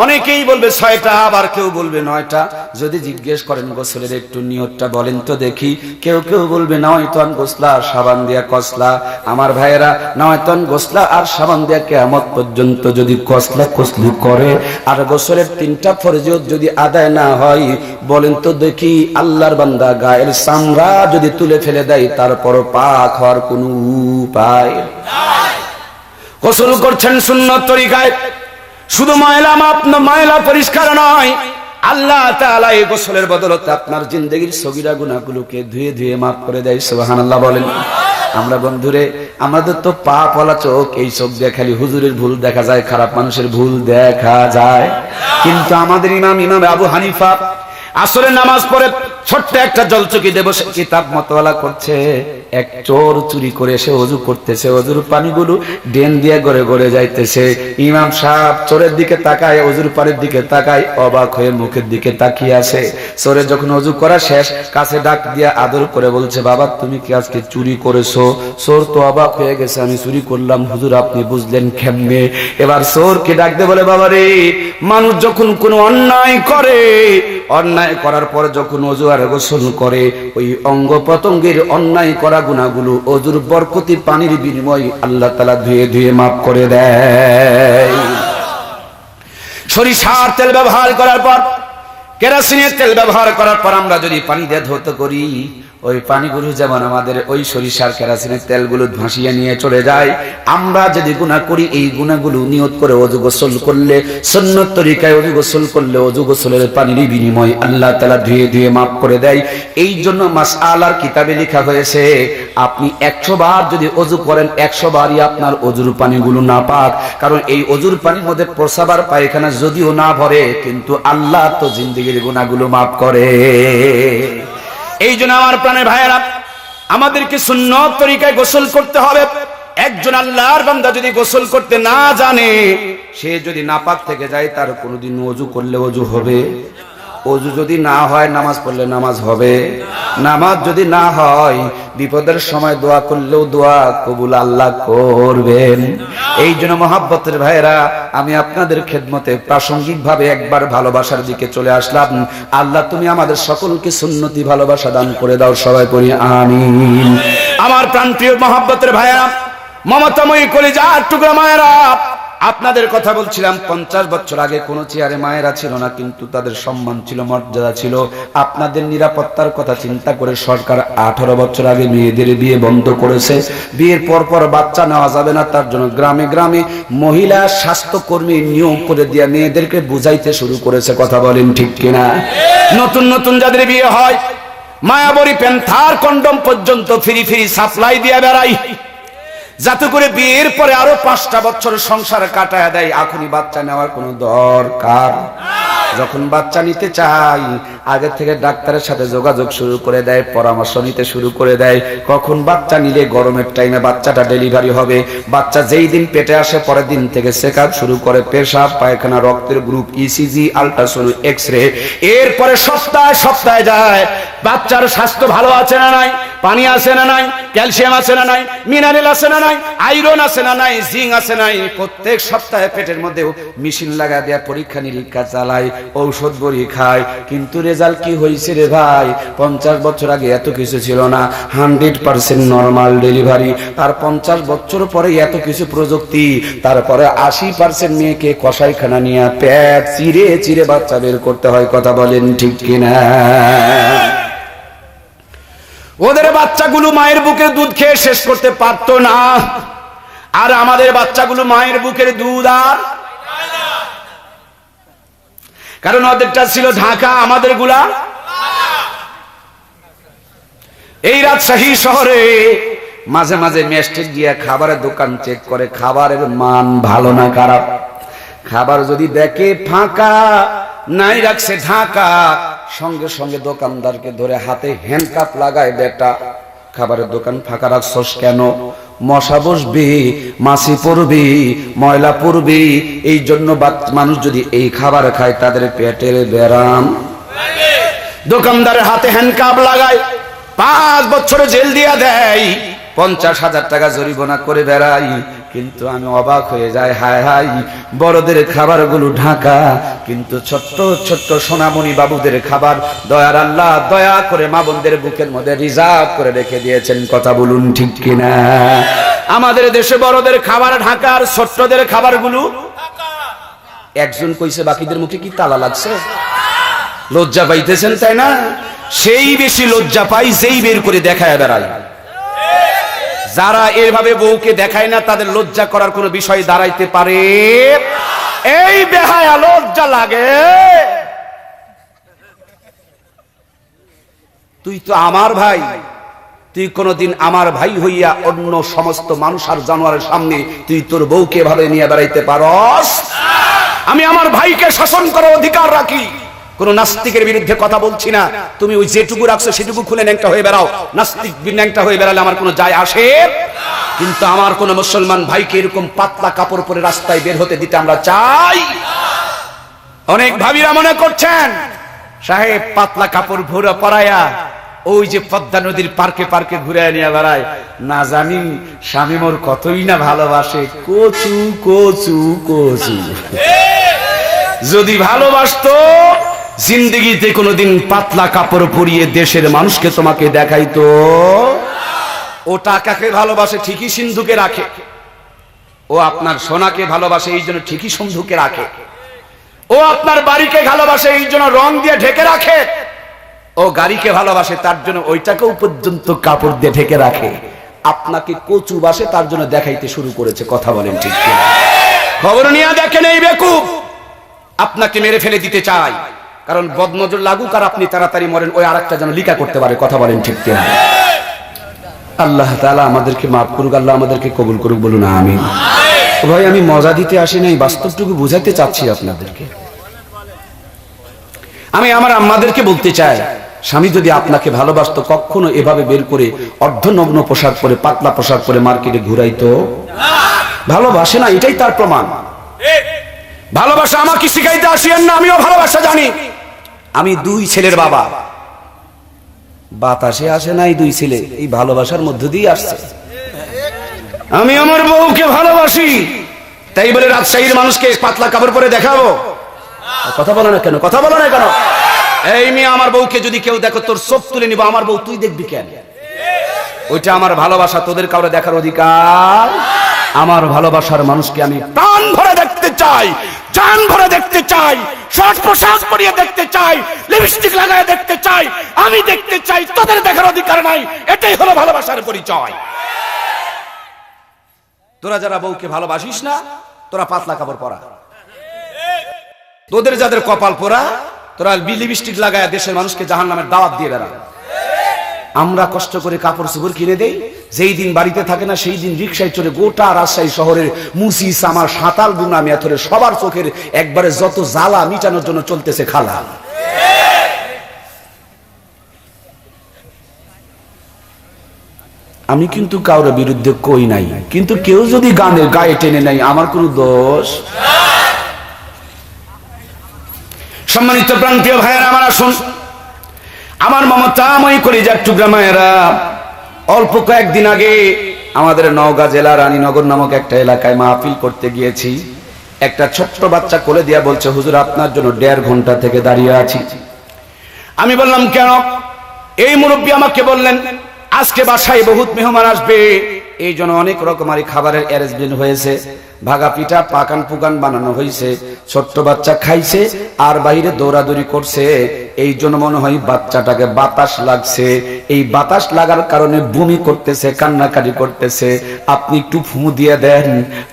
অনেকেই বলবে 6টা, আবার কেউ বলবে 9টা। যদি জিজ্ঞেস করেন গোসলের একটু নিয়তটা বলেন তো দেখি, কেউ কেউ বলবে 9 তন গোসলা আর সাবান দিয়া কসলা। আমার ভাইয়েরা, 9 তন গোসলা আর সাবান দিয়া কিয়ামত পর্যন্ত যদি কসলা কসলি করে আর গোসলের 3টা ফরজিয়ত যদি আদায় না হয়, বলেন তো দেখি আল্লাহর বান্দা গায়ের চামড়া যদি তুলে ফেলে দেয়, তারপরও পাক হওয়ার কোনো উপায় নাই। গোসল করছেন সুন্নত তরিকায়, শুধু ময়লা পরিষ্কার নয়, আল্লাহ তাআলা এই গোসলের বদলতে আপনার জিন্দেগীর সগীরা গুনাহগুলোকে ধুয়ে ধুয়ে মাফ করে দেয়। সুবহানাল্লাহ বলেন। আমরা বন্ধুরে, আমাদের তো পাপ ওয়ালা চোখ, এই চোখ দিয়ে খালি হুজুরের ভুল দেখা যায়, খারাপ মানুষের ভুল দেখা যায়। কিন্তু আমাদের ইমাম আবু হানিফা আসরের নামাজ পড়ে ছোট্ট একটা জলচকিতে বসে কিতাব মতওয়ালা করছে। এক চোর চুরি করে এসে ওযু করতেছে, ওযুর পানিগুলো ড্রেন দিয়ে গড়ে গড়ে যাইতেছে। ইমাম সাহেব চোরের দিকে তাকায়, ওযুর পানির দিকে তাকায়, অবাক হয়ে মুখের দিকে তাকিয়ে আছে। চোরের যখন ওযু করা শেষ, কাছে ডাক দিয়ে আদর করে বলছে, বাবা তুমি কি আজকে চুরি করেছো? চোর তো অবাক হয়ে গেছে, আমি চুরি করলাম হুজুর, আপনি বুঝলেন কেমনে? এবার চোরকে ডাক দিয়ে বলে, বাবা রে, মানুষ যখন কোনো অন্যায় করে, অন্যায় করার পর যখন ওযু আর গোসল করে, ওই অঙ্গ প্রত্যঙ্গের অন্যায় করা গুনাহগুলো ওযুর বরকতি পানির বিনিময়ে আল্লাহ তাআলা ধুয়ে ধুয়ে মাফ করে দেয়। সরিষার তেল ব্যবহার করার পর, কেরোসিনের তেল ব্যবহার করার পর আমরা যদি পানি দিয়ে ধৌত করি, ওই পানিগুলো যেমন আমাদের ওই সরিষার কেরোসিনের তেলগুলো ভাসিয়ে নিয়ে চলে যায়। আমরা যদি গুনাহ করি, এই গুনাহগুলো নিয়ত করে ওযু গোসল করলে, সুন্নত তরিকায় ওযু গোসল করলে, ওযু গোসলের পানির বিনিময়ে আল্লাহ তাআলা ধুয়ে ধুয়ে মাফ করে দেয়। এই জন্য মাসআলার কিতাবে লেখা হয়েছে, আপনি 100 বার যদি ওযু করেন, 100 বারই আপনার ওযুর পানিগুলো নাপাক। কারণ এই ওযুর পানির মধ্যে প্রস্রাব আর পায়খানা যদিও না ভরে, কিন্তু আল্লাহ তো জিন্দেগীর গুনাহগুলো মাফ করে। এই জন্য আমার প্রাণের ভাইয়েরা, আমাদেরকে সুন্নত তরিকায় গোসল করতে হবে। একজন আল্লাহর বান্দা যদি গোসল করতে না জানে, সে যদি নাপাক থেকে যায়, তার কোনোদিন ওযু করলে ওযু হবে? ওযু যদি না হয়, নামাজ পড়লে নামাজ হবে? নামাজ যদি না হয়, বিপদের সময় দোয়া করলেও দোয়া কবুল আল্লাহ করবেন। এই জন্য মহব্বতের ভাইরা, আমি আপনাদের খেদমতে প্রাসঙ্গিক ভাবে একবার ভালোবাসার দিকে চলে আসলাম। আল্লাহ তুমি আমাদের সকলকে সুন্নতি ভালোবাসা দান করে দাও, সবাই পড়ি আমিন। আমার প্রাণপ্রিয় মহব্বতের ভাইরা, মমতাময়ী কলিজার টুকরা মায়েরা, আপনাদের কথা বলছিলাম, 50 বছর আগে কোন চেয়ারে মায়েরা ছিল না, কিন্তু তাদের সম্মান ছিল, মর্যাদা ছিল। আপনাদের নিরাপত্তার কথা চিন্তা করে সরকার 18 বছর আগে মেয়েদের বিয়ে বন্ধ করেছে। বিয়ের পর পর বাচ্চা নেওয়া যাবে না, তার জন্য গ্রামে গ্রামে মহিলা স্বাস্থ্যকর্মী নিয়োগ করে দিয়ে মেয়েদেরকে বুঝাইতে শুরু করেছে। কথা বলেন ঠিক কিনা? নতুন নতুন যাদের বিয়ে হয়, মায়াবরী প্যান্থার কন্ডম পর্যন্ত ফ্রি ফ্রি সাপ্লাই দিয়ে বেড়াই, যাতে করে বিয়ের পরে আরো 5টা বছর সংসার কাটায় দেয়। এখনই বাচ্চা নেওয়ার কোনো দরকার। যখন বাচ্চা নিতে চাই, আগে থেকে ডাক্তারের সাথে যোগাযোগ শুরু করে দেয়, পরামর্শ নিতে শুরু করে দেয়, কখন বাচ্চা নিলে গরমের টাইমে বাচ্চাটা ডেলিভারি হবে। বাচ্চা যেই দিন পেটে আসে, পরের দিন থেকে চেকআপ শুরু করে, পেশাব, পায়খানা, রক্তের গ্রুপ, ইসিজি, আল্ট্রাসাউন্ড, এক্সরে। এরপরে সপ্তাহে সপ্তাহে যায়, বাচ্চার স্বাস্থ্য ভালো আছে না নাই, পানি আছে না নাই, ক্যালসিয়াম আছে না নাই, মিনারেল আছে না নাই, আয়রন আছে না নাই, জিঙ্ক আছে নাই। প্রত্যেক সপ্তাহে পেটের মধ্যে মেশিন লাগা দেয়া পরীক্ষা নিরীক্ষা চালায়, ঔষধ বড়ি খায়। কিন্তু রেজাল্ট কি হয়েছে রে ভাই? 50 বছর আগে এত কিছু ছিল না, 100% নরমাল ডেলিভারি। আর 50 বছর পরে এত কিছু প্রযুক্তি, তারপরে 80% মেয়েকে কসাইখানা নিয়ে পেট চিরে চিরে বাচ্চা বের করতে হয়। কথা বলেন ঠিক কিনা? ওদের বাচ্চাগুলো মায়ের বুকের দুধ খেয়ে শেষ করতে পারতো না, আর আমাদের বাচ্চাগুলো মায়ের বুকের দুধ আর, কারণ ওদেরটা ছিল ঢাকা, আমাদের গুলা। এই রাজশাহী শহরে মাঝে মাঝে মেস্টে গিয়া খাবারের দোকান চেক করে, খাবারের মান ভালো না খারাপ। খাবার যদি দেখে ফাঁকা, নাই রাখছে ঢাকা, সঙ্গে সঙ্গে দোকানদারকে ধরে হাতে হ্যান্ডকাপ লাগায়, বেটা খাবারের দোকান ফাঁকা রাখছস কেন? মশা বসবে, মাছি পড়বে, ময়লা পড়বে, এই জন্য মানুষ যদি এই খাবার খায় তাদের পেটের ব্যারাম। দোকানদারের হাতে হ্যান্ডকাপ লাগায়, 5 বছরে জেল দিয়া দেয়, 50,000 টাকা জরিমানা করে বেড়াই। কিন্তু আমি অবাক হয়ে যাই, হায় হায়, বড়দের খাবারগুলো ঢাকা, কিন্তু ছোট্ট ছোট্ট সোনামণি বাবুদের খাবার দয়ার আল্লাহ দয়া করে মা বোনদের বুকের মধ্যে রিজার্ভ করে রেখে দিয়েছেন। কথা বলুন ঠিক কিনা? আমাদের দেশে বড়দের খাবার ঢাকা, আর ছোট্টদের খাবারগুলো একজন কইছে, বাকিদের মুখে কি তালা লাগছে? লজ্জা পাইতেছেন তাই না? সেই বেশি লজ্জা পাই যেই বের করে দেখায় বেড়ায়। যারা এভাবে বউকে দেখায় না তাদের লজ্জা করার কোনো বিষয় দাঁড়াইতে পারে? এই বেহায়া লজ্জা লাগে। তুই তো আমার ভাই, তুই কোনদিন আমার ভাই হইয়া অন্য সমস্ত মানুষ আর জানোয়ারের সামনে তুই তোর বউকে এভাবে নিয়ে বেড়াইতে পারস? আমি আমার ভাইকে শাসন করার অধিকার রাখি। কোন নাস্তিকের বিরুদ্ধে কথা বলছি না। তুমি ওই যেটুকু রাখছো সেটুকু খুলে ন্যাংটা হয়ে বেড়াও, নাস্তিক ন্যাংটা হয়ে বেড়ালে আমার কোনো যায় আসে। কিন্তু আমার কোন মুসলমান ভাইকে এরকম পাতলা কাপড় পরে রাস্তায় বের হতে দিতে আমরা চাই? অনেক ভাবিরা মনে করছেন সাহেব পাতলা কাপড় ভরে পরায়া ওই যে পদ্মা নদীর পার্কে পার্কে ঘুরে নিয়ে বেড়ায়, না জানি স্বামী মোর কতই না ভালোবাসে। কচু কচু কচু। যদি ভালোবাসতো জিন্দেগিতে কোনোদিন পাতলা কাপড় পরিয়ে দেশের মানুষকে তোমাকে দেখাইতো। ও টাকাকে ভালোবাসে ঠিকই সিন্ধুকে রাখে, ও আপনার সোনাকে ভালোবাসে এই জন্য ঠিকই সিন্ধুকে রাখে, ও আপনার বাড়িকে ভালোবাসে এই জন্য রং দিয়ে ঢেকে রাখে, ও গাড়িকে ভালোবাসে তার জন্য ওইটাকেও পর্যন্ত কাপড় দিয়ে ঢেকে রাখে। আপনাকে কচু বাসে তার জন্য দেখাইতে শুরু করেছে। কথা বলেন ঠিক কি? খবর নিয়ে দেখেন এই বেকুব আপনাকে মেরে ফেলে দিতে চায়, কারণ বদনজর লাগুক আর আপনি তাড়াতাড়ি মরেন, ওই আরেকটা যেন লিকা করতে পারে। কথা বলেন ঠিক কি? আল্লাহ তাআলা আমাদেরকে মাফ করুক, আল্লাহ আমাদেরকে কবুল করুক, বলুন আমিন। ভাই আমি মজা দিতে আসি নাই, বাস্তবটুকু বুঝাইতে চাচ্ছি আপনাদেরকে। আমি আমার আম্মাদেরকে বলতে চাই, স্বামী যদি আপনাকে ভালোবাসতো কখনো এভাবে বের করে অর্ধনগ্ন পোশাক পরে পাতলা পোশাক পরে মার্কেটে ঘুরাইতো? ভালোবাসে না, এটাই তার প্রমাণ। ভালোবাসা আমাকে শিখাইতে আসিয়েন না, আমিও ভালোবাসা জানি। আমি 2 ছেলের বাবা, বাতাসে আসে নাই 2 ছেলে, এই ভালোবাসার মধ্য দিয়ে আসছে। আমি আমার বউকে ভালোবাসি, তাই বলে রাজশাহীর মানুষকে পাতলা কাপড় পরে দেখাবো? কথা বলো না কেন? কথা বলো না কেন? এই মেয়ে, আমার বউকে যদি কেউ দেখো তোর চোখ তুলে নিব। আমার বউ তুই দেখবি কেন? ওইটা আমার ভালোবাসা, তোদের কাউরে দেখার অধিকার। আমার ভালোবাসার মানুষকে আমি প্রাণ ভরে দেখতে চাই, জান ভরে দেখতে চাই, শর্ট পোশাক পরিয়ে দেখতে চাই, লিপস্টিক লাগায় দেখতে চাই, আমি দেখতে চাই। তোদের দেখার অধিকার নাই। এটাই হলো ভালোবাসার পরিচয়। তোরা যারা বউকে ভালোবাসিস না, তোরা পাতলা কাপড় পরা। তোদের যাদের কপাল পোড়া, তোরা লিপস্টিক লাগায় দেশের মানুষকে জাহান্নামের দাওয়াত দিয়ে বেড়া। আমরা কষ্ট করে কাপড় চোপড় কিনে দেই, যেই দিন বাড়িতে থাকে না সেই দিন রিক্সায় চড়ে গোটা রাজশাহী শহরের মুসি সামার সাঁতাল বুনা মেথরে সবার চোখের একবারে যত জ্বালা মিটানোর জন্য চলতেছে খালা। আমি কিন্তু কারোর বিরুদ্ধে কই নাই, কিন্তু কেউ যদি গানের গায়ে টেনে নাই আমার কোনো দোষ। সম্মানিত প্রান্তীয় ভাইয়েরা আমার, আসুন আমার মমতাময়ী কলিজার টুকরা মায়েরা, অল্প কয়েকদিন আগে আমাদের নওগাঁ জেলার রানীনগর নামক একটা এলাকায় মাহফিল করতে গিয়েছি। একটা ছোট্ট বাচ্চা কোলে দিয়া বলছে, হুজুর আপনার জন্য 1.5 ঘন্টা থেকে দাঁড়িয়ে আছি। আমি বললাম কেন? এই মুরব্বী আমাকে বললেন আজকে বাসায় বহুত মেহমান আসবে, এই জন্য অনেক রকমারি খাবারের অ্যারেঞ্জমেন্ট হয়েছে, ভাগা পিঠা পাকান পুকান বানানো হয়েছে, ছোট্ট বাচ্চা খাইছে আর বাইরে দৌড়াদৌড়ি করছে, এই জন্য মনে হয় বাচ্চাটাকে বাতাস লাগছে, এই বাতাস লাগার কারণে বমি করতেছে, কান্নাকাটি করতেছে, আপনি একটু ফু দিয়ে দেন।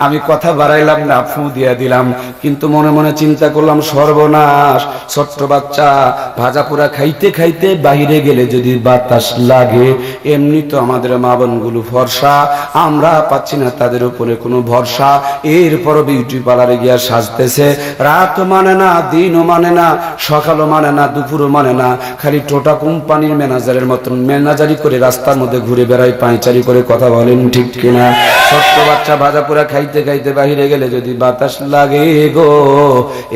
আমি কথা বাড়াইলাম না, ফু দিয়ে দিলাম, কিন্তু মনে মনে চিন্তা করলাম সর্বনাশ, ছোট্ট বাচ্চা ভাজা পোড়া খাইতে খাইতে বাইরে গেলে যদি বাতাস লাগে, এমনি তো আমাদের মা বোনগুলো ভরসা, আমরা পাচ্ছি না তাদের উপরে কোনো ভরসা, এরপর বিউটি পার্লারে গিয়া সাজতেছে, রাত মানে না, দিনও মানে না, সকালও মানে না, দুপুরও মানে না, খালি টোটা কোম্পানির ম্যানেজারের মতন ম্যানেজারি করে রাস্তার মধ্যে ঘুরে বেড়ায়, পায়চারি করে। কথা বলেন ঠিক কিনা? ছোট্ট বাচ্চা ভাজা পোড়া খাইতে খাইতে বাহিরে গেলে যদি বাতাস লাগে গো,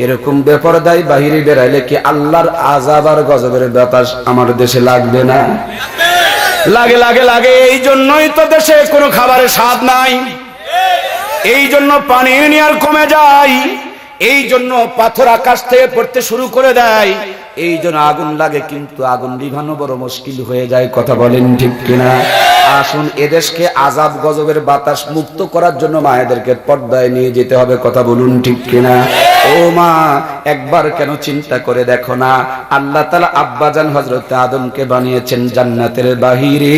এরকম বেপরদাই বাহিরে বেড়াইলে কি আল্লাহর আযাব আর গজবের বাতাস আমার দেশে লাগবে না? লাগে লাগে লাগে। এই জন্যই তো দেশে কোনো খাবারের স্বাদ নাই, এই জন্য পানি নেওয়ার কমে যায়, এই জন্য পাথর আকাশ থেকে পড়তে শুরু করে দেয়, এই জন্য আগুন লাগে, কিন্তু আগুন নিভানো বড় মুশকিল হয়ে যায়। কথা বলেন ঠিক কিনা? আসুন এদেশকে আযাব গজবের বাতাস মুক্ত করার জন্য মায়েদেরকে পর্দায় নিয়ে যেতে হবে। কথা বলুন ঠিক কিনা? ও মা, একবার কেন চিন্তা করে দেখো না, আল্লাহ তাআলা আব্বাজান হযরত আদমকে বানিয়েছেন জান্নাতের বাহিরে,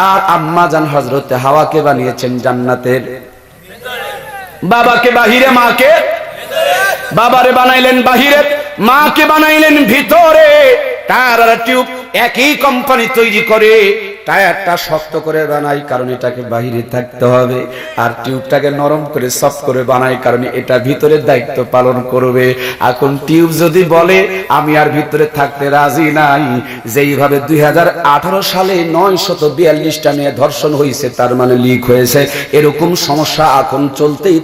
আর আম্মাজান হযরত হাওয়াকে বানিয়েছেন জান্নাতের বাবাকে বাহিরে, মাকে বাবারে বানাইলেন বাহিরে, মাকে বানাইলেন ভিতরে। টায়ার আর টিউব একই কোম্পানি তৈরি করে, টায়ারটা শক্ত করে বানাই কারণ এটাকে বাহিরে থাকতে হবে, আর টিউবটাকে নরম করে সফট করে বানাই কারণ এটা ভিতরে দায়িত্ব পালন করবে। এখন টিউব যদি বলে আমি আর ভিতরে থাকতে রাজি নাই, যেইভাবে 2018 সালে 942টা মেয়ে ধর্ষণ হয়েছে, তার মানে লিক হয়েছে, এরকম সমস্যা এখন চলতেই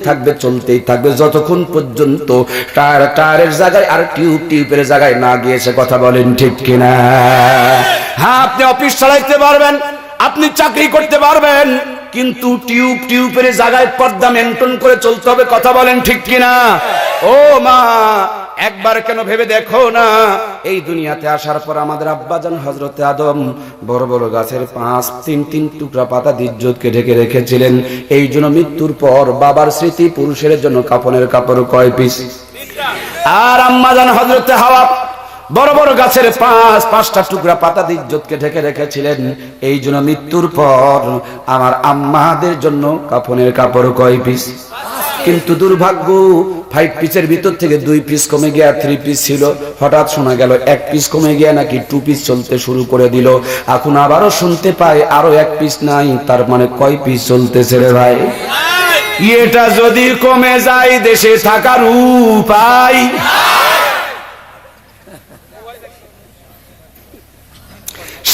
থাকবে যতক্ষণ পর্যন্ত টায়ারের জায়গায় আর টিউবের জায়গায় না গিয়েছে। কথা বলেন ঠিক কিনা? হ্যাঁ, আপনি অফিস চালাইতে পারবেন, আপনি চাকরি করতে পারবেন, কিন্তু টিউবের জায়গায় পর্দা মেনটেন করে চলতে হবে। কথা বলেন ঠিক কিনা? ও মা, একবার কেন ভেবে দেখো না, এই দুনিয়াতে আসার পর আমাদের আব্বাজান হযরত আদম বড় বড় গাছের তিন টুকরা পাতা দিয়ে ইজ্জতকে ঢেকে রেখেছিলেন। এই জন্য মৃত্যুর পর বাবার স্মৃতি পুরুষের জন্য কাফনের কাপড় কয় পিস, আর আম্মাজান হযরত হাওয়া বড় বড় গাছের পাঁচটা টুকরা পাতা দিয়ে ইজ্জতকে ঢেকে রেখেছিলেন। এই জন্য মৃত্যুর পর আমার আম্মাদের জন্য কাফনের কাপড় কয় পিস? কিন্তু দুর্ভাগ্য, 5 পিসের ভিতর থেকে 2 পিস কমে গিয়া 3 পিস ছিল, হঠাৎ শোনা গেল 1 পিস কমে গিয়া নাকি 2 পিস চলতে শুরু করে দিল। এখন আবারও শুনতে পাই আরো 1 পিস নাই, তার মানে কয় পিস চলতেছে রে ভাই? এটা যদি কমে যায় দেশে থাকার উপায়।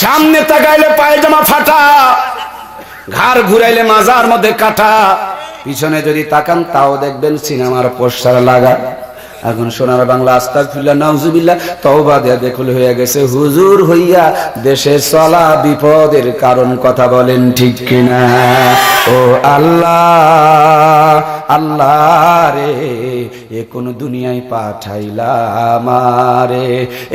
সামনে তাকাইলে পায়জামা ফাটা, ঘাড় ঘুরাইলে মাজার মধ্যে কাটা, পিছনে যদি তাকান তাও দেখবেন সিনেমার পোস্টার লাগা। এখন সোনার বাংলা আস্তাগফিরুল্লাহ নাউজুবিল্লাহ তওবা দেয়া দেখল হয়ে গেছে হুজুর হইয়া দেশে চলা বিপদের কারণ। কথা বলেন ঠিক কিনা? ও আল্লাহ, আল্লাহ রে, এ কোন দুনিয়ায় পাঠাইলা আমারে,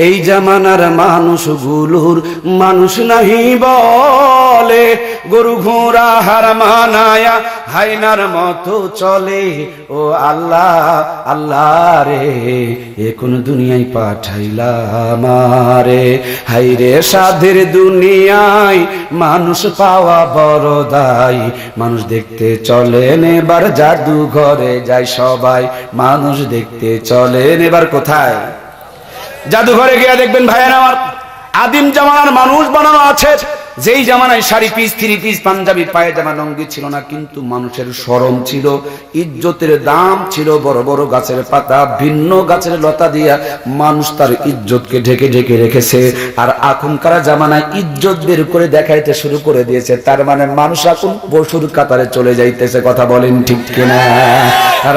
এই জামানার মানুষগুলোর মানুষ নাহি বলে, গরু ঘোড়া হার মানায়া হাইনার মতো চলে। ও আল্লাহ, আল্লাহ রে, এ কোন দুনিয়ায় পাঠাইলা আমারে, হাইরে সাধের দুনিয়ায় মানুষ পাওয়া বড় দায়, মানুষ দেখতে চলেন এবার জাদু ঘরে যায় সবাই, মানুষ দেখতে চলেন এবার কোথায়? জাদুঘরে গিয়ে দেখবেন ভাইয়ের আমার, আদিম জামানার মানুষ বানানো আছে, যেই জামানায় শাড়ি পিস, 3 পিস, পাঞ্জাবি, পায়জামা, লুঙ্গি ছিল না, কিন্তু মানুষের শরম ছিল, ইজ্জতের দাম ছিল। বড় বড় গাছের পাতা, ভিন্ন গাছের লতা দিয়া মানুষ তার ইজ্জতকে ঢেকে ঢেকে রেখেছে। আর এখনকার জামানায় ইজ্জত বের করে দেখাইতে শুরু করে দিয়েছে, তার মানে মানুষ এখন পশুর কাতারে চলে যাইতেছে। কথা বলেন ঠিক কিনা?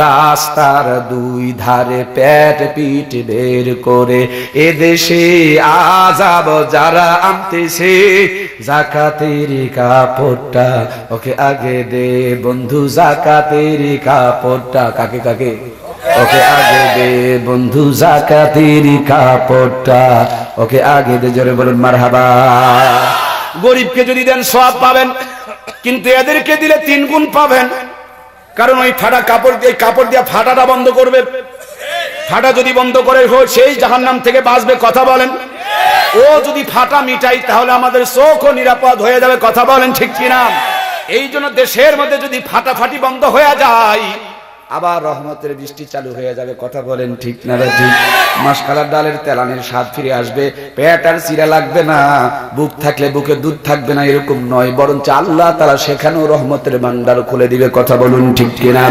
রাস্তার 2 ধারে পেট পিট বের করে এদেশে আযাব যারা আনতেছে, জাকাতের কাপড়টা ওকে আগে দে বন্ধু, জাকাতের কাপড়টা কাকে কাকে? ওকে আগে দে বন্ধু, জাকাতের কাপড়টা ওকে আগে দে। জোরে বলুন মারহাবা। গরিবকে যদি দেন সওয়াব পাবেন, কিন্তু এদেরকে দিলে 3 গুণ পাবেন, কারণ ওই ফাটা কাপড় দিয়ে ফাটাটা বন্ধ করবে। ফাটা যদি বন্ধ করে সেই জাহান্নাম থেকে বাঁচবে। কথা বলেন। ও যদি ফাটা মিটাই তাহলে আমাদের চোখও নিরাপদ হয়ে যাবে। কথা বলেন ঠিক কিনা? এই জন্য দেশের মধ্যে যদি ফাটাফাটি বন্ধ হয়ে যায়, আবার রহমতের বৃষ্টি চালু হয়ে যাবে। কথা বলেন ঠিক না রে ঠিক? মাসকালার ডালের তেলানির স্বাদ ফিরে আসবে, পেট আর চিরা লাগবে না, বুক থাকলে বুকে দুধ থাকবে না, এরকম নয়, বরঞ্চ আল্লাহ তাআলা সেখানেও রহমতের ভান্ডার খুলে দিবে। কথা বলুন ঠিক কিনা?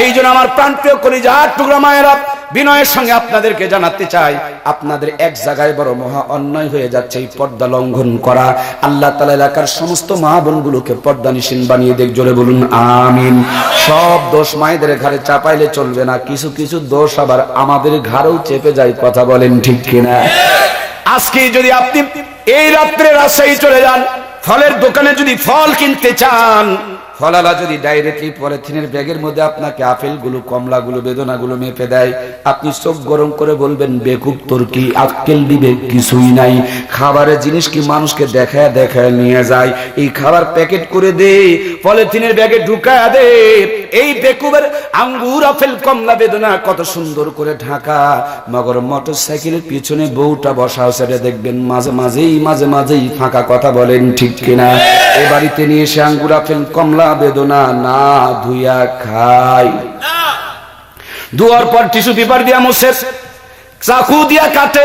এই জন্য আমার প্রাণপ্রিয় কলিজার টুকরা মায়েরা, বিনয়ের সঙ্গে আপনাদেরকে জানাতে চাই, আপনাদের এক জায়গায় বড় মহা অন্যায় হয়ে যাচ্ছে, এই পর্দা লঙ্ঘন করা। আল্লাহ তাআলা এলাকার সমস্ত মা বোনগুলোকে পর্দানিশীন বানিয়ে দেখ। জোরে বলুন আমিন। সব দোষ মায়েদের ঘাড়ে চাপাইলে চলবে না, কিছু কিছু দোষ আবার আমাদের ঘাড়েও চেপে যায়। কথা বলেন ঠিক কিনা? আজকে যদি আপনি এই রাত্রে রাজশাহী চলে যান, ফলের দোকানে যদি ফল কিনতে চান, ফলালা যদি ডাইরেক্টলি পলিথিনের ব্যাগের মধ্যে আপনাকে আপেলগুলো, কমলাগুলো, বেদনাগুলো মেপে দেয়, আপনি চোখ গরম করে বলবেন, বেকুব তোর কি আক্কেল দিবে? কিছুই নাই। খাবারের জিনিস কি মানুষকে দেখায় দেখায় নিয়ে যায়? এই খাবার প্যাকেট করে দে, পলিথিনের ব্যাগে ঢুকায় দে। এই বেকুবের আঙ্গুর, আপেল, কমলা, বেদনা কত সুন্দর করে ঢাকা, মগর মোটর সাইকেলের পিছনে বউটা বসা আছে, দেখবেন মাঝে মাঝেই ফাঁকা। কথা বলেন ঠিক কিনা? এ বাড়িতে নিয়ে এসে আঙ্গুর, আপেল, কমলা, বেদনা না ধুইয়া খাই, ধোয়ার পর টিস্যু পেপার দিয়া মুছে, চাকু দিয়া কাটে,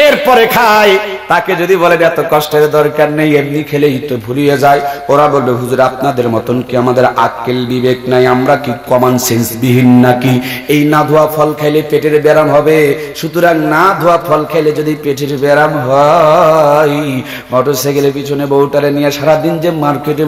এরপরে খায়। তাকে যদি বলেন এত কষ্টের দরকার নেই, এমনি খেলেই তো ভুলিয়ে যায়, ওরা বলবে, হুজুর আপনাদের মতন কি আমাদের আক্কেল বিবেক নাই? আমরা কি কমন সেন্স বিহীন নাকি? এই না ধোয়া ফল খাইলে পেটের ব্যারাম হবে, সুতরাং না ধোয়া ফল খাইলে যদি পেটের ব্যারাম হয়, মোটরসাইকেলের পিছনে বউটারে নিয়ে সারাদিন যে মার্কেটে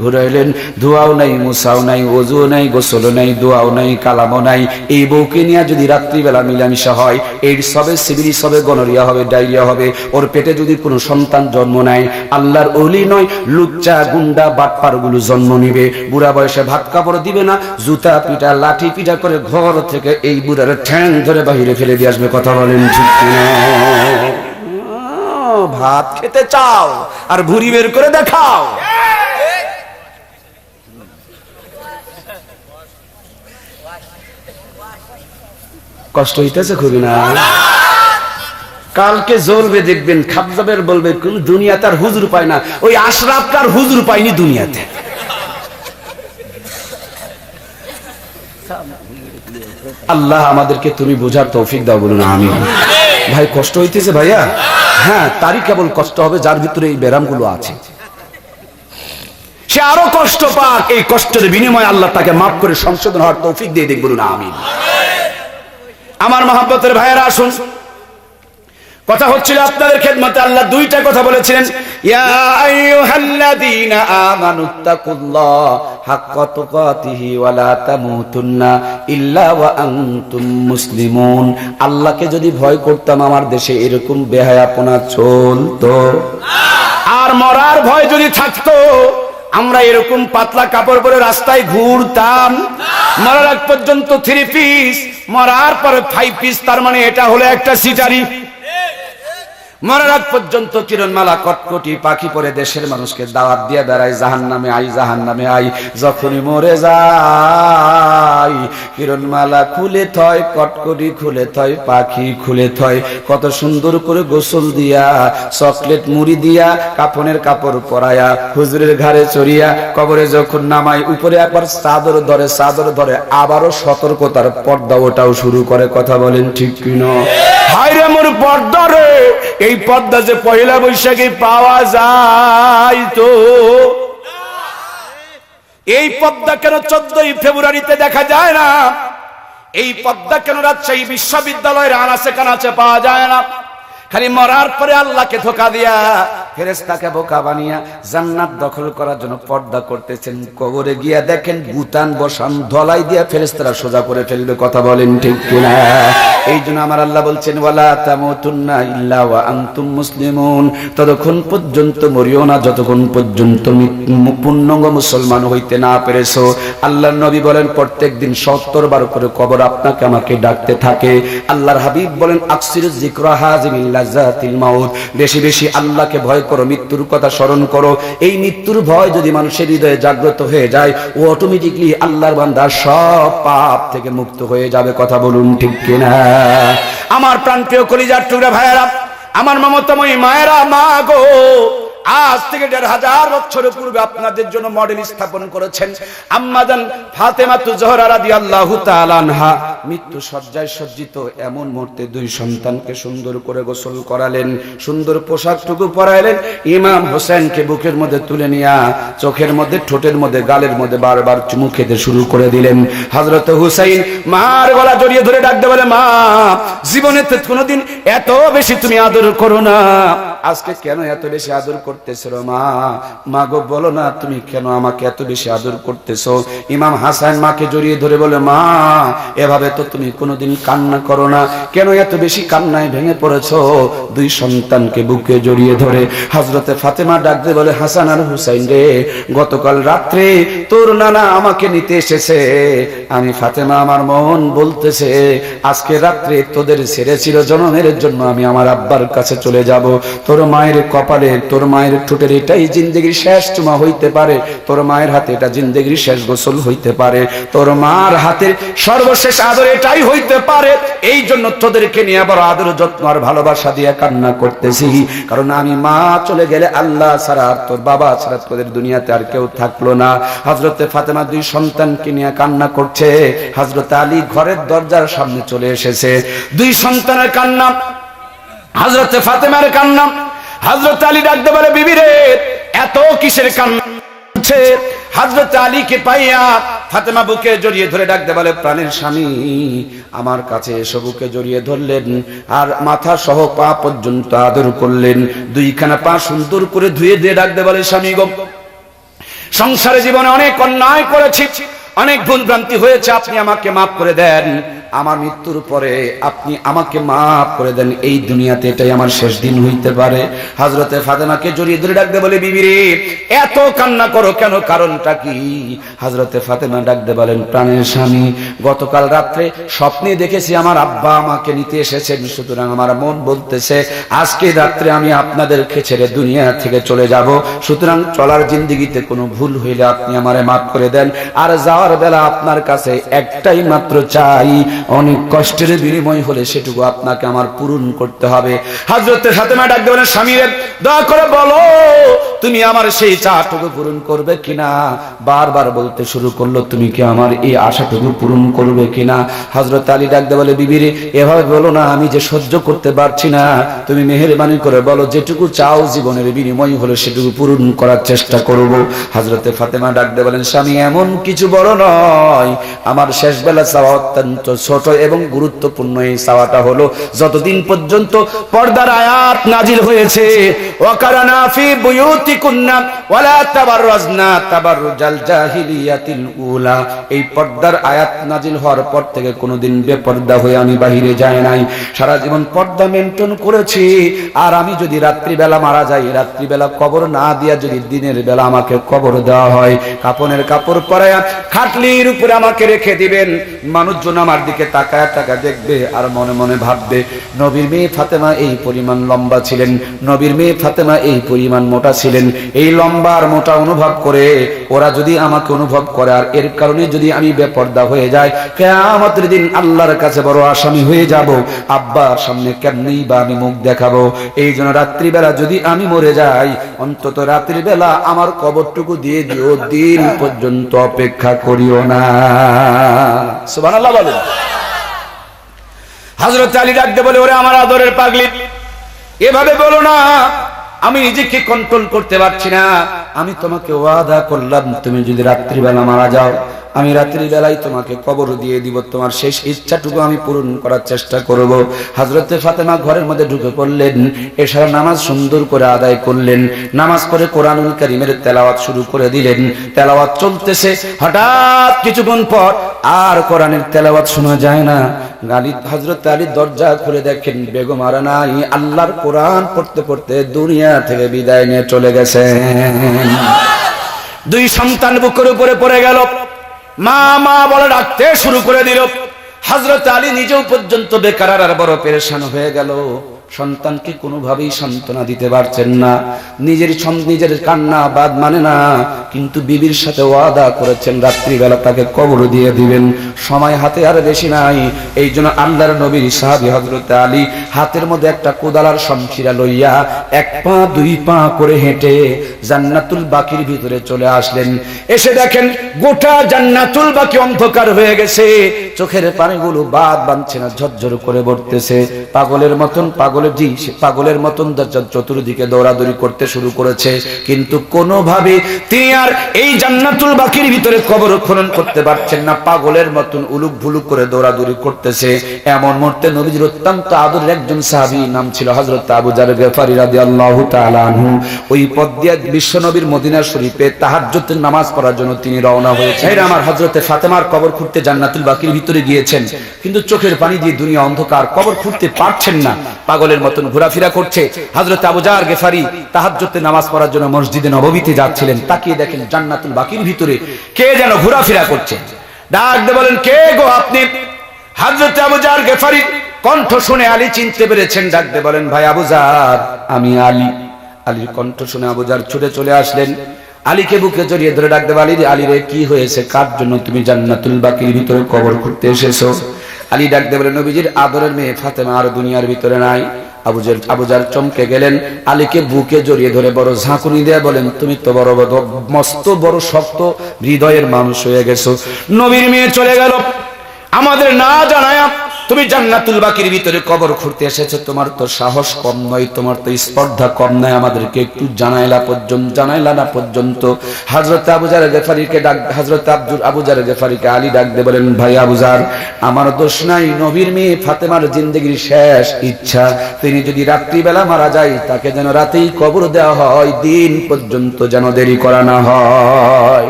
ঘুরাইলেন, ধোয়াও নাই, মুছাও নাই, ওযুও নাই, গোসলও নাই, দোয়াও নাই, কালামও নাই, এই বউকে নিয়ে যদি রাত্রিবেলা মিলামিশা হয়, এইডস হবে, সিভিলিস হবে, গনোরিয়া হবে, ডায়রিয়া হবে, ওর পেটে যদি কোনো সন্তান জন্ম নেয়, আল্লাহর ওলি নয়, লুচ্চা গুন্ডা বাটপার গুলো জন্ম নিবে। বুড়া বয়সে ভাত কাপড় দিবে না, জুতা পিটা, লাঠি পিটা করে ঘর থেকে এই বুড়ার ঠ্যাং ধরে বাহিরে ফেলে দিয়ে আসবে। কথা বলেন ঠিক কিনা? ভাত খেতে চাও আর ভুঁড়ি বের করে দেখাও। কষ্ট হইতেছে খুবই না? কালকে জ্বলবে, দেখবেন খাবজাবের বলবে, কোন দুনিয়া তার হুজুর পায় না, ওই আশরাফটার হুজুর পায়নি দুনিয়াতে। আল্লাহ আমাদেরকে তুমি বোঝার তৌফিক দাও, বলুন আমিন। ভাই কষ্ট হইতেছে ভাইয়া? হ্যাঁ, তারই কেবল কষ্ট হবে যার ভিতরে এই ব্যারামগুলো আছে। সে আরো কষ্ট পাক, এই কষ্টের বিনিময়ে আল্লাহ তাকে মাফ করে সংশোধন হওয়ার তৌফিক দিয়ে দেখ, বলুন আমিন। আমার মহব্বতের ভাইয়েরা আসুন, কথা হচ্ছিল আপনাদের খেদমতে, আল্লাহ দুইটা কথা বলেছিলেন, ইয়া আইয়ুহাল্লাযীনা আমানুত্তাকুল্লাহ হাক্কা তুকাতিহি ওয়া লা তামুতুন্না ইল্লা ওয়া আনতুম মুসলিমুন। আল্লাহকে যদি ভয় করতাম, আমার দেশে এরকম বেহায়াপনা চলতো? আর মরার ভয় যদি থাকতো, আমরা এরকম পাতলা কাপড় পরে রাস্তায় ঘুরতাম? মরার আগ পর্যন্ত 3 পিস, মরার পরে 5 পিস, তার মানে এটা হলো একটা সিটারি। মরার আগ পর্যন্ত কিরণমালা কটকটি পাখি পরে দেশের মানুষকে দাওয়াত দিয়ে বেড়ায়, জাহান্নামে আই, জাহান্নামে আই। যখনই মরে যায়, কিরণমালা খুলে থয়, কটকটি খুলে থয়, পাখি খুলে থয়, কত সুন্দর করে গোসল দিয়া, চকলেট মুড়ি দিয়া, কাফনের কাপড় পরায়া, হুজুরের ঘাড়ে চড়িয়া কবরে যখন নামায়, উপরে একবার চাদর ধরে আবারও সতর্কতার পর্দা ওটাও শুরু করে। কথা বলেন ঠিক কিনা? হায়রে মোর পর্দা রে, এই পর্দা যে পয়লা বৈশাখে পাওয়া যায়, তো এই পর্দা কেন 14ই ফেব্রুয়ারিতে দেখা যায় না? এই পর্দা কেন রাজশাহী বিশ্ববিদ্যালয়ের আনাচে কানাচে পাওয়া যায় না? খালি মরার পরে আল্লাহকে ধোঁকা দিয়া, ফেরেশতাকে বোকা বানিয়া জান্নাত দখল করার জন্য পর্দা করতেছেন। কবরে গিয়া দেখেন বুতান বসান, ধলাই দিয়া ফেরেশতারা সোজা করে ফেলবে। কথা বলেন ঠিক কিনা? এই জন্য আমার আল্লাহ বলছেন, ওয়ালা তামুতুন্না ইল্লা ওয়া আনতুম মুসলিমুন। ততক্ষণ পর্যন্ত মরিও না যতক্ষণ পর্যন্ত পূর্ণাঙ্গ মুসলমান হইতে না পেরেছো। আল্লাহর নবী বলেন, প্রত্যেকদিন 70 বার করে কবর আপনাকে আমাকে ডাকতে থাকে। আল্লাহর হাবিব বলেন, আকসিরুজ যিকরা হাযিমিল লাযাতিল মাউত। বেশি বেশি আল্লাহকে ভয় করো, মৃত্যুর কথা স্মরণ করো। এই মৃত্যুর ভয় যদি মানুষের হৃদয়ে জাগ্রত হয়ে যায়, ও অটোমেটিকলি আল্লাহর বান্দা সব পাপ থেকে মুক্ত হয়ে যাবে। কথা বলুন ঠিক কিনা? আমার প্রাণপ্রিয় কলিজার টুকরা ভাইয়েরা, আমার মমতাময়ী মায়েরা, মা গো, আজ থেকে 1500 বছর পূর্বে আপনাদের জন্য মডেল স্থাপন করেছেন আম্মাজান ফাতেমাতু জোহরা রাদিয়াল্লাহু তাআলা আনহা। মৃত্যু সজ্জায় সজ্জিত এমন মুহূর্তে দুই সন্তানকে সুন্দর করে গোসল করালেন, সুন্দর পোশাকটুকু পরাইলেন। ইমাম হোসেনকে বুকের মধ্যে তুলে নিয়ে চোখের মধ্যে, ঠোঁটের মধ্যে, গালের মধ্যে বারবার চুমু খেতে শুরু করে দিলেন। হযরত হুসাইন মার গলা জড়িয়ে ধরে ডাকতে বলে, মা জীবনে তো কোনোদিন এত বেশি তুমি আদর করো না, আজকে কেন এত বেশি আদর করতেছো মা? মা গো বলো না তুমি কেন আমাকে এত বেশি আদর করতেছো? ইমাম হাসান মাকে জড়িয়ে ধরে বলে, মা এভাবে তো তুমি কোনোদিন কান্না করো না, কেন এত বেশি কান্নায় ভেঙে পড়েছো? দুই সন্তানকে বুকে জড়িয়ে ধরে হযরতে ফাতেমা ডাকতে বলে, হাসান আর হুসাইন রে, গতকাল রাত্রে তোর নানা আমাকে নিতে এসেছে। আমি ফাতেমা, আমার মন বলতেছে আজকে রাত্রে তোদের ছেড়ে চিরজনমের জন্য আমি আমার আব্বার কাছে চলে যাব। তোর মায়ের কপালে, তোর মায়ের ঠোঁটের এটাই জিন্দেগির শেষ চুমা হইতে পারে, তোর মায়ের হাতে এটা জিন্দেগির শেষ গোসল হইতে পারে, তোর মার হাতের সর্বশেষ আদর এটাই হইতে পারে। এই জন্য তোদেরকে নিয়ে আবার আদর যত্ন আর ভালোবাসা দিয়ে কান্না করতেছি, কারণ আমি মা চলে গেলে আল্লাহ ছাড়া আর তোর বাবা ছাড়া তোদের দুনিয়াতে আর কেউ থাকলো না। হযরতে ফাতেমা দুই সন্তানকে নিয়ে কান্না করছে। হযরত আলী ঘরের দরজার সামনে চলে এসেছে। দুই সন্তানের কান্না, হযরতে ফাতেমার কান্না। হযরত আলী ডাকতে বলে, বিবি রে এত কিসের কান্না? হযরত আলীকে পাইয়া ফাতেমা বুকে জড়িয়ে ধরে ডাকতে বলে, প্রাণের স্বামী আমার কাছে এসে বুকে জড়িয়ে ধরলেন আর মাথা সহ পা পর্যন্ত আদর করলেন। দুইখানা পা সুন্দর করে ধুয়ে দিয়ে ডাকতে বলে, স্বামী গো সংসারে জীবনে অনেক অন্যায় করেছি, অনেক ভুল ভ্রান্তি হয়েছে, আপনি আমাকে মাফ করে দেন। আমার মৃত্যুর পরে আপনি আমাকে মাফ করে দেন, এই দুনিয়াতে এটাই আমার শেষ দিন হইতে পারে। হযরতে ফাতেমাকে জড়িয়ে ধরে ডাকতে বলে, বিবি রে এত কান্না করো কেন, কারণটা কি? হযরতে ফাতেমা ডাকতে বলেন, প্রাণের স্বামী গতকাল রাত্রে স্বপ্নে দেখেছি আমার আব্বা আমাকে নিতে এসেছেন, সুতরাং আমার মন বলতেছে আজকে রাত্রে আমি আপনাদেরকে ছেড়ে দুনিয়া থেকে চলে যাব। সুতরাং চলার জিন্দেগিতে কোনো ভুল হইলে আপনি আমারে মাফ করে দেন, আর যাওয়ার বেলা আপনার কাছে একটাই মাত্র চাই, অনেক কষ্টের বিনিময় হলে সেটুকু আপনাকে আমার পূরণ করতে হবে। হযরতে ফাতেমা ডাকতে বলেন, স্বামী দয়া করে বলো তুমি আমার সেই চাটুকু পূরণ করবে কিনা? বারবার বলতে শুরু করলো, তুমি কি আমার এই আশাটুকু পূরণ করবে কিনা? হযরত আলী ডাকতে বলে, বিবি রে এভাবে বলো না, আমি যে সহ্য করতে পারছি না, তুমি মেহেরবানি করে বলো যেটুকু চাও জীবনের বিনিময় হলে সেটুকু পূরণ করার চেষ্টা করব। হযরতে ফাতেমা ডাকতে বলেন, স্বামী এমন কিছু বড় নয়, আমার শেষ বেলা চাওয়া অত্যন্ত ছোট এবং গুরুত্বপূর্ণ। এই চাওয়াটা হলো যতদিন পর্যন্ত পর্দার আয়াত নাজিল হয়েছে, ওয়াকারানা ফি বুয়ুতিকুন্না ওয়ালা তাবাররাজনা তাবাররুজাল জাহিলিয়াতিল উলা, এই পর্দার আয়াত নাজিল হওয়ার পর থেকে কোনোদিন বেপর্দা হয়ে আমি বাহিরে যাই নাই, সারা জীবন পর্দা মেইনটেইন করেছি। আর আমি যদি রাত্রিবেলা মারা যাই, রাত্রিবেলা কবর না দিয়া যদি দিনের বেলা আমাকে কবর দেওয়া হয়, কাপনের কাপড় পরায়া খাটলির উপরে আমাকে রেখে দিবেন, মানুষজন আমার দিকে তাকায় তাকায় দেখবে আর মনে মনে ভাববে নবীর মেয়ে ফাতেমা এই পরিমাণ লম্বা ছিলেন, নবীর মেয়ে ফাতেমা এই পরিমাণ মোটা ছিলেন। এই লম্বা আর মোটা অনুভব করে ওরা যদি আমাকে অনুভব করে, আর এর কারণে যদি আমি বেপর্দা হয়ে যাই, কিয়ামতের দিন আল্লাহর কাছে বড় আসামি হয়ে যাব, আব্বার সামনে কেমনেই বা আমি মুখ দেখাবো। এই জন্য রাত্রিবেলা যদি আমি মরে যাই, অন্তত রাত্রিবেলা আমার কবরটুকু দিয়ে দিও, দিন পর্যন্ত অপেক্ষা করিও না। সুবহানাল্লাহ বলেন। হযরত আলী ডাকতে বলে, ওরে আমার আদরের পাগলি এভাবে বলো না, আমি নিজেকে কন্ট্রোল করতে পারছি না। আমি তোমাকে ওয়াদা করলাম তুমি যদি রাত্রিবেলা মারা যাও, আমি রাত্রি বেলায় তোমাকে কবর দিয়ে দিব, তোমার শেষ ইচ্ছাটুকু আমি পূরণ করার চেষ্টা করব। হযরতে ফাতেমা ঘরের মধ্যে ঢুকে পড়লেন, এশার নামাজ সুন্দর করে আদায় করলেন, নামাজ পড়ে কোরআনুল কারীমের তেলাওয়াত শুরু করে দিলেন। তেলাওয়াত চলতেছে, হঠাৎ কিছুক্ষণ পর আর কোরআনের তেলাওয়াত শোনা যায় না। হযরত আলী দরজা খুলে দেখেন বেগম আর নাই, আল্লাহর কোরআন পড়তে পড়তে দুনিয়া থেকে বিদায় নিয়ে চলে গেছেন। দুই সন্তান বুকের উপরে পড়ে গেল, মা মা বলে ডাকতে শুরু করে দিল। হযরত আলী নিজেও পর্যন্ত বেকার আর বড় পেরেশান হয়ে গেল। সন্তানকে কোনোভাবেই সান্ত্বনা দিতে পারছেন না, নিজের কান্না বাদ মানে না, কিন্তু বিবির সাথে ওয়াদা করেছেন রাত্রিবেলা তাকে কবর দিয়ে দিবেন। সময় হাতে আর বেশি নাই, এই জন্য আল্লাহর নবীর সাহাবী হযরত আলী হাতের মধ্যে একটা কোদালার শমশিরা লইয়া এক পা দুই পা করে হেঁটে জান্নাতুল বাকির ভিতরে চলে আসলেন। এসে দেখেন গোটা জান্নাতুল বাকি অন্ধকার হয়ে গেছে, চোখের পানিগুলো বাদ বাঁধছে না, ঝরঝর করে পড়তেছে। পাগলের মতন চতুর্দিকে দৌড়াদৌড়ি করতে শুরু করেছে, কিন্তু কোনোভাবে তিনি আর এই জান্নাতুল বাকির ভিতরে কবর খনন করতে পারছেন না। পাগলের মতন উলুক ভুলুক করে দৌড়াদৌড়ি করতেছে। এমন মুহূর্তে নবীজির অত্যন্ত আদরের একজন সাহাবী, নাম ছিল হযরত আবু যার গফারি রাদিয়াল্লাহু তাআলা আনহু, ওই পথ দিয়ে বিশ্ব নবীর মদিনা শরীফে তাহাজ্জুদের নামাজ পড়ার জন্য তিনি রওনা হয়েছেন। আমার হযরতে ফাতেমার কবর খুঁড়তে জান্নাতুল বাকির ভিতরে গিয়েছেন, কিন্তু চোখের পানি দিয়ে দুনিয়া অন্ধকার, কবর খুঁড়তে পারছেন না, পাগলের মতন ঘোরাফেরা করছে। হযরত আবু যার গফারি তাহাজ্জুদের নামাজ পড়ার জন্য মসজিদে নববীতে যাচ্ছিলেন, তাকিয়ে দেখেন জান্নাতুল বাকির ভিতরে কে যেন ঘোরাফেরা করছে। ডাক দিয়ে বলেন, কে গো আপনি? হযরত আবু যার গফারি কণ্ঠ শুনে আলী চিনতে পেরেছেন, ডাক দিয়ে বলেন, ভাই আবু যার, আমি আলী। আলীর কণ্ঠ শুনে আবু যার ছুটে চলে আসলেন, আলীকে বুকে জড়িয়ে ধরে ডাক দিয়ে বলেন, আলী রে, কি হয়েছে? কার জন্য তুমি জান্নাতুল বাকির ভিতরে কবর খুঁড়তে এসেছো? আলী ডাক দিয়ে বলেন, নবীজির আদরের মেয়ে ফাতেমা আর দুনিয়ার ভিতরে নাই। আবু যার চমকে গেলেন, আলীকে বুকে জড়িয়ে ধরে বড় ঝাঁকুনি দিয়ে বলেন, তুমি তো বড় মস্ত বড় শক্ত হৃদয়ের মানুষ হয়ে গেছো, নবীর মেয়ে চলে গেল আমাদের না জানায়া তুমি জান্নাতুল বাকির ভিতরে কবর খুঁড়তে এসেছো, তোমার তো সাহস কম নয়, তোমার তো স্পর্ধা কম নয়, আমাদেরকে একটু জানাইলা না পর্যন্ত। হযরত আবু যার গফারিকে ডাক, হযরত আবু যার গফারিকে আলী ডাক দিয়ে বলেন, ভাই আবু যার, আমার দোষ নাই, নবীর মেয়ে ফাতেমার জিন্দেগির শেষ ইচ্ছা, তিনি যদি রাত্রিবেলা মারা যায় তাকে যেন রাতেই কবর দেওয়া হয়, দিন পর্যন্ত যেন দেরি করা না হয়।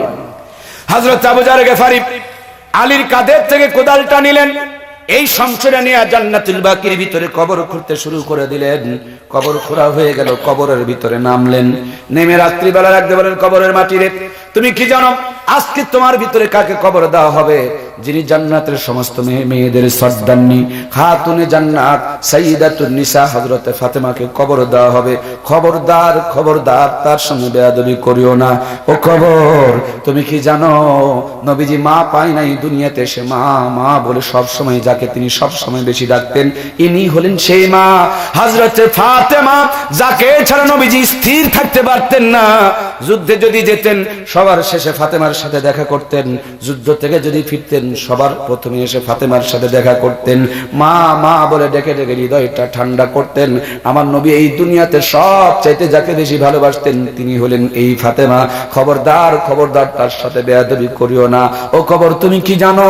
হযরত আবু যার গফারি আলীর কাঁধের থেকে কোদালটা নিলেন, এই সংসারে নিয়ে জান্নাতুল বাকির ভিতরে কবর খুঁড়তে শুরু করে দিলেন। কবর খোঁড়া হয়ে গেল, কবরের ভিতরে নামলেন, নেমে রাত্রিবেলা রাখতে বলেন, কবরের মাটি রে, তুমি কি জানো আজকে তোমার ভিতরে কাকে কবর দেওয়া হবে? যিনি জান্নাতের সমস্ত মেয়েদের সর্দারনি, খাতুনে জান্নাত, সাইয়্যিদাতুন নিসা হযরতে ফাতেমাকে কবর দেওয়া হবে। খবরদার খবরদার, তার সঙ্গে বেয়াদবি করিও না। ও কবর, তুমি কি জানো নবীজি মা পায় নাই দুনিয়াতে, সে মা মা বলে সব সময় যাকে তিনি সব সময় বেশি ডাকতেন, ইনি হলেন সেই মা হযরতে ফাতেমা, যাকে ছাড়া নবীজি স্থির থাকতে পারতেন না। যুদ্ধে যদি যেতেন সবার শেষে ফাতেমার সাথে দেখা করতেন, যুদ্ধ থেকে যদি ফিরতেন সবার প্রথমে এসে ফাতেমার সাথে দেখা করতেন, মা মা বলে ডেকে ডেকে হৃদয়টা ঠান্ডা করতেন। আমার নবী এই দুনিয়াতে সব চাইতে যাকে বেশি ভালোবাসতেন তিনি হলেন এই ফাতেমা। খবরদার খবরদার, তার সাথে বেয়াদবি করিও না। ও কবর, তুমি কি জানো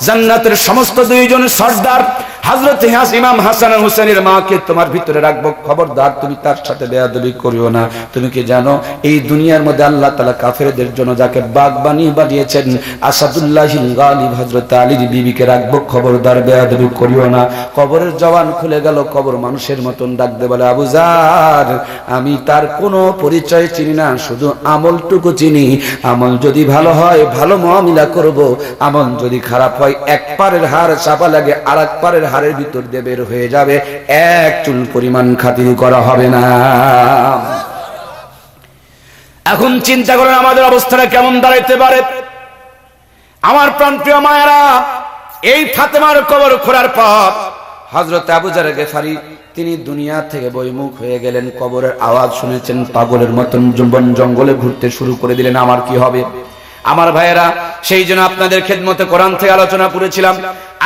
জান্নাতের সমস্ত দুইজন সর্দার হযরত ইমাম হাসান আর হুসাইনের মাকে তোমার ভিতরে রাখবো, খবরদার তুমি তার সাথে বেয়াদবি করিও না। তুমি কি জানো এই দুনিয়ার মধ্যে আল্লাহ তাআলা কাফেরদের জন্য যাকে বাগবানি বানিয়েছেন, আসাদুল্লাহিল গালিব হযরত আলীর বিবিকে রাখবো, খবরদার বেয়াদবি করিও না। কবরের জবান খুলে গেল, কবর মানুষের মতন ডাক দে বলে, আবু যার, আমি তার কোনো পরিচয় চিনি না, শুধু আমলটুকু চিনি। আমল যদি ভালো হয় ভালো মুআমিলা করব, আমল যদি খারাপ হয় এক পারের হাড় চাপা লাগে আর এক পারের হাড়ের ভিতর দিয়ে বের হয়ে যাবে, এক চুল পরিমাণ খাতির করা হবে না। এখন চিন্তা করেন আমাদের অবস্থাটা কেমন দাঁড়াইতে পারে। আমার প্রাণপ্রিয় মায়েরা, এই ফাতেমার কবর খোঁড়ার পর হযরত আবু যার গফারি তিনি দুনিয়া থেকে বহির্মুখ হয়ে গেলেন। কবরের আওয়াজ শুনেছেন, পাগলের মতন বন জঙ্গলে ঘুরতে শুরু করে দিলেন, আমার কি হবে? আমার ভাইয়েরা, সেই জন্য আপনাদের খেদমতে কোরআন থেকে আলোচনা করেছিলাম।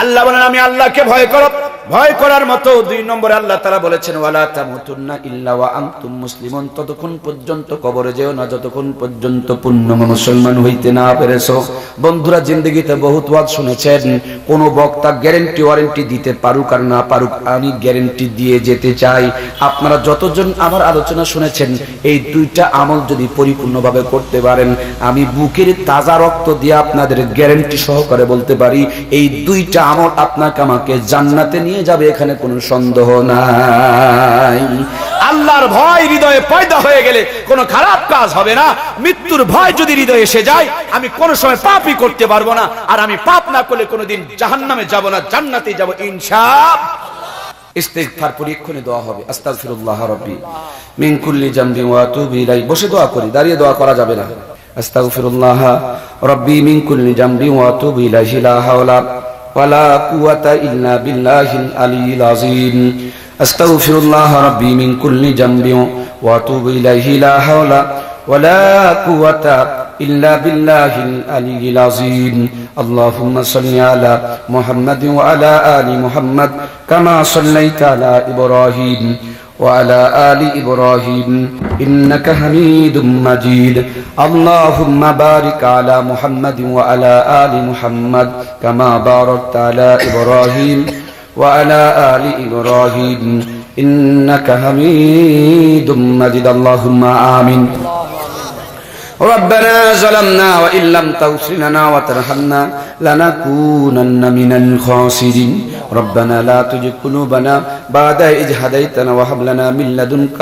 আল্লাহ বলেন, আমি আল্লাহকে ভয় করো। ভয় করার মতো 2 নম্বরে আল্লাহ তাআলা বলেছেন, ওয়ালা তামুতুন্না ইল্লা ওয়া আনতুম মুসলিমুন, ততক্ষণ পর্যন্ত কবরে যেও না যতক্ষণ পর্যন্ত পূর্ণ মুসলমান হইতে না পেরেছো। বন্ধুরা, জিন্দেগিতে বহুত ওয়াজ শুনেছেন, কোন বক্তা গ্যারান্টি ওয়ারেন্টি দিতে পারুক আর না পারুক, আমি গ্যারান্টি দিয়ে যেতে চাই, আপনারা যতজন আমার আলোচনা শুনেছেন এই 2টা আমল যদি পরিপূর্ণভাবে করতে পারেন, আমি বুকের তাজা রক্ত দিয়ে আপনাদের গ্যারান্টি সহকারে বলতে পারি, এই 2টা আমল আপনাকে আমাকে জান্নাতে নিয়ে যাবে, এখানে কোনো সন্দেহ নাই। আল্লাহর ভয় হৃদয়ে পয়দা হয়ে গেলে কোনো খারাপ কাজ হবে না। মৃত্যুর ভয় যদি হৃদয়ে এসে যায়, আমি কোনো সময় পাপই করতে পারবো না, আর আমি পাপ না করলে কোনোদিন জাহান্নামে যাব না, জান্নাতে যাব ইনশাআল্লাহ। ইস্তিগফার পরীক্ষণে দোয়া হবে, আস্তাগফিরুল্লাহ রাব্বি মিন কুল্লি জামবি ওয়া আতুবু ইলাইহি। বসে দোয়া করি, দাঁড়িয়ে দোয়া করা যাবে না। আস্তাগফিরুল্লাহ রাব্বি মিন কুল্লি জামবি ওয়া আতুবু ইলাইহি লা হাওলা ওয়া লা কুওয়াতা ইল্লা বিল্লাহিল আলিয়্যিল আযীম। আস্তাগফিরুল্লাহ রাব্বি মিন কুল্লি জামবি ওয়া আতুবু ইলাইহি লা হাওলা ওয়া লা কুওয়াতা ইল্লা বিল্লাহিল আলিয়্যিল আযীম। আল্লাহুম্মা সাল্লি আলা মুহাম্মাদিন ওয়া আলা আলি মুহাম্মাদ কামা সাল্লাইতা আলা ইব্রাহিম ওয়া আলা আলি ইব্রাহিম ইন্নাকা হামিদুম মাজিদ। আল্লাহুম্মা বারিক আলা মুহাম্মাদিন ওয়া আলা আলি মুহাম্মাদ কামা বারাকতা আলা ইব্রাহিম ওয়া আলা আলি ইব্রাহিম ইন্নাকা হামিদুম মাজিদ। আল্লাহুম্মা আমিন। ربنا ظلمنا وإن لم تغفر لنا وترحمنا لنكونن من الخاسرين. ربنا لا تزغ قلوبنا بعد إذ هديتنا وهب لنا من لدنك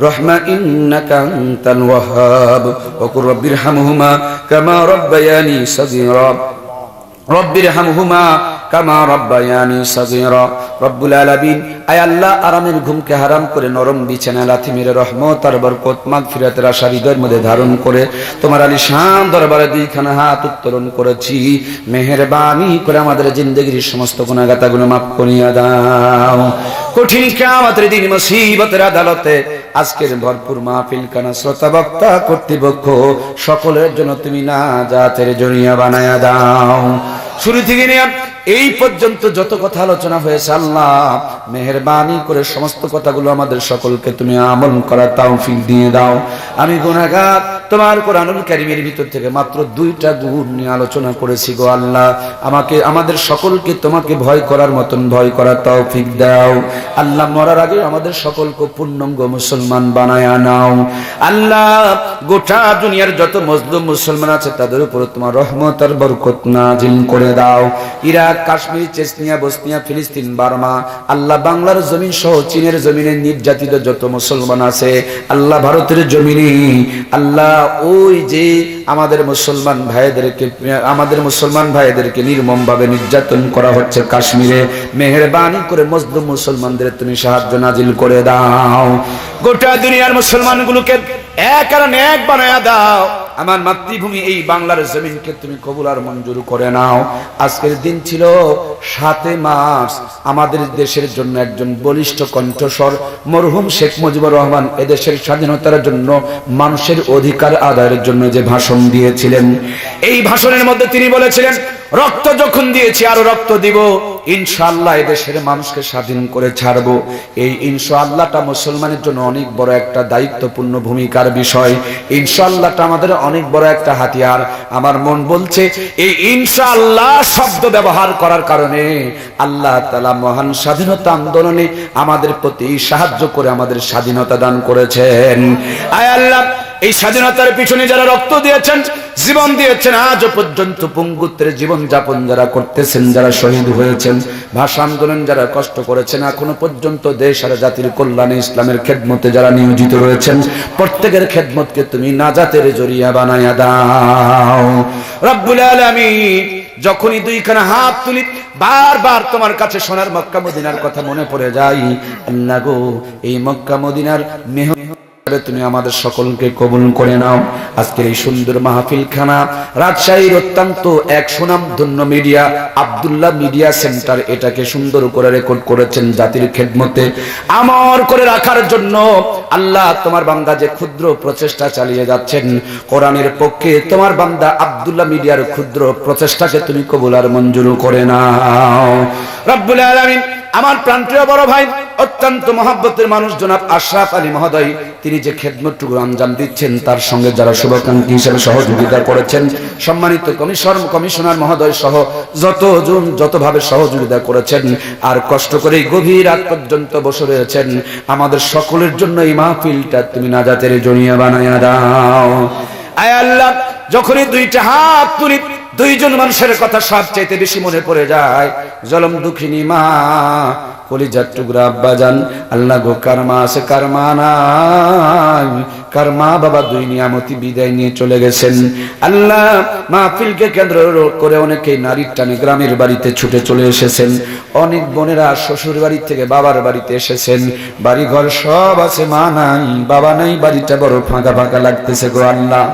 رحمة إنك أنت الوهاب. وقل رب ارحمهما كما ربياني صغيرا رب ارحمهما কামা রব্বায়ানি সাগীরা। রব্বুল আলামিন, আয় আল্লাহ, আরামের ঘুমকে হারাম করে নরম বিছানা লাথি মেরে রহমত আর বরকত মাগফিরাতের আশা হৃদয়ের মধ্যে ধারণ করে তোমার আলিশান দরবারে দুইখানা হাত উত্তোলন করেছি। মেহেরবানি করে আমাদের জিন্দেগির সমস্ত গুনাহগাতাগুলো মাফ করিয়া দাও। কঠিন কিয়ামতের দিন মুসিবতের আদালতে আজকের ভরপুর মাহফিল খানা শ্রোতা বক্তা কর্তৃপক্ষ সকলের জন্য তুমি নাজাতের জরিয়া বানায়া দাও। শুরু থেকে নিয়ে এই পর্যন্ত যত কথা আলোচনা হয়েছে আল্লাহ মেহেরবানি করে সমস্ত কথাগুলো আমাদের সকলকে তুমি আমল করার তৌফিক দিয়ে দাও। আমি গুনাহগার, তোমার কোরআনুল কারীমের ভিতর থেকে মাত্র 2টা গুণ নিয়ে আলোচনা করেছি গো আল্লাহ। আমাদের সকলকে তোমাকে ভয় করার মতন ভয় করার তৌফিক দাও আল্লাহ। মরার আগে আমাদের সকলকে পূর্ণাঙ্গ মুসলমান বানায়া নাও আল্লাহ। গোটা দুনিয়ার যত মজলুম মুসলমান আছে তাদের উপর তোমার রহমত আর বরকত নাজিল করে দাও। ইরাক, কাশ্মীর, চেচনিয়া, বসনিয়া, ফিলিস্তিন, বার্মা, আল্লাহ বাংলার জমিন সহ চীনের জমিনে নির্যাতিত যত মুসলমান আছে আল্লাহ, ভারতের জমিনে আল্লাহ, ওই যে আমাদের মুসলমান ভাইদেরকে নির্মম ভাবে নির্যাতন করা হচ্ছে কাশ্মীরে, মেহেরবানি করে মজলুম মুসলমানদের তুমি সাহায্য নাজিল করে দাও। গোটা দুনিয়ার মুসলমানগুলোকে এক আর এক বানায়া দাও। আমার মাতৃভূমি এই বাংলার জমিনকে তুমি কবুল আর মঞ্জুর করে নাও। আজকের দিন ছিল 7 মার্চ, আমাদের দেশের জন্য একজন বলিষ্ঠ কণ্ঠস্বর মরহুম শেখ মুজিবুর রহমান এদেশের স্বাধীনতার জন্য, মানুষের অধিকার আদায়ের জন্য যে ভাষণ দিয়েছিলেন, এই ভাষণের মধ্যে তিনি বলেছিলেন, রক্ত যখন দিয়েছি আরো রক্ত দিব, ইনশাআল্লাহ এদেশের মানুষকে স্বাধীন করে ছাড়বো। এই ইনশাআল্লাহটা মুসলমানের জন্য অনেক বড় একটা দায়িত্বপূর্ণ ভূমিকার বিষয়। ইনশাআল্লাহটা আমাদের অনেক বড় একটা হাতিয়ার। আমার মন বলছে এই ইনশাআল্লাহ শব্দ ব্যবহার করার কারণে আল্লাহ তাআলা মহান স্বাধীনতা আন্দোলনে আমাদের প্রতি সাহায্য করে আমাদের স্বাধীনতা দান করেছেন। আয় আল্লাহ, এই স্বাধীনতার পিছনে যারা রক্ত দিয়েছেন, জীবন দিয়েছেন, আজ পর্যন্ত পঙ্গুত্বের জীবন যাপন যারা করতেছেন, যারা শহীদ হয়েছেন, ভাষা আন্দোলন যারা কষ্ট করেছেন, এখনো পর্যন্ত দেশ আর জাতির কল্যাণে ইসলামের খেদমতে যারা নিয়োজিত রয়েছেন, প্রত্যেকের খেদমতকে তুমি নাজাতের জরিয়া বানায়া দাও রব্বুল আলামিন। যখনই দুইখানা হাত তুলি বারবার তোমার কাছে সোনার মক্কা মদিনার কথা মনে পড়ে যায়। আল্লাহ গো, এই মক্কা মদিনার তুমি আমাদের সকলকে কবুল করে নাও। আজকের এই সুন্দর মাহফিল খানা রাজশাহীর অত্যন্ত এক সুনামধন্য মিডিয়া আব্দুল্লাহ মিডিয়া সেন্টার এটাকে সুন্দর করে রেকর্ড করেছেন জাতির খেদমতে আমর করে রাখার জন্য। আল্লাহ, তোমার বান্দা যে ক্ষুদ্র প্রচেষ্টা চালিয়ে যাচ্ছেন কোরআনের পক্ষে, তোমার বান্দা আব্দুল্লাহ মিডিয়ার ক্ষুদ্র প্রচেষ্টাকে তুমি কবুল আর মঞ্জুর করে নাও রব্বুল আলামিন। আমার প্রাণপ্রিয় বড় ভাই, অত্যন্ত মহব্বতের মানুষ জনাব আশরাফ আলী মহোদয়, তিনি যে খেদমতটুকু আঞ্জাম দিচ্ছেন, তার সঙ্গে যারা শুভাকাঙ্ক্ষী হিসেবে সহযোগিতা করেছেন, সম্মানিত কমিশনার মহোদয় সহ যতভাবে সহযোগিতা করেছেন, আর কষ্ট করে গভীর রাত পর্যন্ত বসে রয়েছেন, আমাদের সকলের জন্য এই মাহফিলটা তুমি নাজাতের জরিয়া বানায়া দাও। আয় আল্লাহ, যখনই 2টা হাত তুলি দুইজন মানুষের কথা সবচাইতে বেশি মনে পড়ে যায়। জলম দুঃখিনী মা, কলিজার টুকরা আব্বাজান। আল্লাহ গো, কার মা আছে কার মা নাই, কার মা বাবা দুই নিয়ামতি বিদায় নিয়ে চলে গেছেন। আল্লাহ মাহফিলকে কেন্দ্র করে অনেকেই নারীর টানে গ্রামের বাড়িতে ছুটে চলে এসেছেন। অনেক বোনেরা শ্বশুর বাড়ি থেকে বাবার বাড়িতে এসেছেন। বাড়ি ঘর সব আছে, মা নাই বাবা নাই, বাড়িটা বড় ফাঁকা ফাঁকা লাগতেছে গো আল্লাহ।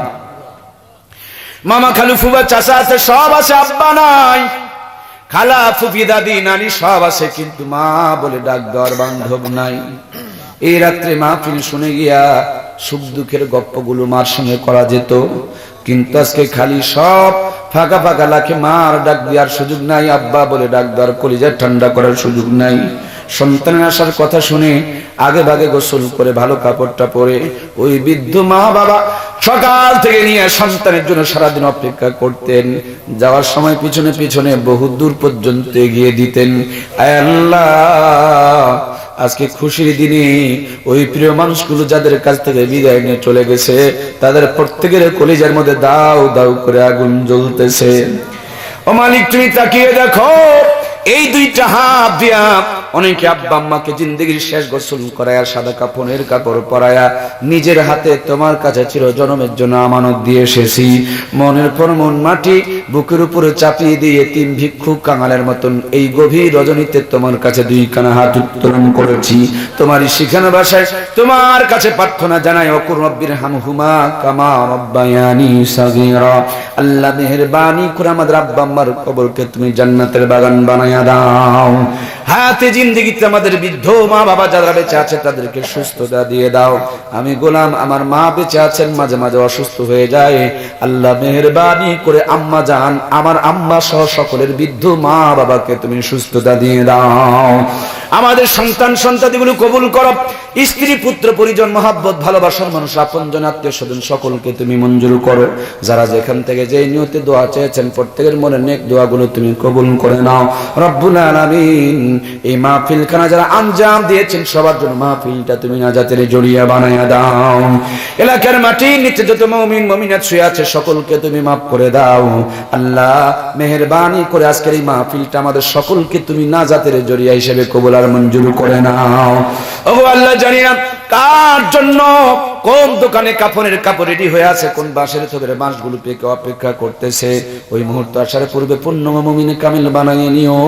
মামা খালু ফুফা চাচা আছে, সব আছে, আব্বা নাই। খালা ফুফি দাদি নানি সব আছে, কিন্তু মা বলে ডাক দেওয়ার বান্ধব নাই। এই রাত্রে মাহফিল শুনে গিয়া সুখ দুঃখের গপ্পগুলো মার সঙ্গে করা যেত, কিন্তু আজকে খালি সব ফাঁকা ফাঁকা লাগে। মার ডাক দেওয়ার সুযোগ নাই, আব্বা বলে ডাক দেওয়ার কলিজা ঠান্ডা করার সুযোগ নাই। সন্তানের আসার কথা শুনে আগে ভাগে গোসল করে ভালো কাপড়টা পরে ওই বৃদ্ধ মা বাবা সকাল থেকে নিয়ে সন্তানের জন্য সারাদিন অপেক্ষা করতেন। যাওয়ার সময় পিছনে পিছনে বহু দূর পর্যন্ত এগিয়ে দিতেন। আয় আল্লাহ, আজকে খুশির দিনে ওই প্রিয় মানুষগুলো যাদের কাছ থেকে বিদায় নিয়ে চলে গেছে, তাদের প্রত্যেকের কলিজার মধ্যে দাউ দাউ করে আগুন জ্বলতেছে। ও মালিক, তুমি তাকিয়ে দেখো, এই দুইটা হাত দিয়া অনেকে আব্বা আম্মাকে জিন্দেগির শেষ গোসল করায়া সাদা কাফনের কাপড় পরায়া নিজের হাতে তোমার কাছে চির জনমের জন্য আমানত দিয়ে এসেছি। মনের পর মন মাটি বুকের উপরে চাপিয়ে দিয়ে তিন ভিক্ষুক কাঙালের মতন এই গভীর রজনীতে তোমার কাছে দুই কানা হাত উত্তোলন করেছি। তোমারই শিখানো ভাষায় তোমার কাছে প্রার্থনা জানাই, ওকুর রব্বির হামহুমা কামা রব্বায়ানি সাগীরা। আল্লাহ মেহেরবানি করে আমাদের আব্বা আম্মার কবরকে তুমি জান্নাতের বাগান বানায়া দাও। হায়াতে জিন্দেগিতে আমাদের বৃদ্ধ মা বাবা যারা বেঁচে আছে তাদেরকে সুস্থতা দিয়ে দাও। আমি গোলাম, আমার মা বেঁচে আছেন, মাঝে মাঝে অসুস্থ হয়ে যায়। আল্লাহ মেহেরবানি করে আম্মা জান, আমার আম্মা সহ সকলের বৃদ্ধ মা বাবাকে তুমি সুস্থতা দিয়ে দাও। আমাদের সন্তান সন্ততিগুলো কবুল করো। স্ত্রী পুত্র পরিজন মহাব্বত ভালোবাসার মানুষ আপনজন আত্মীয় স্বজন সকলকে তুমি মঞ্জুর করো। যারা যেখান থেকে যে নিয়তে দোয়া চেয়েছেন প্রত্যেকের মনের নেক দোয়াগুলো তুমি কবুল করে নাও রব্বুল আলামিন। এই মাহফিলখানা যারা আঞ্জাম দিয়েছেন সবার জন্য মাহফিলটা তুমি নাজাতের জড়িয়া বানায়া দাও। এলাকার মাটির নিচে যত মুমিন মুমিনাত শুয়ে আছে সকলকে তুমি মাফ করে দাও। আল্লাহ মেহেরবানি করে আজকের এই মাহফিলটা আমাদের সকলকে তুমি নাজাতের জড়িয়া হিসেবে কবুল আর মঞ্জুর করে নাও। ওগো আল্লাহ, জানি না কার জন্য কোন দোকানে কাফনের কাপড় রেডি হয়ে আছে, কোন বাঁশের থোপের বাঁশগুলো পেকে অপেক্ষা করতেছে। ওই মুহূর্ত আসার পূর্বে পূর্ণ মুমিন কামিল বানিয়ে নিও,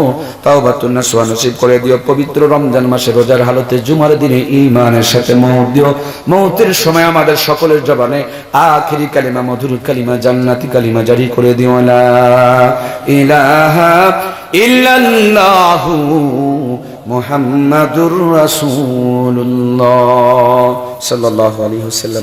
তাওবাতুন নাসুহা নসিব করে দিও। পবিত্র রমজান মাসে রোজার হালতে জুমার দিনে ঈমানের সাথে মওত দিও। মওতের সময় আমাদের সকলের জবানে আখিরি কালিমা, মধুর কালিমা, জান্নাতি কালিমা জারি করে দিও। লা ইলাহা ইল্লাল্লাহু মুহাম্মাদুর রাসূলুল্লাহ সাল্লাল্লাহু আলাইহি ওয়াসাল্লাম।